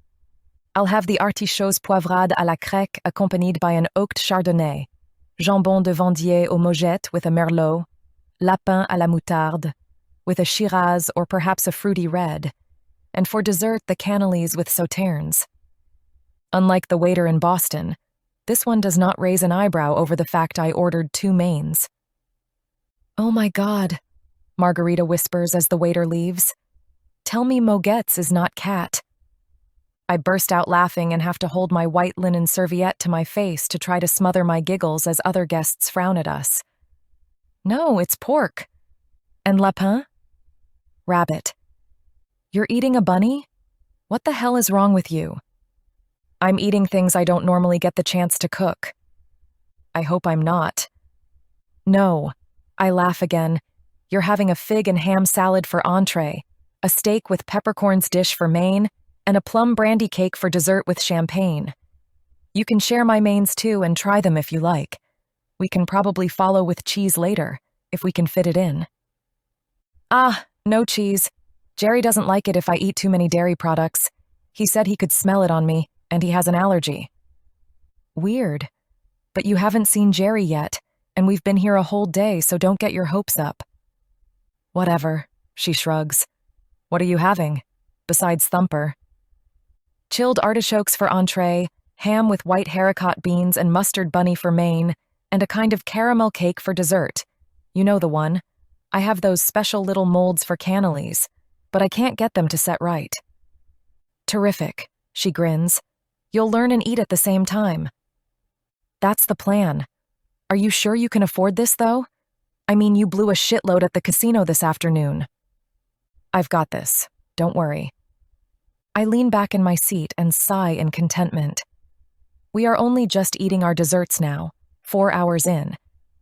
I'll have the artichauts poivrade à la grecque accompanied by an oaked chardonnay, jambon de Vendier aux mojettes with a merlot, lapin à la moutarde, with a shiraz or perhaps a fruity red, and for dessert the cannelés with sauternes. Unlike the waiter in Boston, this one does not raise an eyebrow over the fact I ordered 2 mains. Oh my God, Margarita whispers as the waiter leaves. Tell me Moget's is not cat. I burst out laughing and have to hold my white linen serviette to my face to try to smother my giggles as other guests frown at us. No, it's pork. And lapin? Rabbit. You're eating a bunny? What the hell is wrong with you? I'm eating things I don't normally get the chance to cook. I hope I'm not. No, I laugh again. You're having a fig and ham salad for entree, a steak with peppercorns dish for main, and a plum brandy cake for dessert with champagne. You can share my mains too and try them if you like. We can probably follow with cheese later, if we can fit it in. Ah, no cheese. Jerry doesn't like it if I eat too many dairy products. He said he could smell it on me, and he has an allergy. Weird. But you haven't seen Jerry yet, and we've been here a whole day, so don't get your hopes up. Whatever, she shrugs. What are you having, besides Thumper? Chilled artichokes for entree, ham with white haricot beans and mustard bunny for main, and a kind of caramel cake for dessert. You know the one. I have those special little molds for cannelés, but I can't get them to set right. Terrific, she grins. You'll learn and eat at the same time. That's the plan. Are you sure you can afford this, though? I mean, you blew a shitload at the casino this afternoon. I've got this. Don't worry. I lean back in my seat and sigh in contentment. We are only just eating our desserts now, 4 hours in,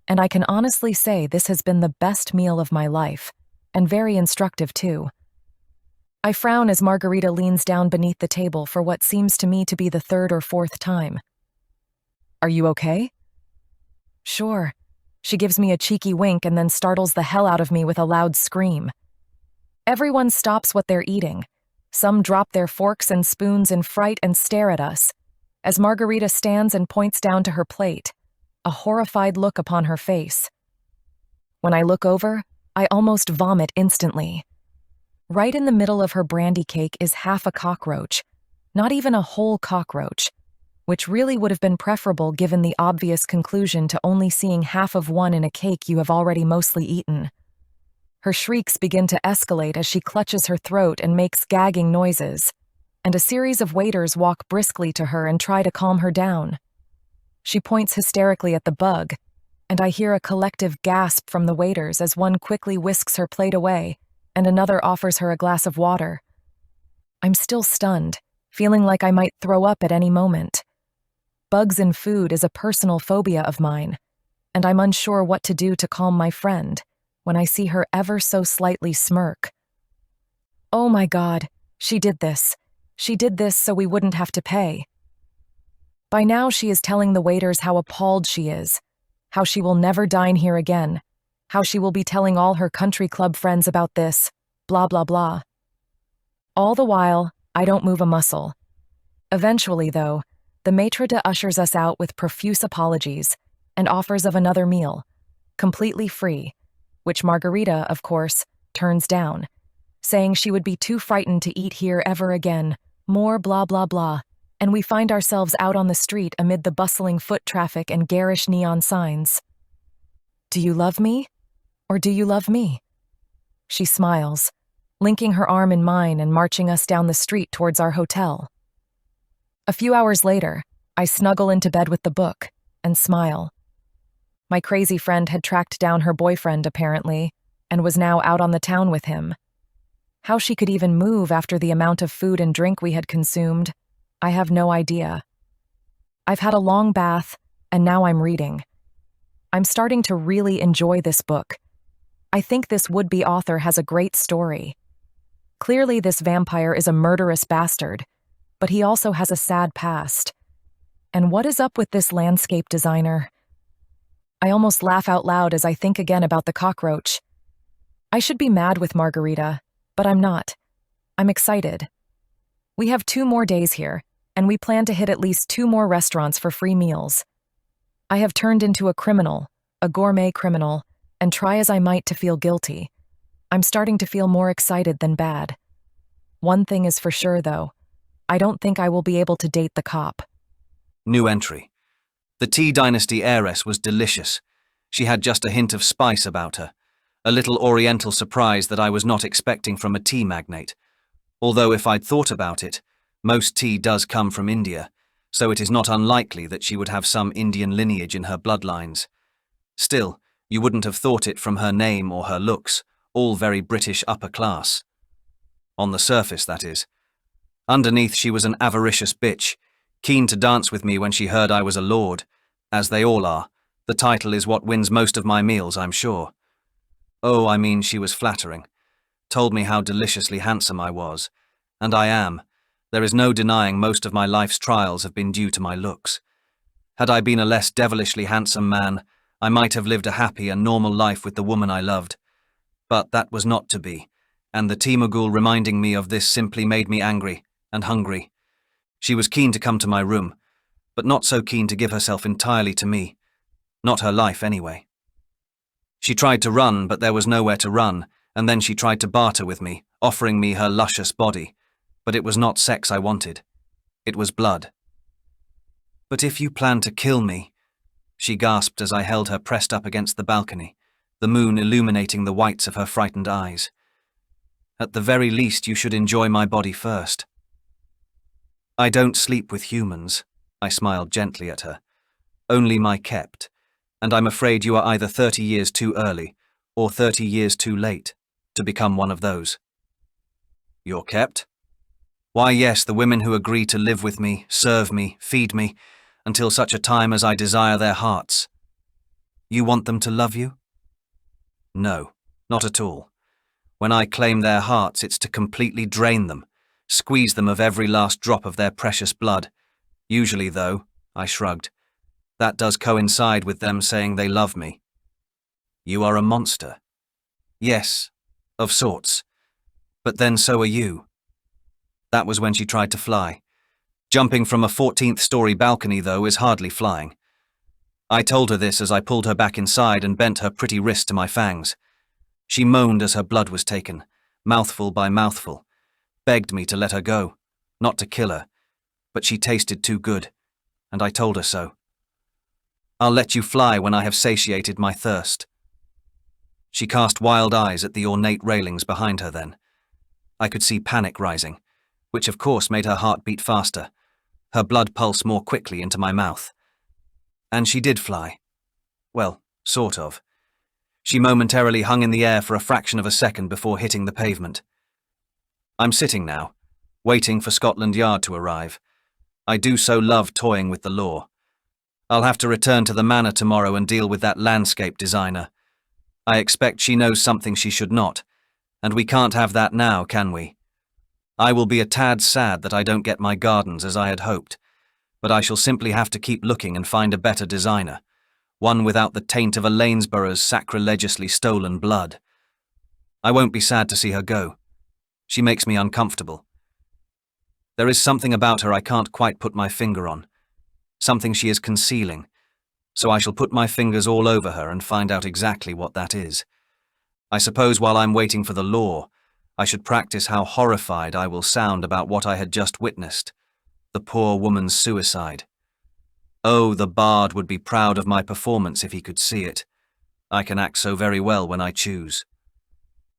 and I can honestly say this has been the best meal of my life, and very instructive too. I frown as Margarita leans down beneath the table for what seems to me to be the 3rd or 4th time. Are you okay? Sure. She gives me a cheeky wink and then startles the hell out of me with a loud scream. Everyone stops what they're eating. Some drop their forks and spoons in fright and stare at us, as Margarita stands and points down to her plate, a horrified look upon her face. When I look over, I almost vomit instantly. Right in the middle of her brandy cake is half a cockroach, not even a whole cockroach, which really would have been preferable given the obvious conclusion to only seeing half of one in a cake you have already mostly eaten. Her shrieks begin to escalate as she clutches her throat and makes gagging noises, and a series of waiters walk briskly to her and try to calm her down. She points hysterically at the bug, and I hear a collective gasp from the waiters as one quickly whisks her plate away and another offers her a glass of water. I'm still stunned, feeling like I might throw up at any moment. Bugs in food is a personal phobia of mine, and I'm unsure what to do to calm my friend when I see her ever so slightly smirk. Oh my God, she did this. She did this so we wouldn't have to pay. By now she is telling the waiters how appalled she is, how she will never dine here again, how she will be telling all her country club friends about this, blah blah blah. All the while, I don't move a muscle. Eventually, though, the maitre d' ushers us out with profuse apologies and offers of another meal, completely free, which Margarita, of course, turns down, saying she would be too frightened to eat here ever again, more blah blah blah, and we find ourselves out on the street amid the bustling foot traffic and garish neon signs. Do you love me? Or do you love me? She smiles, linking her arm in mine and marching us down the street towards our hotel. A few hours later, I snuggle into bed with the book and smile. My crazy friend had tracked down her boyfriend, apparently, and was now out on the town with him. How she could even move after the amount of food and drink we had consumed, I have no idea. I've had a long bath, and now I'm reading. I'm starting to really enjoy this book. I think this would-be author has a great story. Clearly, this vampire is a murderous bastard, but he also has a sad past. And what is up with this landscape designer? I almost laugh out loud as I think again about the cockroach. I should be mad with Margarita, but I'm not. I'm excited. We have 2 more days here, and we plan to hit at least 2 more restaurants for free meals. I have turned into a criminal, a gourmet criminal, and try as I might to feel guilty. I'm starting to feel more excited than bad. One thing is for sure, though. I don't think I will be able to date the cop. New entry. The Tea Dynasty heiress was delicious. She had just a hint of spice about her, a little oriental surprise that I was not expecting from a tea magnate. Although if I'd thought about it, most tea does come from India, so it is not unlikely that she would have some Indian lineage in her bloodlines. Still, you wouldn't have thought it from her name or her looks, all very British upper class. On the surface, that is. Underneath, she was an avaricious bitch, keen to dance with me when she heard I was a lord. As they all are. The title is what wins most of my meals, I'm sure. Oh, I mean, she was flattering. Told me how deliciously handsome I was. And I am. There is no denying most of my life's trials have been due to my looks. Had I been a less devilishly handsome man, I might have lived a happy and normal life with the woman I loved. But that was not to be, and the Timogul reminding me of this simply made me angry and hungry. She was keen to come to my room, but not so keen to give herself entirely to me. Not her life, anyway. She tried to run, but there was nowhere to run, and then she tried to barter with me, offering me her luscious body. But it was not sex I wanted. It was blood. "But if you plan to kill me," she gasped as I held her pressed up against the balcony, the moon illuminating the whites of her frightened eyes. "At the very least, you should enjoy my body first." "I don't sleep with humans," I smiled gently at her. "Only my kept, and I'm afraid you are either 30 years too early or 30 years too late to become one of those." "Your kept?" "Why, yes, the women who agree to live with me, serve me, feed me, until such a time as I desire their hearts." "You want them to love you?" "No, not at all. When I claim their hearts, it's to completely drain them, squeeze them of every last drop of their precious blood. Usually, though," I shrugged, "that does coincide with them saying they love me." "You are a monster." "Yes, of sorts. But then so are you." That was when she tried to fly. Jumping from a 14th-story balcony, though, is hardly flying. I told her this as I pulled her back inside and bent her pretty wrist to my fangs. She moaned as her blood was taken, mouthful by mouthful, begged me to let her go, not to kill her, but she tasted too good, and I told her so. "I'll let you fly when I have satiated my thirst." She cast wild eyes at the ornate railings behind her then. I could see panic rising, which of course made her heart beat faster, her blood pulse more quickly into my mouth. And she did fly. Well, sort of. She momentarily hung in the air for a fraction of a second before hitting the pavement. I'm sitting now, waiting for Scotland Yard to arrive. I do so love toying with the law. I'll have to return to the manor tomorrow and deal with that landscape designer. I expect she knows something she should not, and we can't have that now, can we? I will be a tad sad that I don't get my gardens as I had hoped, but I shall simply have to keep looking and find a better designer, one without the taint of a Lanesborough's sacrilegiously stolen blood. I won't be sad to see her go. She makes me uncomfortable. There is something about her I can't quite put my finger on, something she is concealing, so I shall put my fingers all over her and find out exactly what that is. I suppose while I'm waiting for the law, I should practice how horrified I will sound about what I had just witnessed, the poor woman's suicide. Oh, the bard would be proud of my performance if he could see it. I can act so very well when I choose.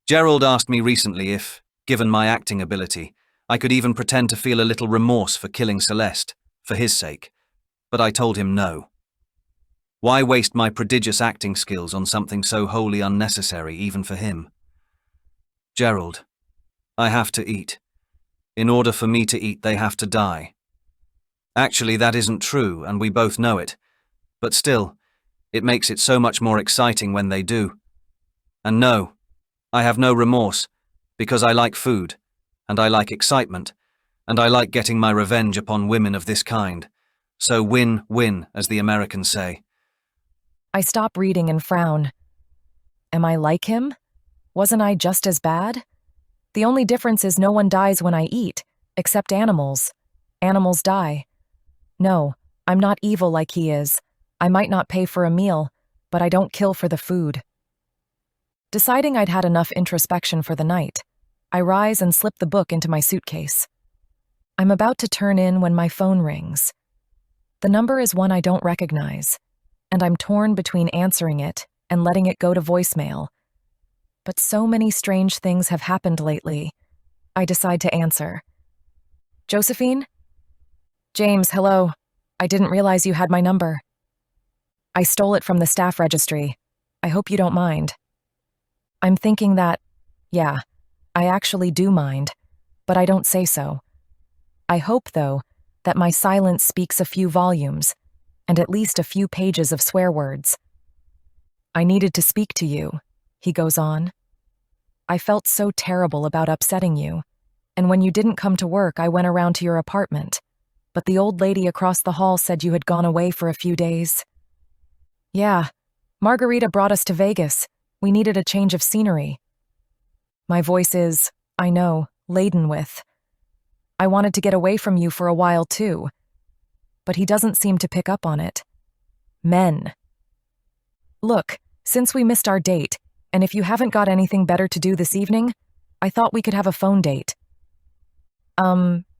Gerald asked me recently if, given my acting ability, I could even pretend to feel a little remorse for killing Celeste, for his sake, but I told him no. Why waste my prodigious acting skills on something so wholly unnecessary even for him? "Gerald, I have to eat. In order for me to eat, they have to die." Actually, that isn't true, and we both know it. But still, it makes it so much more exciting when they do. And no, I have no remorse, because I like food, and I like excitement, and I like getting my revenge upon women of this kind. So win-win, as the Americans say. I stop reading and frown. Am I like him? Wasn't I just as bad? The only difference is no one dies when I eat, except animals. Animals die. No, I'm not evil like he is. I might not pay for a meal, but I don't kill for the food. Deciding I'd had enough introspection for the night, I rise and slip the book into my suitcase. I'm about to turn in when my phone rings. The number is one I don't recognize, and I'm torn between answering it and letting it go to voicemail. But so many strange things have happened lately. I decide to answer. Josephine? James, hello. I didn't realize you had my number. I stole it from the staff registry. I hope you don't mind. I'm thinking that, yeah, I actually do mind, but I don't say so. I hope, though, that my silence speaks a few volumes, and at least a few pages of swear words. I needed to speak to you, he goes on. I felt so terrible about upsetting you, and when you didn't come to work, I went around to your apartment, but the old lady across the hall said you had gone away for a few days. Yeah, Margarita brought us to Vegas. We needed a change of scenery. My voice is, I know, laden with. I wanted to get away from you for a while too, but he doesn't seem to pick up on it. Men. Look, since we missed our date, and if you haven't got anything better to do this evening, I thought we could have a phone date.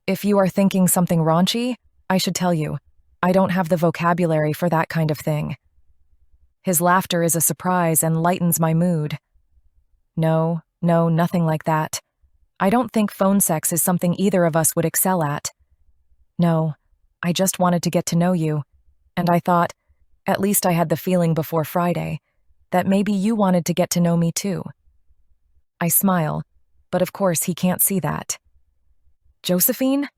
If you are thinking something raunchy, I should tell you, I don't have the vocabulary for that kind of thing. His laughter is a surprise and lightens my mood. No, nothing like that. I don't think phone sex is something either of us would excel at. No, I just wanted to get to know you, and I thought, at least I had the feeling before Friday, that maybe you wanted to get to know me too. I smile, but of course he can't see that. Josephine?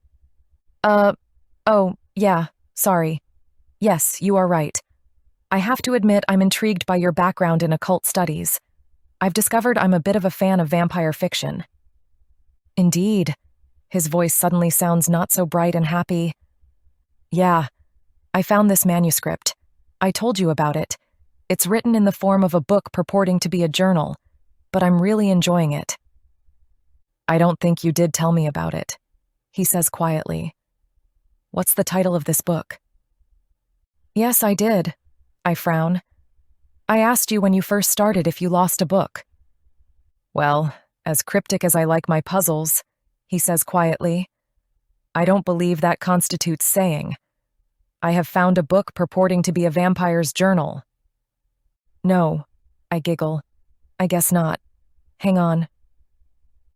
Oh, yeah, sorry. Yes, you are right. I have to admit I'm intrigued by your background in occult studies. I've discovered I'm a bit of a fan of vampire fiction. Indeed. His voice suddenly sounds not so bright and happy. Yeah, I found this manuscript. I told you about it. It's written in the form of a book purporting to be a journal, but I'm really enjoying it. I don't think you did tell me about it, he says quietly. What's the title of this book? Yes, I did. I frown. I asked you when you first started if you lost a book. Well, as cryptic as I like my puzzles, he says quietly, I don't believe that constitutes saying. I have found a book purporting to be a vampire's journal. No, I giggle. I guess not. Hang on.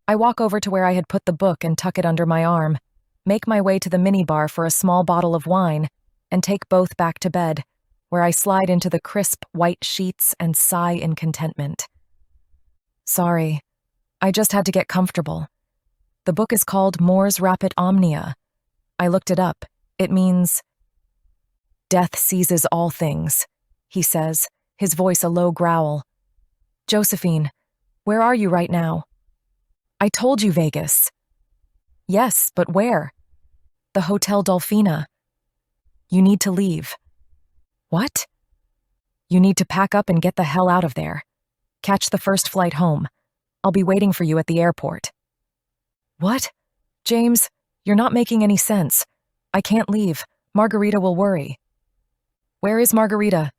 I walk over to where I had put the book and tuck it under my arm, make my way to the minibar for a small bottle of wine, and take both back to bed, where I slide into the crisp white sheets and sigh in contentment. Sorry, I just had to get comfortable. The book is called Mors Rapit Omnia. I looked it up. It means, death seizes all things, he says, his voice a low growl. Josephine, where are you right now? I told you Vegas. Yes, but where? The Hotel Dolphina. You need to leave. What? You need to pack up and get the hell out of there. Catch the first flight home. I'll be waiting for you at the airport. What? James, you're not making any sense. I can't leave. Margarita will worry. Where is Margarita?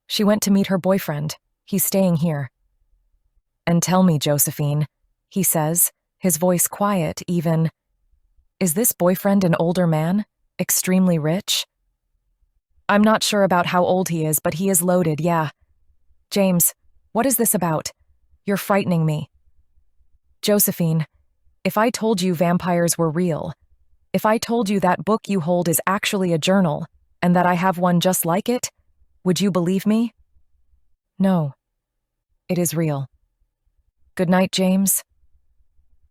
She went to meet her boyfriend. He's staying here. And tell me, Josephine, he says, his voice quiet even. Is this boyfriend an older man? Extremely rich? I'm not sure about how old he is, but he is loaded, yeah. James, what is this about? You're frightening me. Josephine, if I told you vampires were real, if I told you that book you hold is actually a journal, and that I have one just like it, would you believe me? No. It is real. Good night, James.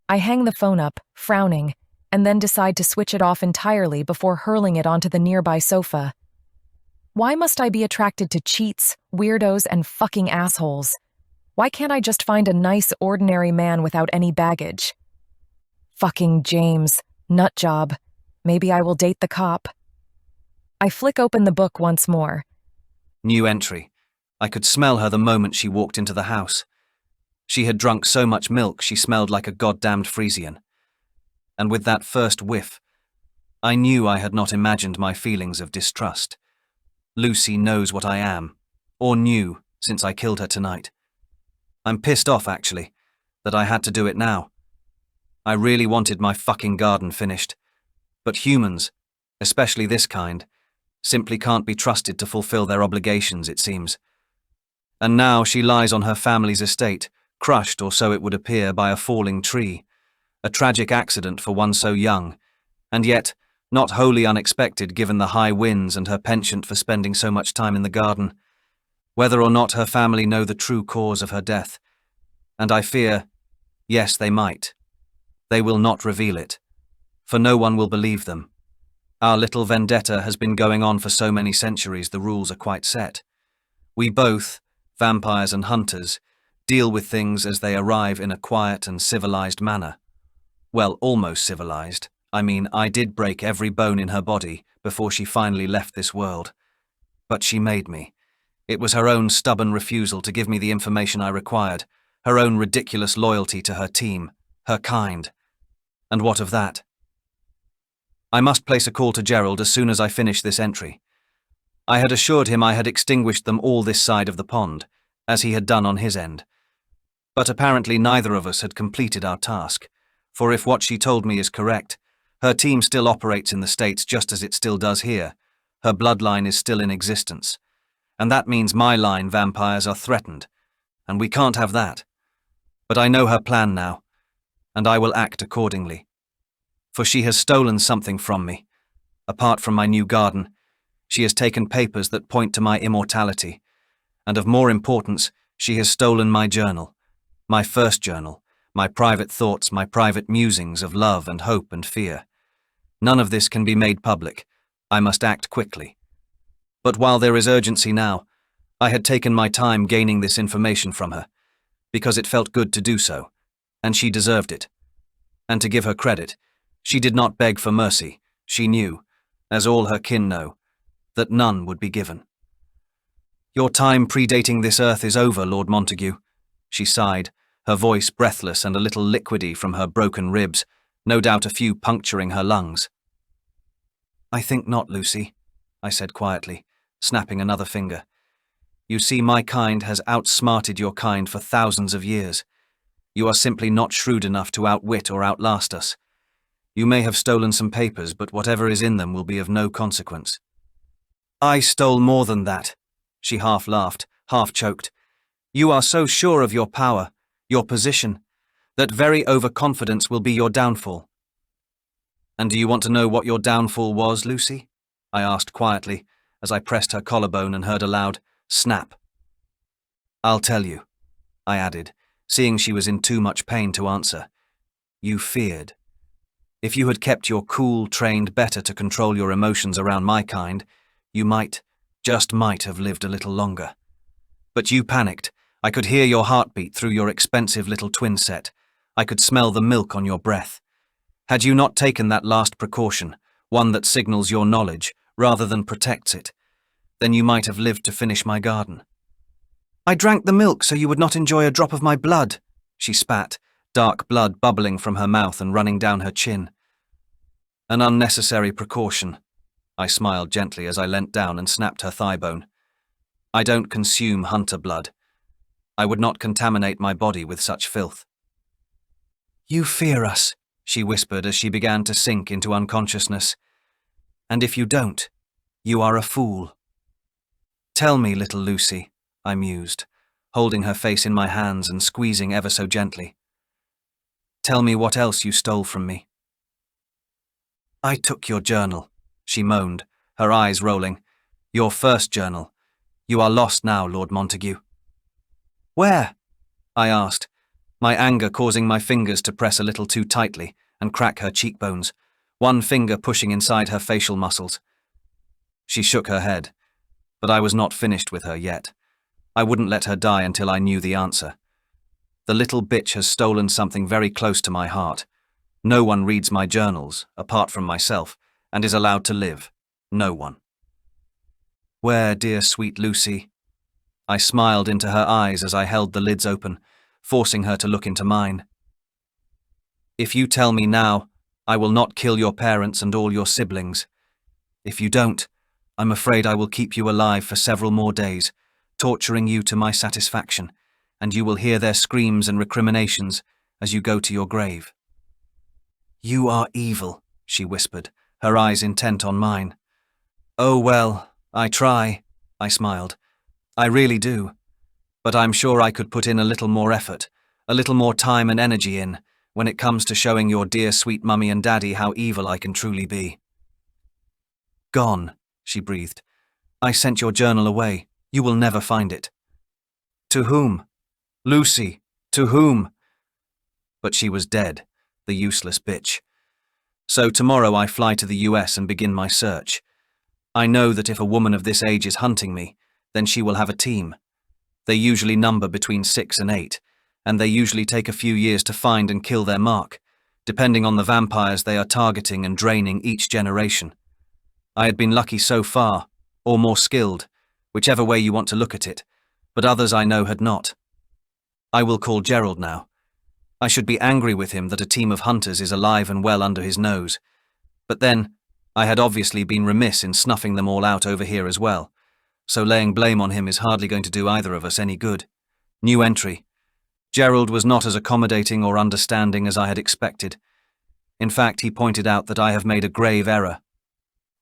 I hang the phone up, frowning, and then decide to switch it off entirely before hurling it onto the nearby sofa. Why must I be attracted to cheats, weirdos, and fucking assholes? Why can't I just find a nice, ordinary man without any baggage? Fucking James. Nut job. Maybe I will date the cop. I flick open the book once more. New entry. I could smell her the moment she walked into the house. She had drunk so much milk she smelled like a goddamned Frisian. And with that first whiff, I knew I had not imagined my feelings of distrust. Lucy knows what I am, or knew since I killed her tonight. I'm pissed off, actually, that I had to do it now. I really wanted my fucking garden finished. But humans, especially this kind, simply can't be trusted to fulfill their obligations, it seems. And now she lies on her family's estate, crushed, or so it would appear, by a falling tree. A tragic accident for one so young, and yet not wholly unexpected given the high winds and her penchant for spending so much time in the garden. Whether or not her family know the true cause of her death, and I fear, yes, they might. They will not reveal it, for no one will believe them. Our little vendetta has been going on for so many centuries, the rules are quite set. We both, vampires and hunters, deal with things as they arrive in a quiet and civilized manner. Well, almost civilized. I mean, I did break every bone in her body before she finally left this world. But she made me. It was her own stubborn refusal to give me the information I required, her own ridiculous loyalty to her team, her kind. And what of that? I must place a call to Gerald as soon as I finish this entry. I had assured him I had extinguished them all this side of the pond, as he had done on his end. But apparently neither of us had completed our task, for if what she told me is correct, her team still operates in the States just as it still does here. Her bloodline is still in existence. And that means my line vampires are threatened, and we can't have that. But I know her plan now, and I will act accordingly. For she has stolen something from me. Apart from my new garden, she has taken papers that point to my immortality, and of more importance, she has stolen my journal, my first journal, my private thoughts, my private musings of love and hope and fear. None of this can be made public. I must act quickly. But while there is urgency now, I had taken my time gaining this information from her, because it felt good to do so, and she deserved it. And to give her credit, she did not beg for mercy. She knew, as all her kin know, that none would be given. Your time predating this earth is over, Lord Montague, she sighed, her voice breathless and a little liquidy from her broken ribs, no doubt a few puncturing her lungs. I think not, Lucy, I said quietly, snapping another finger. You see, my kind has outsmarted your kind for thousands of years. You are simply not shrewd enough to outwit or outlast us. You may have stolen some papers, but whatever is in them will be of no consequence. I stole more than that, she half laughed, half choked. You are so sure of your power, your position, that very overconfidence will be your downfall. And do you want to know what your downfall was, Lucy? I asked quietly, as I pressed her collarbone and heard a loud snap. I'll tell you, I added, seeing she was in too much pain to answer. You feared. If you had kept your cool, trained better to control your emotions around my kind, you might, just might have lived a little longer. But you panicked. I could hear your heartbeat through your expensive little twin set. I could smell the milk on your breath. Had you not taken that last precaution, one that signals your knowledge rather than protects it, then you might have lived to finish my garden. I drank the milk so you would not enjoy a drop of my blood, she spat, dark blood bubbling from her mouth and running down her chin. An unnecessary precaution, I smiled gently as I leant down and snapped her thigh bone. I don't consume hunter blood. I would not contaminate my body with such filth. You fear us, she whispered as she began to sink into unconsciousness. And if you don't, you are a fool. Tell me, little Lucy, I mused, holding her face in my hands and squeezing ever so gently. Tell me what else you stole from me. I took your journal, she moaned, her eyes rolling. Your first journal. You are lost now, Lord Montague. Where? I asked, my anger causing my fingers to press a little too tightly and crack her cheekbones, one finger pushing inside her facial muscles. She shook her head, but I was not finished with her yet. I wouldn't let her die until I knew the answer. The little bitch has stolen something very close to my heart, No one reads my journals, apart from myself, and is allowed to live. No one. Where, dear sweet Lucy? I smiled into her eyes as I held the lids open, forcing her to look into mine. If you tell me now, I will not kill your parents and all your siblings. If you don't, I'm afraid I will keep you alive for several more days, torturing you to my satisfaction, and you will hear their screams and recriminations as you go to your grave. You are evil, she whispered, her eyes intent on mine. Oh well, I try, I smiled. I really do. But I'm sure I could put in a little more effort, a little more time and energy in, when it comes to showing your dear sweet mummy and daddy how evil I can truly be. Gone, she breathed. I sent your journal away. You will never find it. To whom? Lucy, to whom? But she was dead, the useless bitch. So tomorrow I fly to the US and begin my search. I know that if a woman of this age is hunting me, then she will have a team. They usually number between 6 and 8, and they usually take a few years to find and kill their mark, depending on the vampires they are targeting and draining each generation. I had been lucky so far, or more skilled, whichever way you want to look at it, but others I know had not. I will call Gerald now. I should be angry with him that a team of hunters is alive and well under his nose, but then, I had obviously been remiss in snuffing them all out over here as well, so laying blame on him is hardly going to do either of us any good. New entry. Gerald was not as accommodating or understanding as I had expected. In fact, he pointed out that I have made a grave error.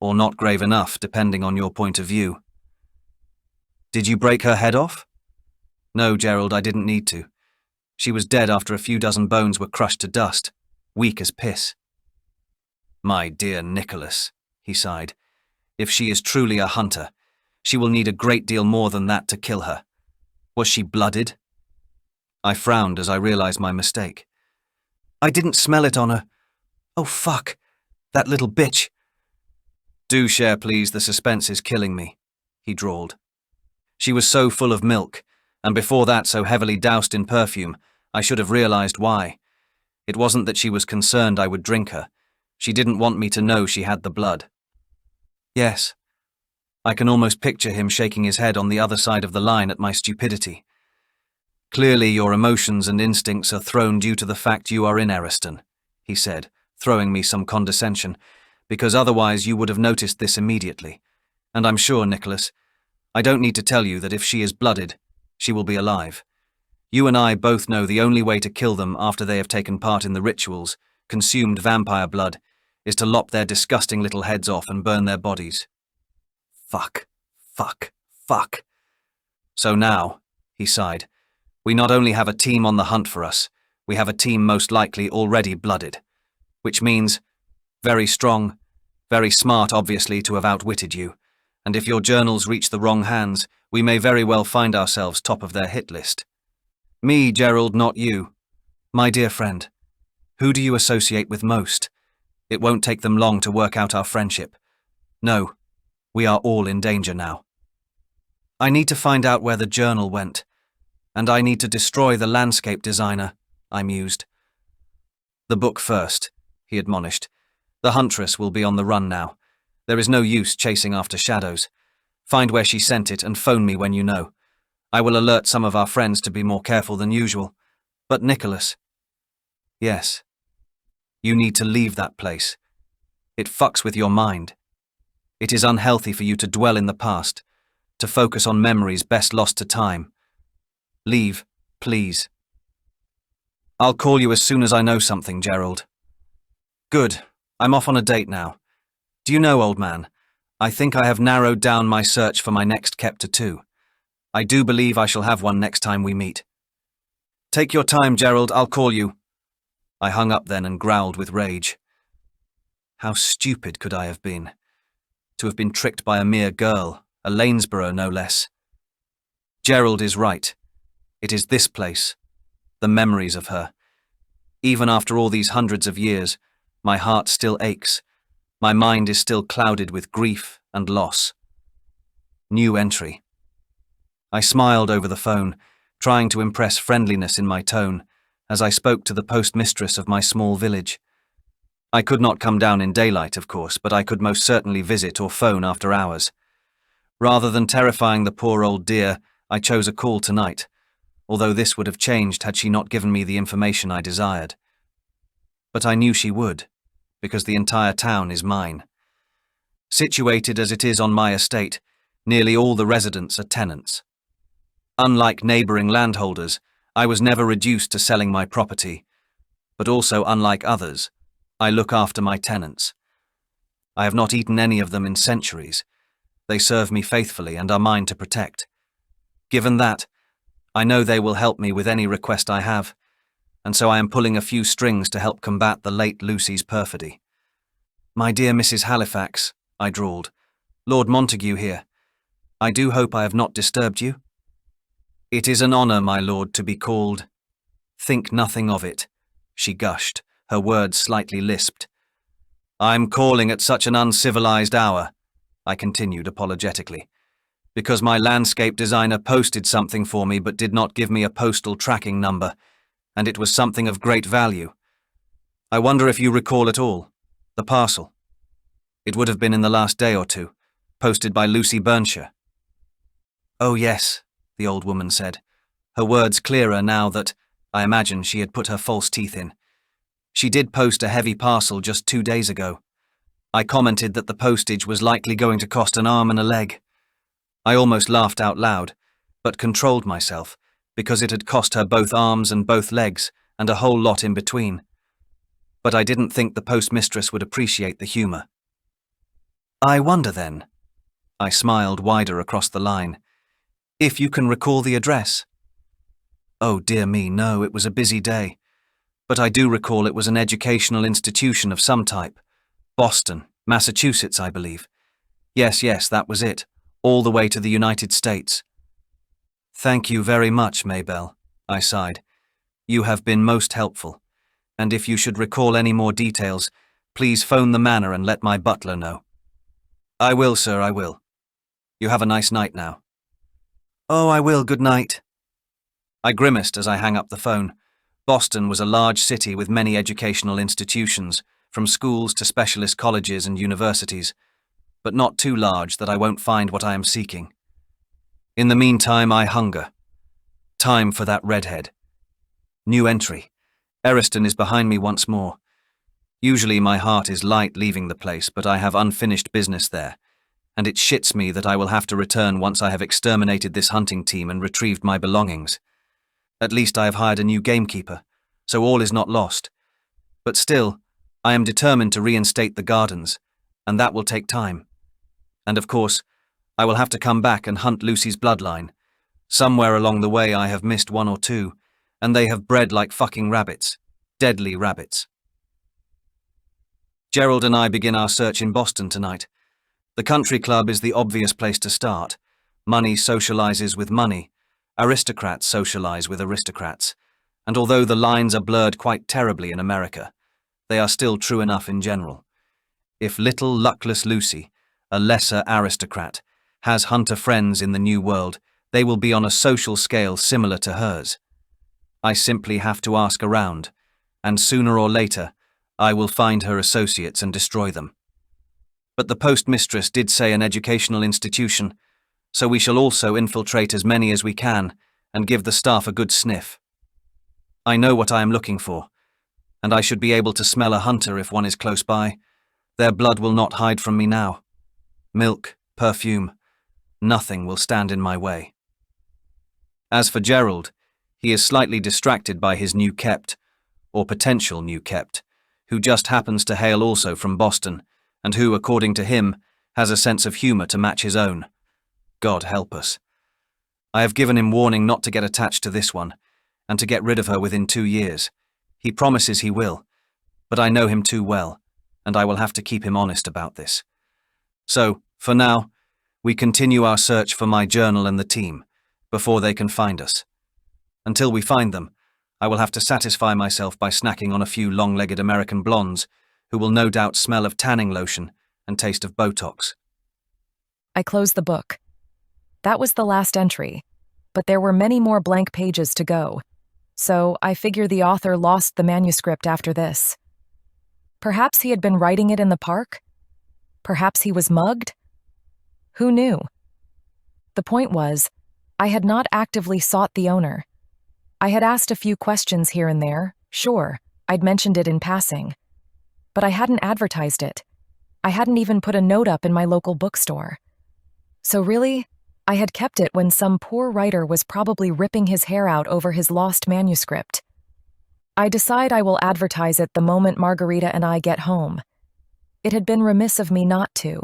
Or not grave enough, depending on your point of view. Did you break her head off? No, Gerald, I didn't need to. She was dead after a few dozen bones were crushed to dust, weak as piss. My dear Nicholas, he sighed, if she is truly a hunter, she will need a great deal more than that to kill her. Was she blooded? I frowned as I realized my mistake. I didn't smell it on her. Oh, fuck. That little bitch. Do share, please, the suspense is killing me, he drawled. She was so full of milk, and before that so heavily doused in perfume, I should have realized why. It wasn't that she was concerned I would drink her. She didn't want me to know she had the blood. Yes. I can almost picture him shaking his head on the other side of the line at my stupidity. Clearly your emotions and instincts are thrown due to the fact you are in Eriston, he said, throwing me some condescension, because otherwise you would have noticed this immediately. And I'm sure, Nicholas, I don't need to tell you that if she is blooded, she will be alive. You and I both know the only way to kill them after they have taken part in the rituals, consumed vampire blood, is to lop their disgusting little heads off and burn their bodies. Fuck, fuck, fuck. So now, he sighed, we not only have a team on the hunt for us, we have a team most likely already blooded. Which means, very strong, very smart obviously to have outwitted you, and if your journals reach the wrong hands, we may very well find ourselves top of their hit list. Me, Gerald, not you. My dear friend, who do you associate with most? It won't take them long to work out our friendship. No, we are all in danger now. I need to find out where the journal went, and I need to destroy the landscape designer, I mused. The book first, he admonished. The huntress will be on the run now. There is no use chasing after shadows. Find where she sent it and phone me when you know. I will alert some of our friends to be more careful than usual. But Nicholas... Yes. You need to leave that place. It fucks with your mind. It is unhealthy for you to dwell in the past, to focus on memories best lost to time. Leave, please. I'll call you as soon as I know something, Gerald. Good. I'm off on a date now. Do you know, old man, I think I have narrowed down my search for my next Kepta too. I do believe I shall have one next time we meet. Take your time, Gerald, I'll call you. I hung up then and growled with rage. How stupid could I have been? To have been tricked by a mere girl, a Lanesborough no less. Gerald is right. It is this place, the memories of her. Even after all these hundreds of years, my heart still aches. My mind is still clouded with grief and loss. New entry. I smiled over the phone, trying to impress friendliness in my tone, as I spoke to the postmistress of my small village. I could not come down in daylight, of course, but I could most certainly visit or phone after hours. Rather than terrifying the poor old dear, I chose a call tonight, although this would have changed had she not given me the information I desired. But I knew she would, because the entire town is mine. Situated as it is on my estate, nearly all the residents are tenants. Unlike neighbouring landholders, I was never reduced to selling my property, but also unlike others, I look after my tenants. I have not eaten any of them in centuries. They serve me faithfully and are mine to protect. Given that, I know they will help me with any request I have, and so I am pulling a few strings to help combat the late Lucy's perfidy. "My dear Mrs. Halifax," I drawled, "Lord Montague here. I do hope I have not disturbed you?" "It is an honour, my lord, to be called—" "Think nothing of it," she gushed, her words slightly lisped. "I'm calling at such an uncivilized hour," I continued apologetically, "because my landscape designer posted something for me but did not give me a postal tracking number, and it was something of great value. I wonder if you recall at all, the parcel. It would have been in the last day or two, posted by Lucy Burnshire." "Oh yes," the old woman said, her words clearer now that, I imagine, she had put her false teeth in. "She did post a heavy parcel just 2 days ago. I commented that the postage was likely going to cost an arm and a leg. I almost laughed out loud, but controlled myself, because it had cost her both arms and both legs, and a whole lot in between. But I didn't think the postmistress would appreciate the humour. "I wonder then," I smiled wider across the line, "if you can recall the address?" "Oh dear me, no, it was a busy day. But I do recall it was an educational institution of some type. Boston, Massachusetts, I believe. Yes, that was it, all the way to the United States." "Thank you very much, Maybelle," I sighed. "You have been most helpful, and if you should recall any more details, please phone the manor and let my butler know." "I will, sir, I will. You have a nice night now." "Oh, I will, good night." I grimaced as I hung up the phone. Boston was a large city with many educational institutions, from schools to specialist colleges and universities, but not too large that I won't find what I am seeking. In the meantime, I hunger. Time for that redhead. New entry. Eriston is behind me once more. Usually my heart is light leaving the place, but I have unfinished business there, and it shits me that I will have to return once I have exterminated this hunting team and retrieved my belongings. At least I have hired a new gamekeeper, so all is not lost. But still, I am determined to reinstate the gardens, and that will take time. And of course, I will have to come back and hunt Lucy's bloodline. Somewhere along the way I have missed 1 or 2, and they have bred like fucking rabbits. Deadly rabbits. Gerald and I begin our search in Boston tonight. The country club is the obvious place to start. Money socializes with money. Aristocrats socialize with aristocrats. And although the lines are blurred quite terribly in America, they are still true enough in general. If little luckless Lucy, a lesser aristocrat, has hunter friends in the New World, they will be on a social scale similar to hers. I simply have to ask around, and sooner or later, I will find her associates and destroy them. But the postmistress did say an educational institution, so we shall also infiltrate as many as we can and give the staff a good sniff. I know what I am looking for, and I should be able to smell a hunter if one is close by. Their blood will not hide from me now. Milk, perfume, nothing will stand in my way. As for Gerald, he is slightly distracted by his new kept, or potential new kept, who just happens to hail also from Boston, and who, according to him, has a sense of humour to match his own. God help us. I have given him warning not to get attached to this one, and to get rid of her within 2 years. He promises he will, but I know him too well, and I will have to keep him honest about this. So, for now, we continue our search for my journal and the team, before they can find us. Until we find them, I will have to satisfy myself by snacking on a few long-legged American blondes, who will no doubt smell of tanning lotion and taste of Botox. I closed the book. That was the last entry, but there were many more blank pages to go, so I figure the author lost the manuscript after this. Perhaps he had been writing it in the park? Perhaps he was mugged? Who knew? The point was, I had not actively sought the owner. I had asked a few questions here and there, sure, I'd mentioned it in passing. But I hadn't advertised it. I hadn't even put a note up in my local bookstore. So really, I had kept it when some poor writer was probably ripping his hair out over his lost manuscript. I decide I will advertise it the moment Margarita and I get home. It had been remiss of me not to.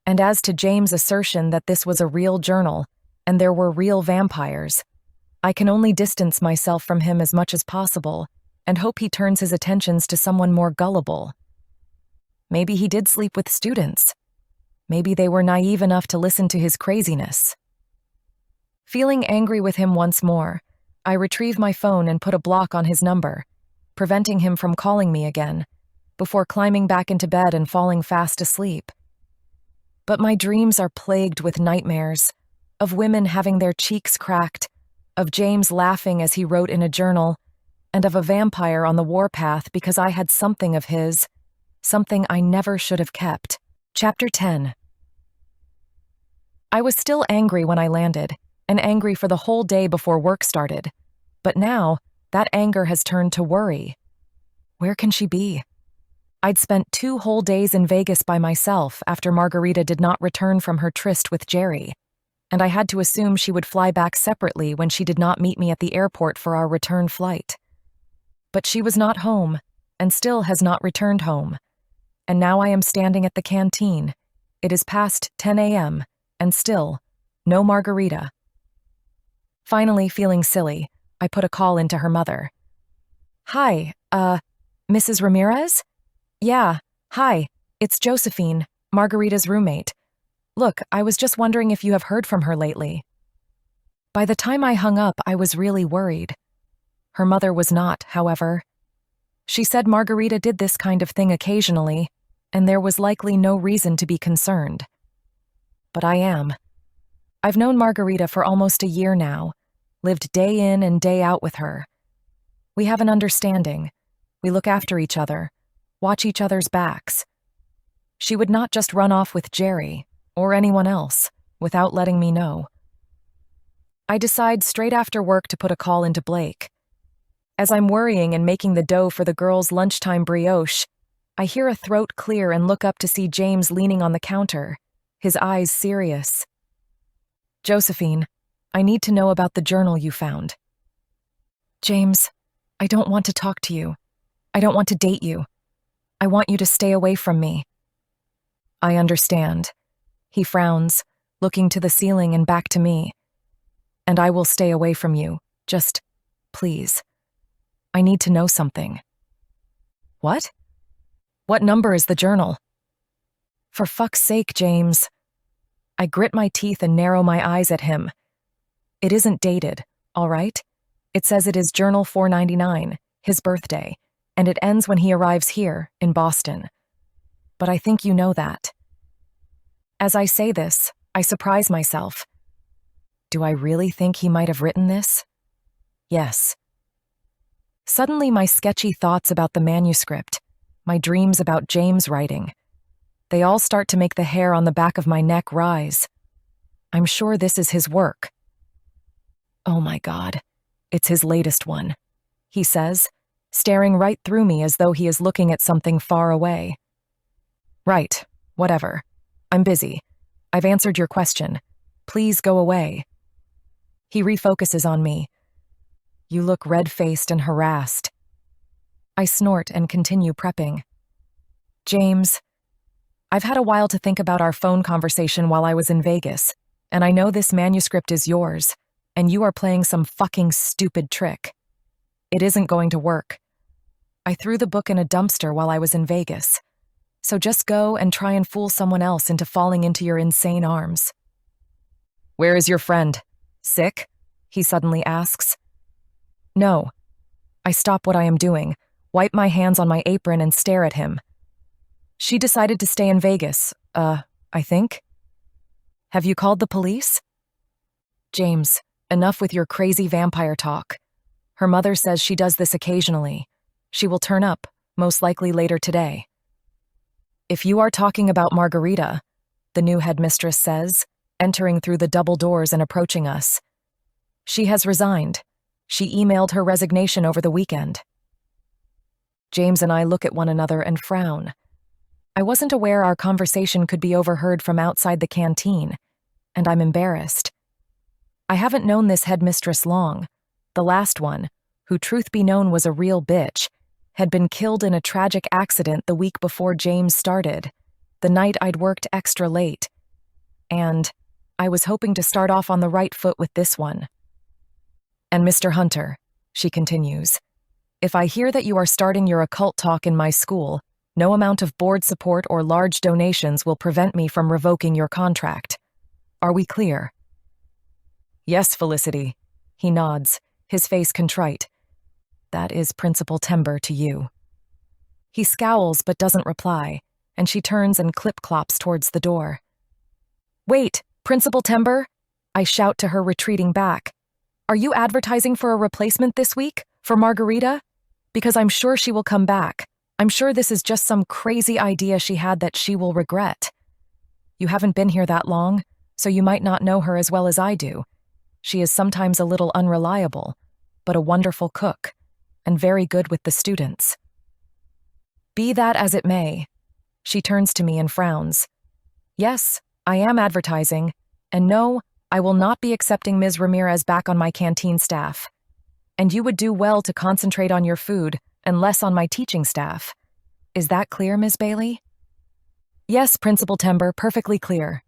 And as to James' assertion that this was a real journal, and there were real vampires, I can only distance myself from him as much as possible, and hope he turns his attentions to someone more gullible. Maybe he did sleep with students. Maybe they were naive enough to listen to his craziness. Feeling angry with him once more, I retrieve my phone and put a block on his number, preventing him from calling me again, before climbing back into bed and falling fast asleep. But my dreams are plagued with nightmares, of women having their cheeks cracked, of James laughing as he wrote in a journal, and of a vampire on the warpath because I had something of his, something I never should have kept. Chapter 10. I was still angry when I landed, and angry for the whole day before work started. But now, that anger has turned to worry. Where can she be? I'd spent 2 whole days in Vegas by myself after Margarita did not return from her tryst with Jerry, and I had to assume she would fly back separately when she did not meet me at the airport for our return flight. But she was not home, and still has not returned home. And now I am standing at the canteen. It is past 10 a.m., and still, no Margarita. Finally, feeling silly, I put a call into her mother. Hi, Mrs. Ramirez? Yeah, hi, it's Josephine, Margarita's roommate. Look, I was just wondering if you have heard from her lately. By the time I hung up, I was really worried. Her mother was not, however. She said Margarita did this kind of thing occasionally, and there was likely no reason to be concerned. But I am. I've known Margarita for almost a year now, lived day in and day out with her. We have an understanding. We look after each other, watch each other's backs. She would not just run off with Jerry, or anyone else, without letting me know. I decide straight after work to put a call into Blake. As I'm worrying and making the dough for the girls' lunchtime brioche, I hear a throat clear and look up to see James leaning on the counter, his eyes serious. Josephine, I need to know about the journal you found. James, I don't want to talk to you. I don't want to date you. I want you to stay away from me. I understand. He frowns, looking to the ceiling and back to me. And I will stay away from you. Just, please. I need to know something. What? What number is the journal? For fuck's sake, James. I grit my teeth and narrow my eyes at him. It isn't dated, all right? It says it is Journal 499, his birthday, and it ends when he arrives here, in Boston. But I think you know that. As I say this, I surprise myself. Do I really think he might have written this? Yes. Suddenly my sketchy thoughts about the manuscript, my dreams about James writing, they all start to make the hair on the back of my neck rise. I'm sure this is his work. Oh my God, it's his latest one, he says, staring right through me as though he is looking at something far away. Right, whatever. I'm busy. I've answered your question. Please go away. He refocuses on me. You look red-faced and harassed. I snort and continue prepping. James, I've had a while to think about our phone conversation while I was in Vegas, and I know this manuscript is yours, and you are playing some fucking stupid trick. It isn't going to work. I threw the book in a dumpster while I was in Vegas, so just go and try and fool someone else into falling into your insane arms. Where is your friend? Sick? He suddenly asks. No. I stop what I am doing, wipe my hands on my apron and stare at him. She decided to stay in Vegas, I think. Have you called the police? James, enough with your crazy vampire talk. Her mother says she does this occasionally. She will turn up, most likely later today. If you are talking about Margarita, the new headmistress says, entering through the double doors and approaching us. She has resigned. She emailed her resignation over the weekend. James and I look at one another and frown. I wasn't aware our conversation could be overheard from outside the canteen, and I'm embarrassed. I haven't known this headmistress long. The last one, who truth be known was a real bitch, had been killed in a tragic accident the week before James started, the night I'd worked extra late. And I was hoping to start off on the right foot with this one. And Mr. Hunter, she continues, if I hear that you are starting your occult talk in my school, no amount of board support or large donations will prevent me from revoking your contract. Are we clear? Yes, Felicity. He nods, his face contrite. That is Principal Timber to you. He scowls but doesn't reply, and she turns and clip-clops towards the door. Wait, Principal Timber? I shout to her, retreating back. Are you advertising for a replacement this week? For Margarita? Because I'm sure she will come back. I'm sure this is just some crazy idea she had that she will regret. You haven't been here that long, so you might not know her as well as I do. She is sometimes a little unreliable, but a wonderful cook, and very good with the students. Be that as it may, she turns to me and frowns. Yes, I am advertising, and no, I will not be accepting Ms. Ramirez back on my canteen staff. And you would do well to concentrate on your food and less on my teaching staff. Is that clear, Ms. Bailey? Yes, Principal Timber, perfectly clear.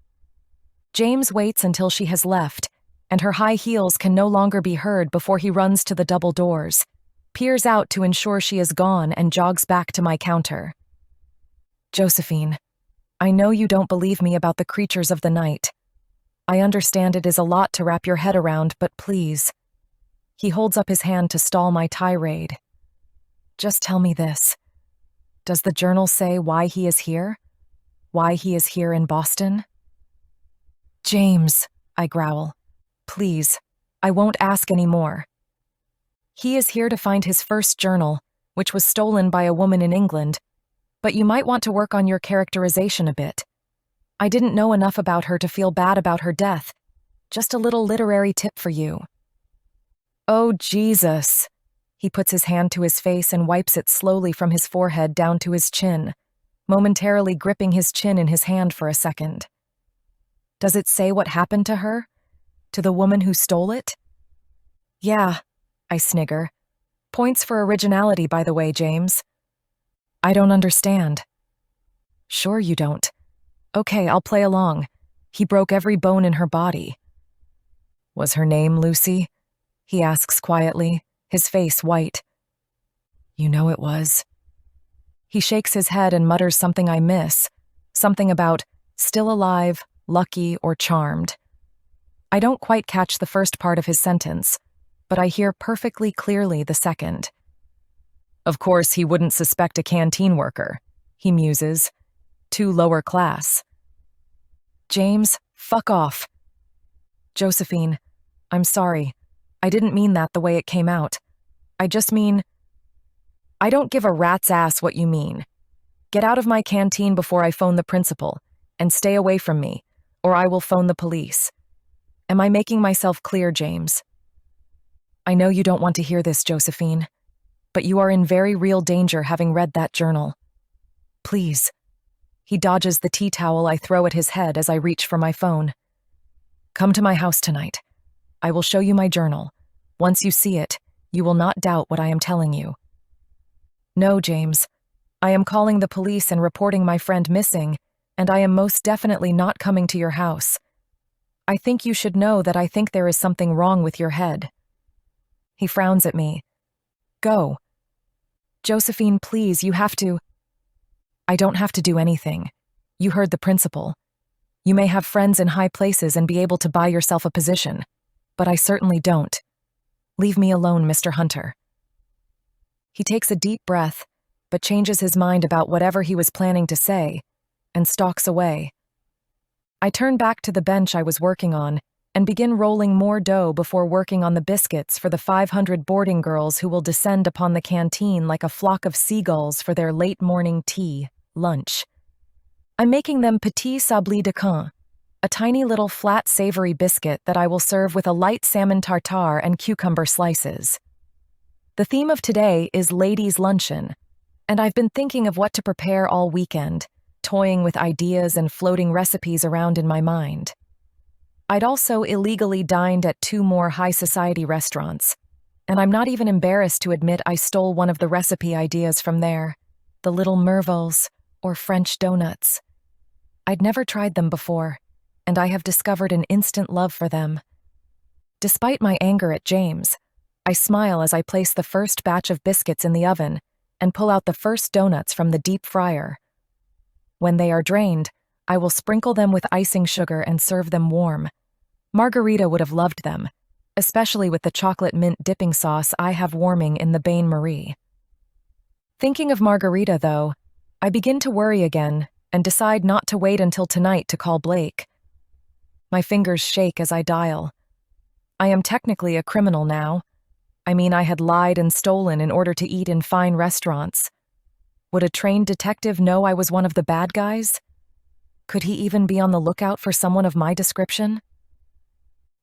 James waits until she has left, and her high heels can no longer be heard before he runs to the double doors, peers out to ensure she is gone, and jogs back to my counter. Josephine, I know you don't believe me about the creatures of the night. I understand it is a lot to wrap your head around, but please. He holds up his hand to stall my tirade. Just tell me this. Does the journal say why he is here? Why he is here in Boston? James, I growl. Please, I won't ask any more. He is here to find his first journal, which was stolen by a woman in England, but you might want to work on your characterization a bit. I didn't know enough about her to feel bad about her death. Just a little literary tip for you. Oh, Jesus. He puts his hand to his face and wipes it slowly from his forehead down to his chin, momentarily gripping his chin in his hand for a second. Does it say what happened to her? To the woman who stole it? Yeah, I snigger. Points for originality, by the way, James. I don't understand. Sure you don't. Okay, I'll play along. He broke every bone in her body. Was her name Lucy? He asks quietly, his face white. You know it was. He shakes his head and mutters something I miss, something about still alive, lucky, or charmed. I don't quite catch the first part of his sentence, but I hear perfectly clearly the second. Of course, he wouldn't suspect a canteen worker, he muses. Too lower class. James, fuck off. Josephine, I'm sorry. I didn't mean that the way it came out. I just mean, I don't give a rat's ass what you mean. Get out of my canteen before I phone the principal, and stay away from me, or I will phone the police. Am I making myself clear, James? I know you don't want to hear this, Josephine, but you are in very real danger having read that journal. Please. He dodges the tea towel I throw at his head as I reach for my phone. Come to my house tonight. I will show you my journal. Once you see it, you will not doubt what I am telling you. No, James. I am calling the police and reporting my friend missing, and I am most definitely not coming to your house. I think you should know that I think there is something wrong with your head. He frowns at me. Go. Josephine, please, you have to. I don't have to do anything. You heard the principal. You may have friends in high places and be able to buy yourself a position, but I certainly don't. Leave me alone, Mr. Hunter. He takes a deep breath, but changes his mind about whatever he was planning to say, and stalks away. I turn back to the bench I was working on and begin rolling more dough before working on the biscuits for the 500 boarding girls who will descend upon the canteen like a flock of seagulls for their late morning tea, lunch. I'm making them petit sabli de caen, a tiny little flat savory biscuit that I will serve with a light salmon tartare and cucumber slices. The theme of today is ladies' luncheon, and I've been thinking of what to prepare all weekend, toying with ideas and floating recipes around in my mind. I'd also illegally dined at 2 more high society restaurants, and I'm not even embarrassed to admit I stole one of the recipe ideas from there, the Little Merveilles, or French donuts. I'd never tried them before, and I have discovered an instant love for them. Despite my anger at James, I smile as I place the first batch of biscuits in the oven and pull out the first donuts from the deep fryer. When they are drained, I will sprinkle them with icing sugar and serve them warm. Margarita would have loved them, especially with the chocolate mint dipping sauce I have warming in the bain-marie. Thinking of Margarita, though, I begin to worry again and decide not to wait until tonight to call Blake. My fingers shake as I dial. I am technically a criminal now. I mean, I had lied and stolen in order to eat in fine restaurants. Would a trained detective know I was one of the bad guys? Could he even be on the lookout for someone of my description?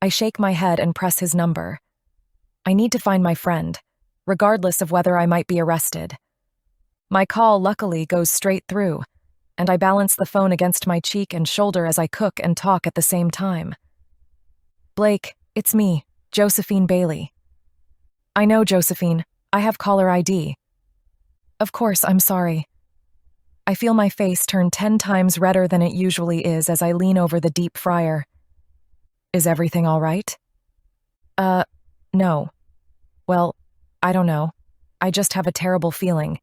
I shake my head and press his number. I need to find my friend, regardless of whether I might be arrested. My call, luckily, goes straight through, and I balance the phone against my cheek and shoulder as I cook and talk at the same time. Blake, it's me, Josephine Bailey. I know, Josephine. I have caller ID. Of course, I'm sorry. I feel my face turn 10 times redder than it usually is as I lean over the deep fryer. Is everything all right? No. Well, I don't know. I just have a terrible feeling.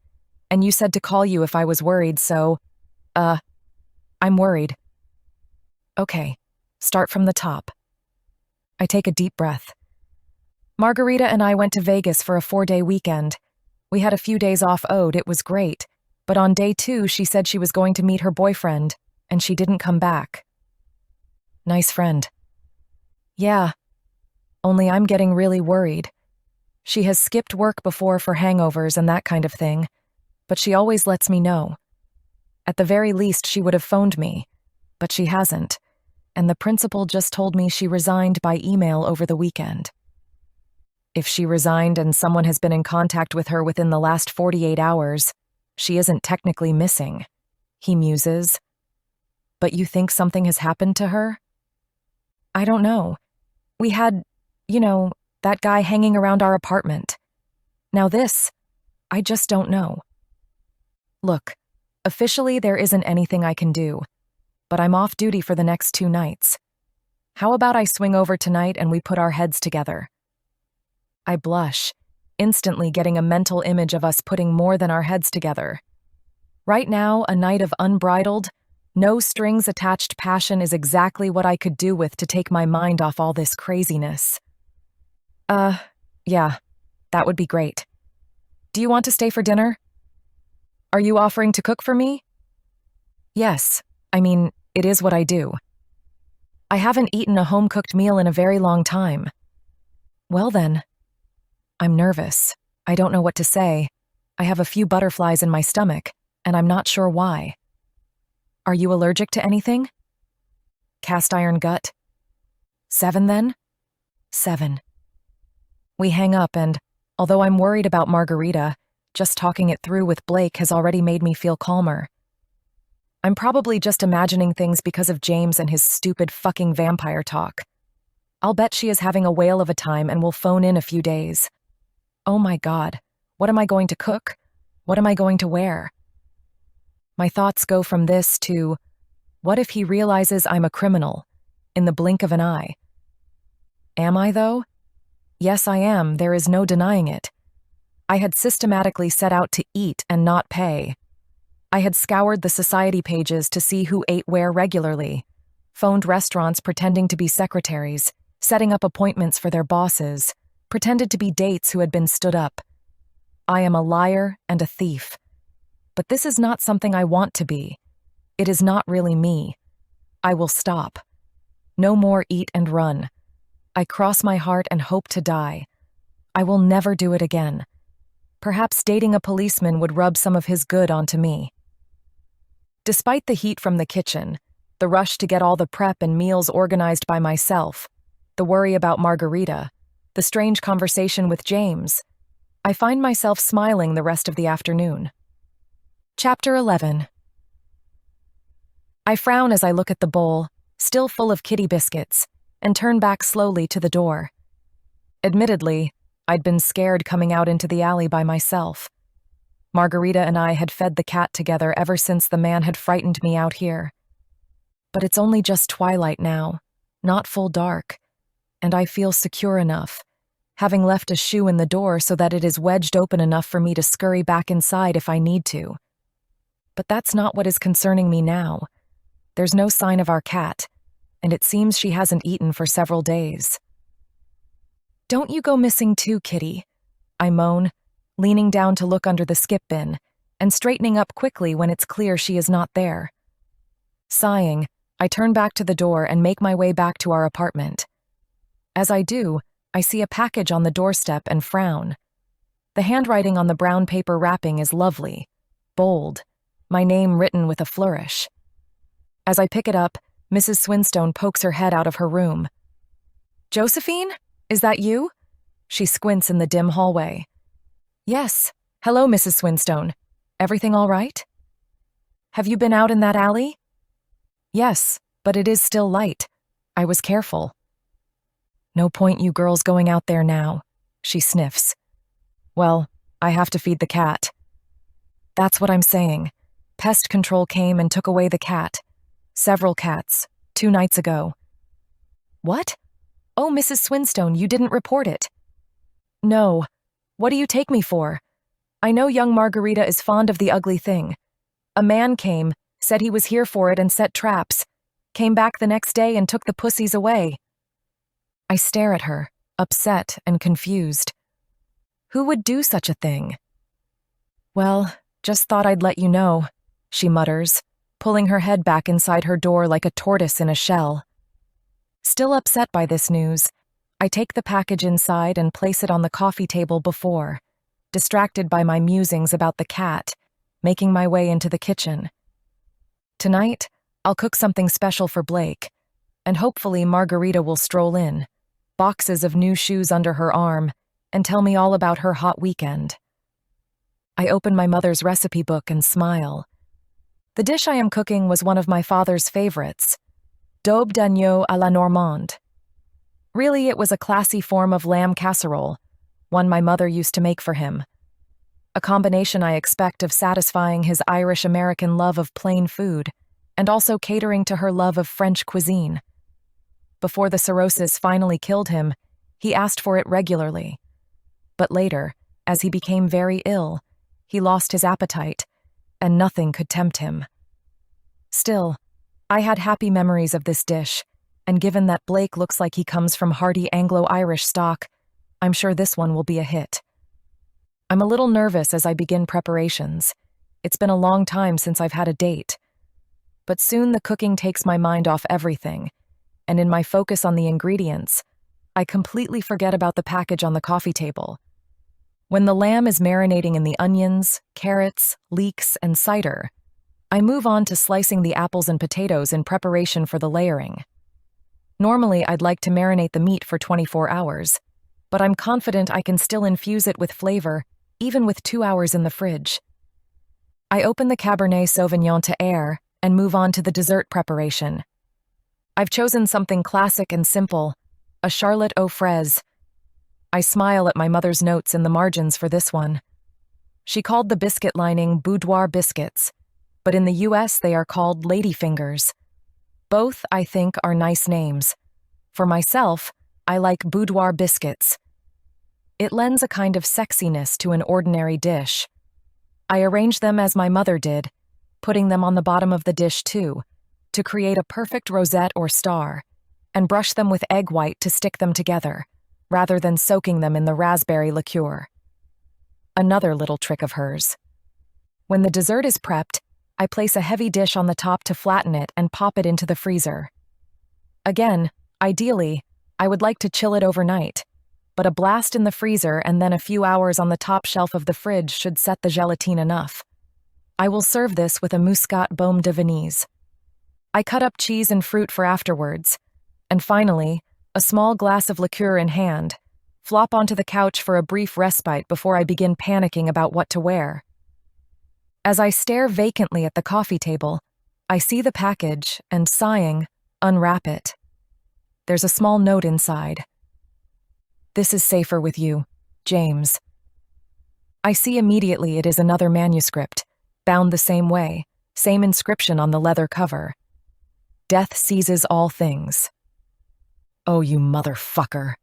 And you said to call you if I was worried, so, I'm worried. Okay, start from the top. I take a deep breath. Margarita and I went to Vegas for a 4-day weekend. We had a few days off owed, it was great. But on day 2, she said she was going to meet her boyfriend, and she didn't come back. Nice friend. Yeah, only I'm getting really worried. She has skipped work before for hangovers and that kind of thing, but she always lets me know. At the very least, she would have phoned me, but she hasn't, and the principal just told me she resigned by email over the weekend. If she resigned and someone has been in contact with her within the last 48 hours, she isn't technically missing, he muses. But you think something has happened to her? I don't know. We had, that guy hanging around our apartment. Now this, I just don't know. Look, officially there isn't anything I can do, but I'm off duty for the next 2 nights. How about I swing over tonight and we put our heads together? I blush, instantly getting a mental image of us putting more than our heads together. Right now, a night of unbridled, no strings attached passion is exactly what I could do with to take my mind off all this craziness. Yeah, that would be great. Do you want to stay for dinner? Are you offering to cook for me? Yes, I mean, it is what I do. I haven't eaten a home-cooked meal in a very long time. Well then. I'm nervous. I don't know what to say. I have a few butterflies in my stomach, and I'm not sure why. Are you allergic to anything? Cast iron gut. 7 then? 7. We hang up and, although I'm worried about Margarita, just talking it through with Blake has already made me feel calmer. I'm probably just imagining things because of James and his stupid fucking vampire talk. I'll bet she is having a whale of a time and will phone in a few days. Oh my God, what am I going to cook? What am I going to wear? My thoughts go from this to, what if he realizes I'm a criminal, in the blink of an eye? Am I, though? Yes, I am, there is no denying it. I had systematically set out to eat and not pay. I had scoured the society pages to see who ate where regularly, phoned restaurants pretending to be secretaries, setting up appointments for their bosses, pretended to be dates who had been stood up. I am a liar and a thief. But this is not something I want to be. It is not really me. I will stop. No more eat and run. I cross my heart and hope to die. I will never do it again. Perhaps dating a policeman would rub some of his good onto me. Despite the heat from the kitchen, the rush to get all the prep and meals organized by myself, the worry about Margarita, the strange conversation with James, I find myself smiling the rest of the afternoon. Chapter 11. I frown as I look at the bowl, still full of kitty biscuits, and turn back slowly to the door. Admittedly, I'd been scared coming out into the alley by myself. Margarita and I had fed the cat together ever since the man had frightened me out here. But it's only just twilight now, not full dark, and I feel secure enough, having left a shoe in the door so that it is wedged open enough for me to scurry back inside if I need to. But that's not what is concerning me now. There's no sign of our cat, and it seems she hasn't eaten for several days. "Don't you go missing too, kitty," I moan, leaning down to look under the skip bin, and straightening up quickly when it's clear she is not there. Sighing, I turn back to the door and make my way back to our apartment. As I do, I see a package on the doorstep and frown. The handwriting on the brown paper wrapping is lovely, bold, my name written with a flourish. As I pick it up, Mrs. Swinstone pokes her head out of her room. "Josephine? Is that you?" She squints in the dim hallway. "Yes. Hello, Mrs. Swinstone. Everything all right?" "Have you been out in that alley?" "Yes, but it is still light. I was careful." "No point you girls going out there now," she sniffs. "Well, I have to feed the cat." "That's what I'm saying. Pest control came and took away the cat. Several cats, 2 nights ago." "What? Oh, Mrs. Swinstone, you didn't report it." "No. What do you take me for? I know young Margarita is fond of the ugly thing. A man came, said he was here for it and set traps. Came back the next day and took the pussies away." I stare at her, upset and confused. Who would do such a thing? "Well, just thought I'd let you know," she mutters, pulling her head back inside her door like a tortoise in a shell. Still upset by this news, I take the package inside and place it on the coffee table before, distracted by my musings about the cat, making my way into the kitchen. Tonight, I'll cook something special for Blake, and hopefully Margarita will stroll in, boxes of new shoes under her arm, and tell me all about her hot weekend. I open my mother's recipe book and smile. The dish I am cooking was one of my father's favorites, daube d'agneau à la Normande. Really, it was a classy form of lamb casserole, one my mother used to make for him. A combination I expect of satisfying his Irish-American love of plain food and also catering to her love of French cuisine. Before the cirrhosis finally killed him, he asked for it regularly. But later, as he became very ill, he lost his appetite, and nothing could tempt him. Still, I had happy memories of this dish, and given that Blake looks like he comes from hearty Anglo-Irish stock, I'm sure this one will be a hit. I'm a little nervous as I begin preparations. It's been a long time since I've had a date. But soon the cooking takes my mind off everything, and in my focus on the ingredients, I completely forget about the package on the coffee table. When the lamb is marinating in the onions, carrots, leeks, and cider, I move on to slicing the apples and potatoes in preparation for the layering. Normally, I'd like to marinate the meat for 24 hours, but I'm confident I can still infuse it with flavor, even with 2 hours in the fridge. I open the Cabernet Sauvignon to air and move on to the dessert preparation. I've chosen something classic and simple, a charlotte aux fraises. I smile at my mother's notes in the margins for this one. She called the biscuit lining boudoir biscuits, but in the US they are called ladyfingers. Both, I think, are nice names. For myself, I like boudoir biscuits. It lends a kind of sexiness to an ordinary dish. I arrange them as my mother did, putting them on the bottom of the dish too, to create a perfect rosette or star, and brush them with egg white to stick them together, rather than soaking them in the raspberry liqueur. Another little trick of hers. When the dessert is prepped, I place a heavy dish on the top to flatten it and pop it into the freezer. Again, ideally, I would like to chill it overnight, but a blast in the freezer and then a few hours on the top shelf of the fridge should set the gelatine enough. I will serve this with a Muscat Baume de Venise. I cut up cheese and fruit for afterwards, and finally, a small glass of liqueur in hand, flop onto the couch for a brief respite before I begin panicking about what to wear. As I stare vacantly at the coffee table, I see the package and, sighing, unwrap it. There's a small note inside. "This is safer with you, James." I see immediately it is another manuscript, bound the same way, same inscription on the leather cover. "Death seizes all things." Oh, you motherfucker.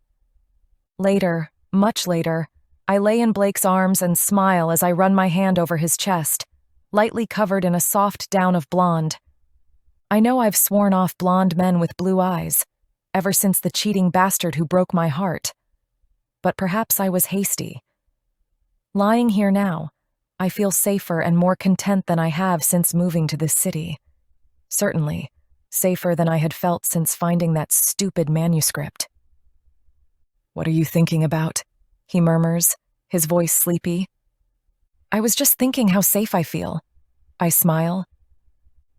Later, much later, I lay in Blake's arms and smile as I run my hand over his chest, lightly covered in a soft down of blonde. I know I've sworn off blonde men with blue eyes, ever since the cheating bastard who broke my heart. But perhaps I was hasty. Lying here now, I feel safer and more content than I have since moving to this city. Certainly, safer than I had felt since finding that stupid manuscript. "What are you thinking about?" he murmurs, his voice sleepy. "I was just thinking how safe I feel." I smile.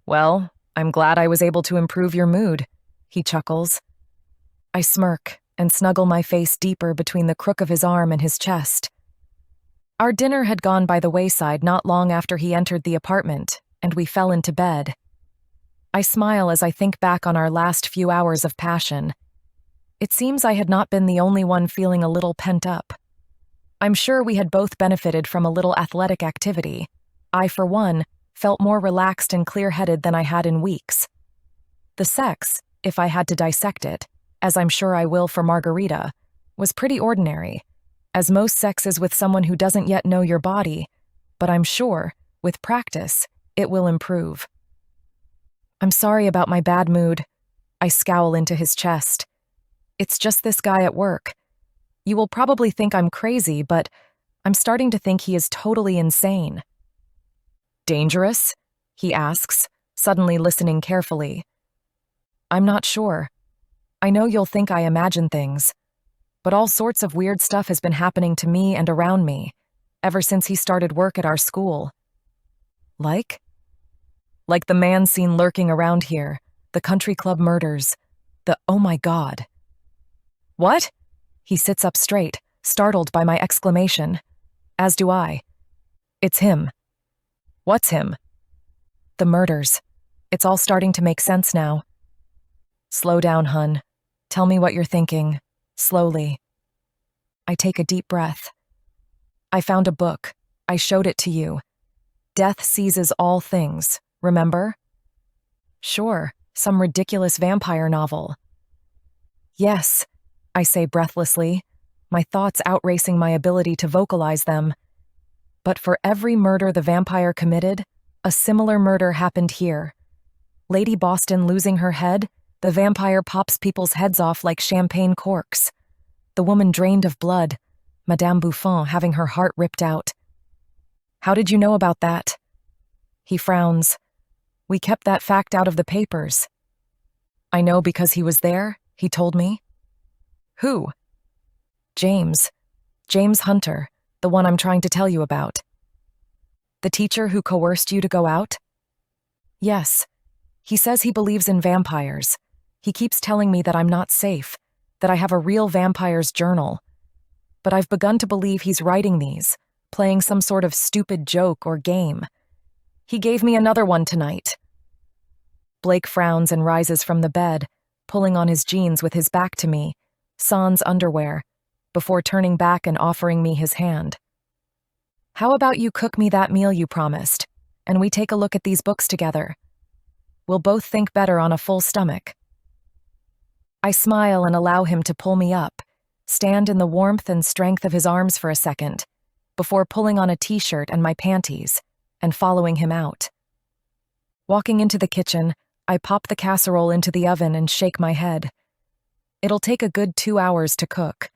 "Well, I'm glad I was able to improve your mood," he chuckles. I smirk and snuggle my face deeper between the crook of his arm and his chest. Our dinner had gone by the wayside not long after he entered the apartment, and we fell into bed. I smile as I think back on our last few hours of passion. It seems I had not been the only one feeling a little pent up. I'm sure we had both benefited from a little athletic activity. I, for one, felt more relaxed and clear-headed than I had in weeks. The sex, if I had to dissect it, as I'm sure I will for Margarita, was pretty ordinary, as most sex is with someone who doesn't yet know your body, but I'm sure, with practice, it will improve. "I'm sorry about my bad mood." I scowl into his chest. "It's just this guy at work. You will probably think I'm crazy, but I'm starting to think he is totally insane." "Dangerous?" he asks, suddenly listening carefully. "I'm not sure. I know you'll think I imagine things, but all sorts of weird stuff has been happening to me and around me, ever since he started work at our school." "Like?" "Like the man seen lurking around here, the country club murders, the oh my God." "What?" He sits up straight, startled by my exclamation. As do I. "It's him." "What's him?" "The murders. It's all starting to make sense now." "Slow down, hun. Tell me what you're thinking, slowly." I take a deep breath. "I found a book. I showed it to you. Death Seizes All Things, remember?" "Sure, some ridiculous vampire novel." "Yes," I say breathlessly, my thoughts outracing my ability to vocalize them. "But for every murder the vampire committed, a similar murder happened here. Lady Boston losing her head, the vampire pops people's heads off like champagne corks. The woman drained of blood, Madame Buffon having her heart ripped out." "How did you know about that?" He frowns. "We kept that fact out of the papers." "I know because he was there," he told me. "Who?" "James. James Hunter, the one I'm trying to tell you about." "The teacher who coerced you to go out?" "Yes. He says he believes in vampires. He keeps telling me that I'm not safe, that I have a real vampire's journal. But I've begun to believe he's writing these, playing some sort of stupid joke or game. He gave me another one tonight." Blake frowns and rises from the bed, pulling on his jeans with his back to me, sans underwear, before turning back and offering me his hand. "How about you cook me that meal you promised, and we take a look at these books together? We'll both think better on a full stomach." I smile and allow him to pull me up, stand in the warmth and strength of his arms for a second, before pulling on a t-shirt and my panties, and following him out. Walking into the kitchen, I pop the casserole into the oven and shake my head. It'll take a good 2 hours to cook,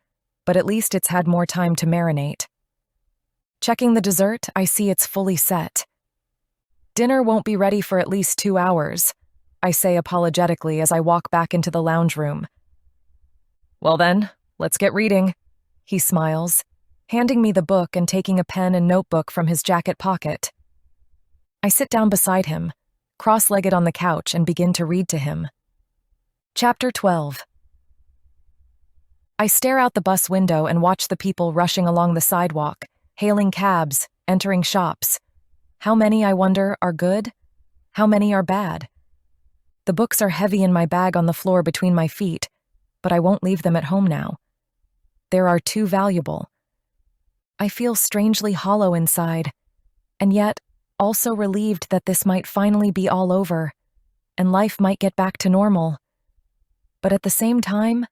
but at least it's had more time to marinate. Checking the dessert, I see it's fully set. "Dinner won't be ready for at least 2 hours," I say apologetically as I walk back into the lounge room. Well then, let's get reading. He smiles, handing me the book and taking a pen and notebook from his jacket pocket. I sit down beside him, cross-legged on the couch, and begin to read to him. Chapter 12. I stare out the bus window and watch the people rushing along the sidewalk, hailing cabs, entering shops. How many, I wonder, are good? How many are bad? The books are heavy in my bag on the floor between my feet, but I won't leave them at home now. There are too valuable. I feel strangely hollow inside, and yet also relieved that this might finally be all over, and life might get back to normal. But at the same time,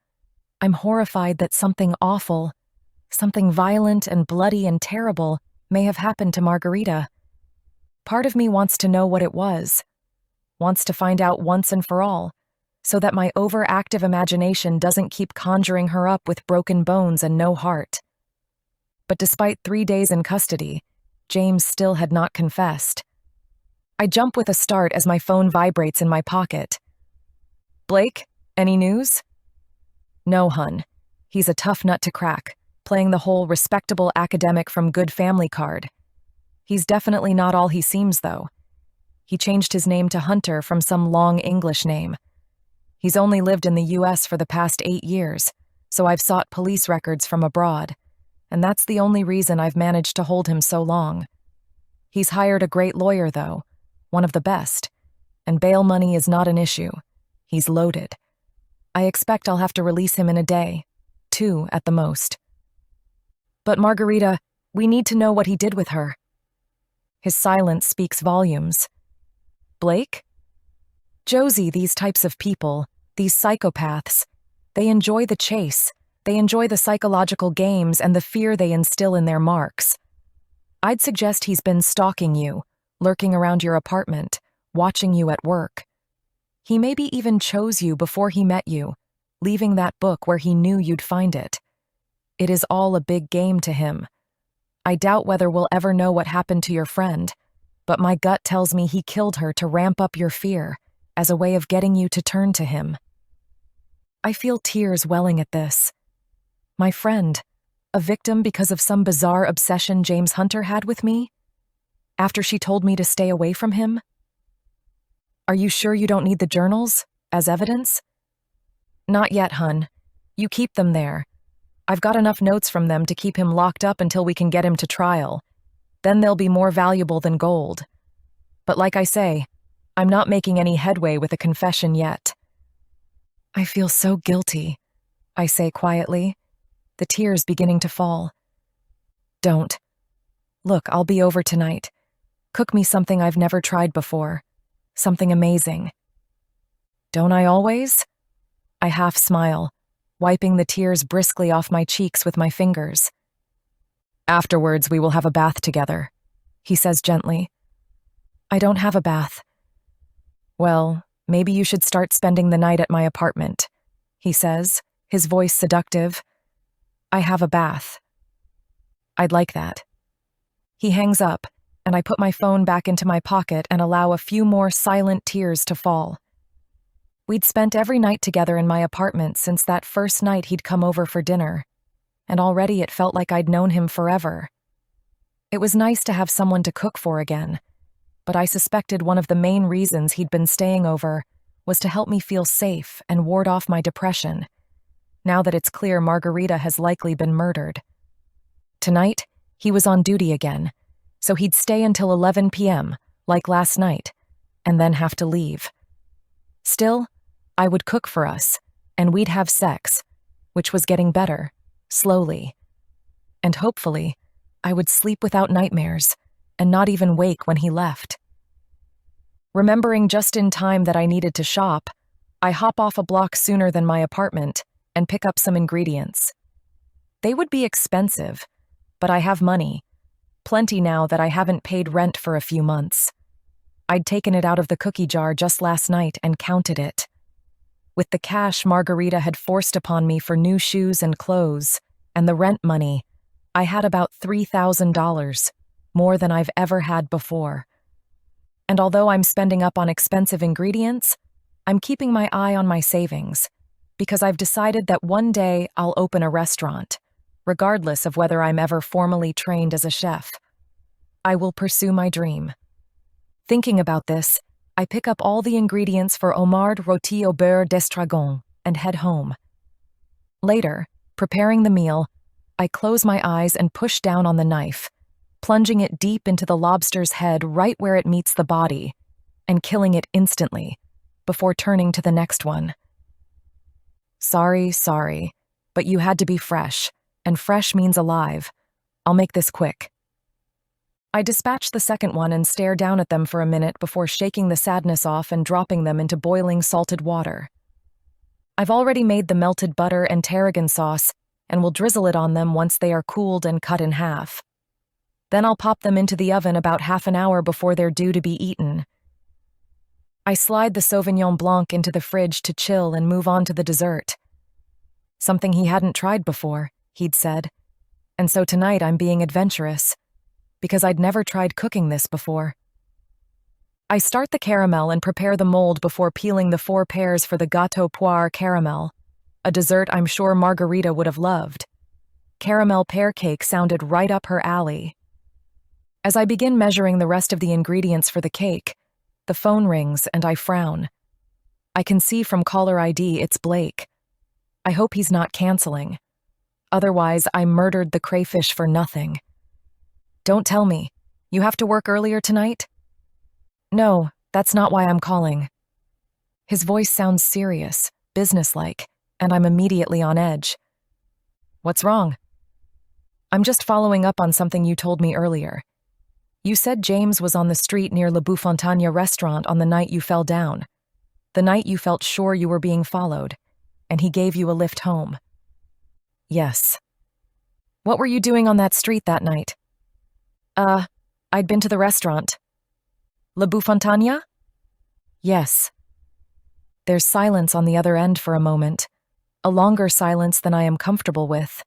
I'm horrified that something awful, something violent and bloody and terrible may have happened to Margarita. Part of me wants to know what it was, wants to find out once and for all, so that my overactive imagination doesn't keep conjuring her up with broken bones and no heart. But despite 3 days in custody, James still had not confessed. I jump with a start as my phone vibrates in my pocket. Blake, any news? No, hun. He's a tough nut to crack, playing the whole respectable academic from good family card. He's definitely not all he seems, though. He changed his name to Hunter from some long English name. He's only lived in the US for the past 8 years, so I've sought police records from abroad, and that's the only reason I've managed to hold him so long. He's hired a great lawyer, though, one of the best, and bail money is not an issue. He's loaded. I expect I'll have to release him in a day, 2 at the most. But Margarita, we need to know what he did with her. His silence speaks volumes. Blake? Josie, these types of people, these psychopaths, they enjoy the chase, they enjoy the psychological games and the fear they instill in their marks. I'd suggest he's been stalking you, lurking around your apartment, watching you at work. He maybe even chose you before he met you, leaving that book where he knew you'd find it. It is all a big game to him. I doubt whether we'll ever know what happened to your friend, but my gut tells me he killed her to ramp up your fear, as a way of getting you to turn to him. I feel tears welling at this. My friend, a victim because of some bizarre obsession James Hunter had with me? After she told me to stay away from him? Are you sure you don't need the journals, as evidence? Not yet, hun. You keep them there. I've got enough notes from them to keep him locked up until we can get him to trial. Then they'll be more valuable than gold. But like I say, I'm not making any headway with a confession yet. I feel so guilty, I say quietly, the tears beginning to fall. Don't. Look, I'll be over tonight. Cook me something I've never tried before. Something amazing. Don't I always? I half smile, wiping the tears briskly off my cheeks with my fingers. Afterwards, we will have a bath together, he says gently. I don't have a bath. Well, maybe you should start spending the night at my apartment, he says, his voice seductive. I have a bath. I'd like that. He hangs up, and I put my phone back into my pocket and allow a few more silent tears to fall. We'd spent every night together in my apartment since that first night he'd come over for dinner, and already it felt like I'd known him forever. It was nice to have someone to cook for again, but I suspected one of the main reasons he'd been staying over was to help me feel safe and ward off my depression, now that it's clear Margarita has likely been murdered. Tonight, he was on duty again, so he'd stay until 11 p.m., like last night, and then have to leave. Still, I would cook for us, and we'd have sex, which was getting better, slowly. And hopefully, I would sleep without nightmares, and not even wake when he left. Remembering just in time that I needed to shop, I hop off a block sooner than my apartment and pick up some ingredients. They would be expensive, but I have money. Plenty now that I haven't paid rent for a few months. I'd taken it out of the cookie jar just last night and counted it. With the cash Margarita had forced upon me for new shoes and clothes, and the rent money, I had about $3,000, more than I've ever had before. And although I'm spending up on expensive ingredients, I'm keeping my eye on my savings. because I've decided that one day I'll open a restaurant, regardless of whether I'm ever formally trained as a chef. I will pursue my dream. Thinking about this, I pick up all the ingredients for homard rôti au beurre d'estragon and head home. Later, preparing the meal, I close my eyes and push down on the knife, plunging it deep into the lobster's head right where it meets the body, and killing it instantly, before turning to the next one. Sorry, but you had to be fresh, and fresh means alive. I'll make this quick. I dispatch the second one and stare down at them for a minute before shaking the sadness off and dropping them into boiling salted water. I've already made the melted butter and tarragon sauce and will drizzle it on them once they are cooled and cut in half. Then I'll pop them into the oven about half an hour before they're due to be eaten. I slide the Sauvignon Blanc into the fridge to chill and move on to the dessert. Something he hadn't tried before, he'd said. And so tonight I'm being adventurous, because I'd never tried cooking this before. I start the caramel and prepare the mold before peeling the 4 pears for the gâteau poire caramel, a dessert I'm sure Margarita would have loved. Caramel pear cake sounded right up her alley. As I begin measuring the rest of the ingredients for the cake, the phone rings and I frown. I can see from caller ID it's Blake. I hope he's not canceling. Otherwise, I murdered the crayfish for nothing. Don't tell me. You have to work earlier tonight? No, that's not why I'm calling. His voice sounds serious, businesslike, and I'm immediately on edge. What's wrong? I'm just following up on something you told me earlier. You said James was on the street near Le Bouffontagne restaurant on the night you fell down, the night you felt sure you were being followed, and he gave you a lift home. Yes. What were you doing on that street that night? I'd been to the restaurant. Le Bouffontagne? Yes. There's silence on the other end for a moment, a longer silence than I am comfortable with,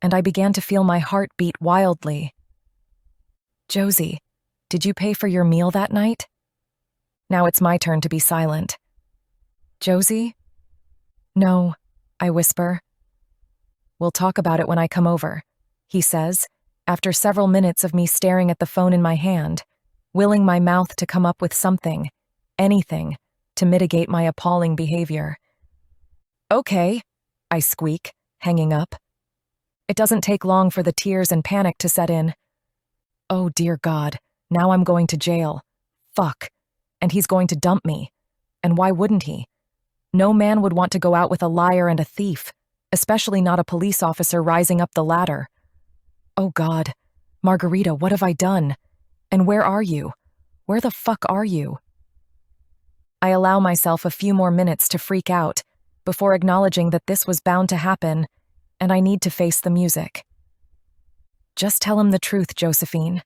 and I began to feel my heart beat wildly. Josie, did you pay for your meal that night? Now it's my turn to be silent. Josie? No, I whisper. We'll talk about it when I come over, he says, after several minutes of me staring at the phone in my hand, willing my mouth to come up with something, anything, to mitigate my appalling behavior. Okay, I squeak, hanging up. It doesn't take long for the tears and panic to set in. Oh dear God, now I'm going to jail. Fuck. And he's going to dump me. And why wouldn't he? No man would want to go out with a liar and a thief, especially not a police officer rising up the ladder. Oh God, Margarita, what have I done? And where are you? Where the fuck are you? I allow myself a few more minutes to freak out before acknowledging that this was bound to happen, and I need to face the music. Just tell him the truth, Josephine,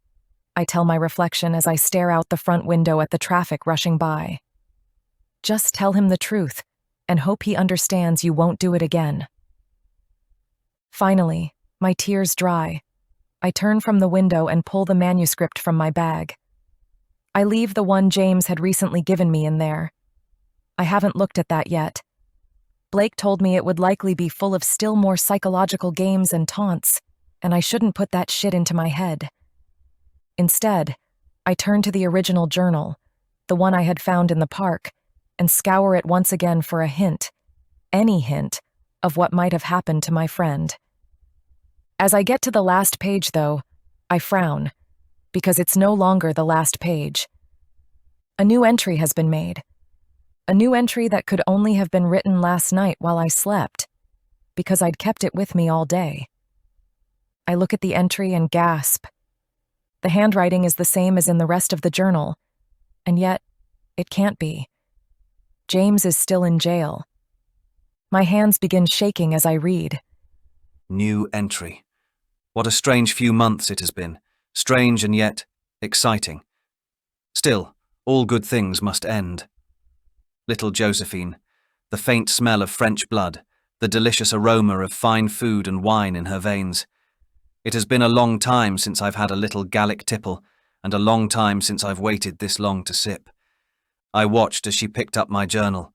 I tell my reflection as I stare out the front window at the traffic rushing by. Just tell him the truth, and hope he understands you won't do it again. Finally, my tears dry. I turn from the window and pull the manuscript from my bag. I leave the one James had recently given me in there. I haven't looked at that yet. Blake told me it would likely be full of still more psychological games and taunts, and I shouldn't put that shit into my head. Instead, I turn to the original journal, the one I had found in the park, and scour it once again for a hint, any hint, of what might have happened to my friend. As I get to the last page, though, I frown, because it's no longer the last page. A new entry has been made. A new entry that could only have been written last night while I slept, because I'd kept it with me all day. I look at the entry and gasp. The handwriting is the same as in the rest of the journal, and yet, it can't be. James is still in jail. My hands begin shaking as I read. New entry. What a strange few months it has been. Strange and yet exciting. Still, all good things must end. Little Josephine, the faint smell of French blood, the delicious aroma of fine food and wine in her veins. It has been a long time since I've had a little Gallic tipple, and a long time since I've waited this long to sip. I watched as she picked up my journal.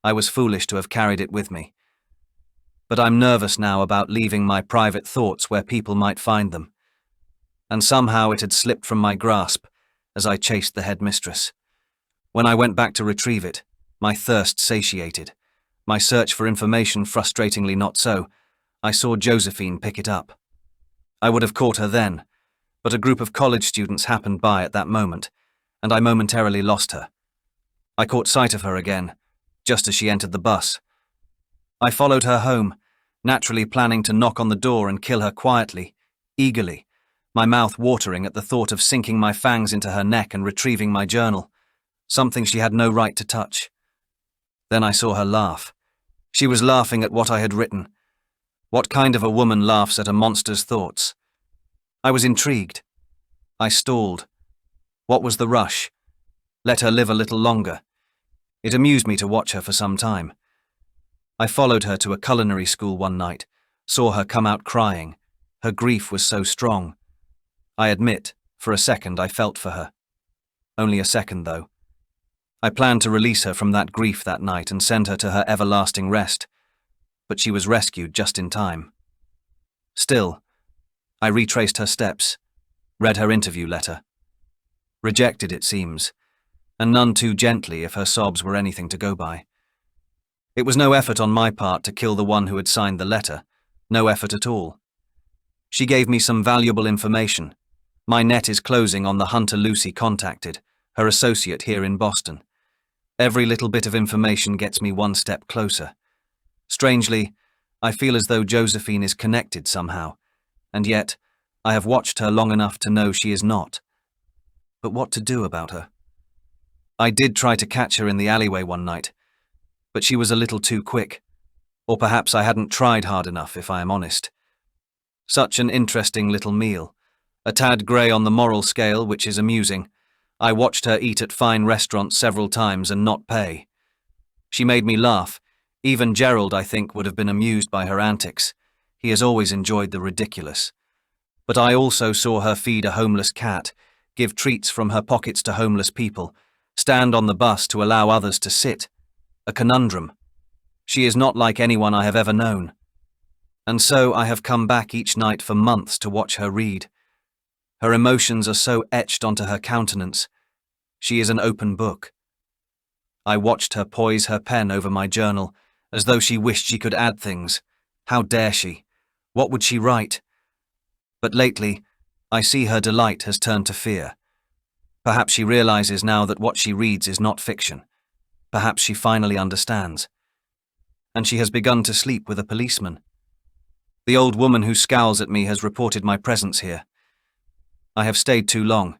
I was foolish to have carried it with me. but I'm nervous now about leaving my private thoughts where people might find them. And somehow it had slipped from my grasp as I chased the headmistress. When I went back to retrieve it, my thirst satiated, my search for information frustratingly not so, I saw Josephine pick it up. I would have caught her then, but a group of college students happened by at that moment, and I momentarily lost her. I caught sight of her again, just as she entered the bus. I followed her home, naturally planning to knock on the door and kill her quietly, eagerly, my mouth watering at the thought of sinking my fangs into her neck and retrieving my journal, something she had no right to touch. Then I saw her laugh. She was laughing at what I had written. What kind of a woman laughs at a monster's thoughts? I was intrigued. I stalled. What was the rush? Let her live a little longer. It amused me to watch her for some time. I followed her to a culinary school one night, saw her come out crying. Her grief was so strong. I admit, for a second I felt for her. Only a second, though. I planned to release her from that grief that night and send her to her everlasting rest, but she was rescued just in time. Still, I retraced her steps, read her interview letter. Rejected, it seems, and none too gently if her sobs were anything to go by. It was no effort on my part to kill the one who had signed the letter, no effort at all. She gave me some valuable information. My net is closing on the hunter Lucy contacted, her associate here in Boston. Every little bit of information gets me one step closer. Strangely, I feel as though Josephine is connected somehow, and yet I have watched her long enough to know she is not. But what to do about her? I did try to catch her in the alleyway one night, but she was a little too quick, or perhaps I hadn't tried hard enough, if I am honest. Such an interesting little meal, a tad grey on the moral scale, which is amusing. I watched her eat at fine restaurants several times and not pay. She made me laugh. Even Gerald, I think, would have been amused by her antics. He has always enjoyed the ridiculous. But I also saw her feed a homeless cat, give treats from her pockets to homeless people, stand on the bus to allow others to sit. A conundrum. She is not like anyone I have ever known. And so I have come back each night for months to watch her read. Her emotions are so etched onto her countenance. She is an open book. I watched her poise her pen over my journal, as though she wished she could add things. How dare she? What would she write? But lately, I see her delight has turned to fear. Perhaps she realizes now that what she reads is not fiction. Perhaps she finally understands. And she has begun to sleep with a policeman. The old woman who scowls at me has reported my presence here. I have stayed too long.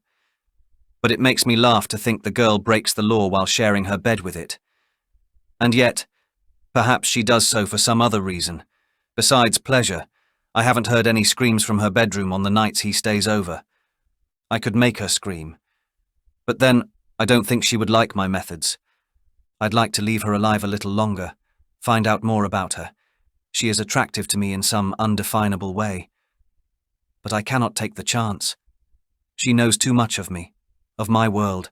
But it makes me laugh to think the girl breaks the law while sharing her bed with it. And yet, perhaps she does so for some other reason. Besides pleasure, I haven't heard any screams from her bedroom on the nights he stays over. I could make her scream. But then, I don't think she would like my methods. I'd like to leave her alive a little longer, find out more about her. She is attractive to me in some undefinable way. But I cannot take the chance. She knows too much of me, of my world,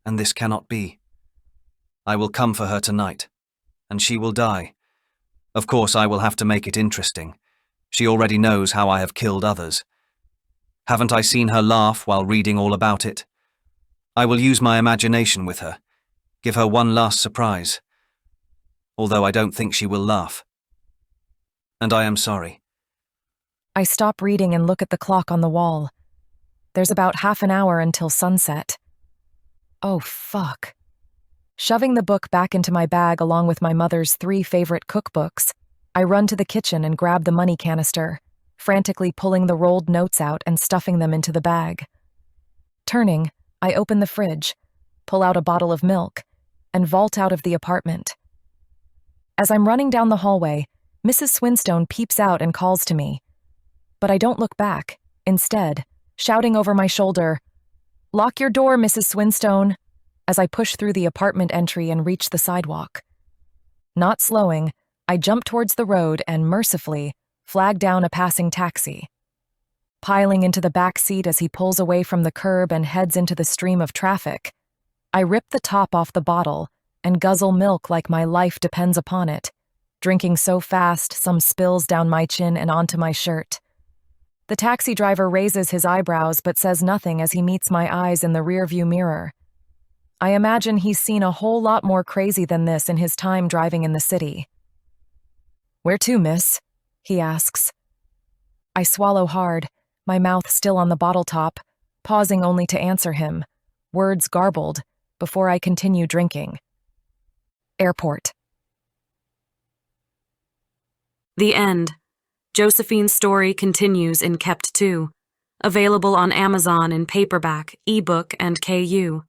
and this cannot be. I will come for her tonight, and she will die. Of course, I will have to make it interesting. She already knows how I have killed others. Haven't I seen her laugh while reading all about it? I will use my imagination with her, give her one last surprise. Although I don't think she will laugh. And I am sorry. I stop reading and look at the clock on the wall. There's about half an hour until sunset. Oh, fuck. Shoving the book back into my bag along with my mother's 3 favorite cookbooks, I run to the kitchen and grab the money canister, frantically pulling the rolled notes out and stuffing them into the bag. Turning, I open the fridge, pull out a bottle of milk, and vault out of the apartment. As I'm running down the hallway, Mrs. Swinstone peeps out and calls to me. But I don't look back, instead, shouting over my shoulder, "Lock your door, Mrs. Swinstone," as I push through the apartment entry and reach the sidewalk. Not slowing, I jump towards the road and, mercifully, flag down a passing taxi. Piling into the back seat as he pulls away from the curb and heads into the stream of traffic, I rip the top off the bottle and guzzle milk like my life depends upon it, drinking so fast some spills down my chin and onto my shirt. The taxi driver raises his eyebrows but says nothing as he meets my eyes in the rearview mirror. I imagine he's seen a whole lot more crazy than this in his time driving in the city. "Where to, miss?" he asks. I swallow hard, my mouth still on the bottle top, pausing only to answer him, words garbled, before I continue drinking. Airport. The end. Josephine's story continues in Kept 2, available on Amazon in paperback, ebook, and KU.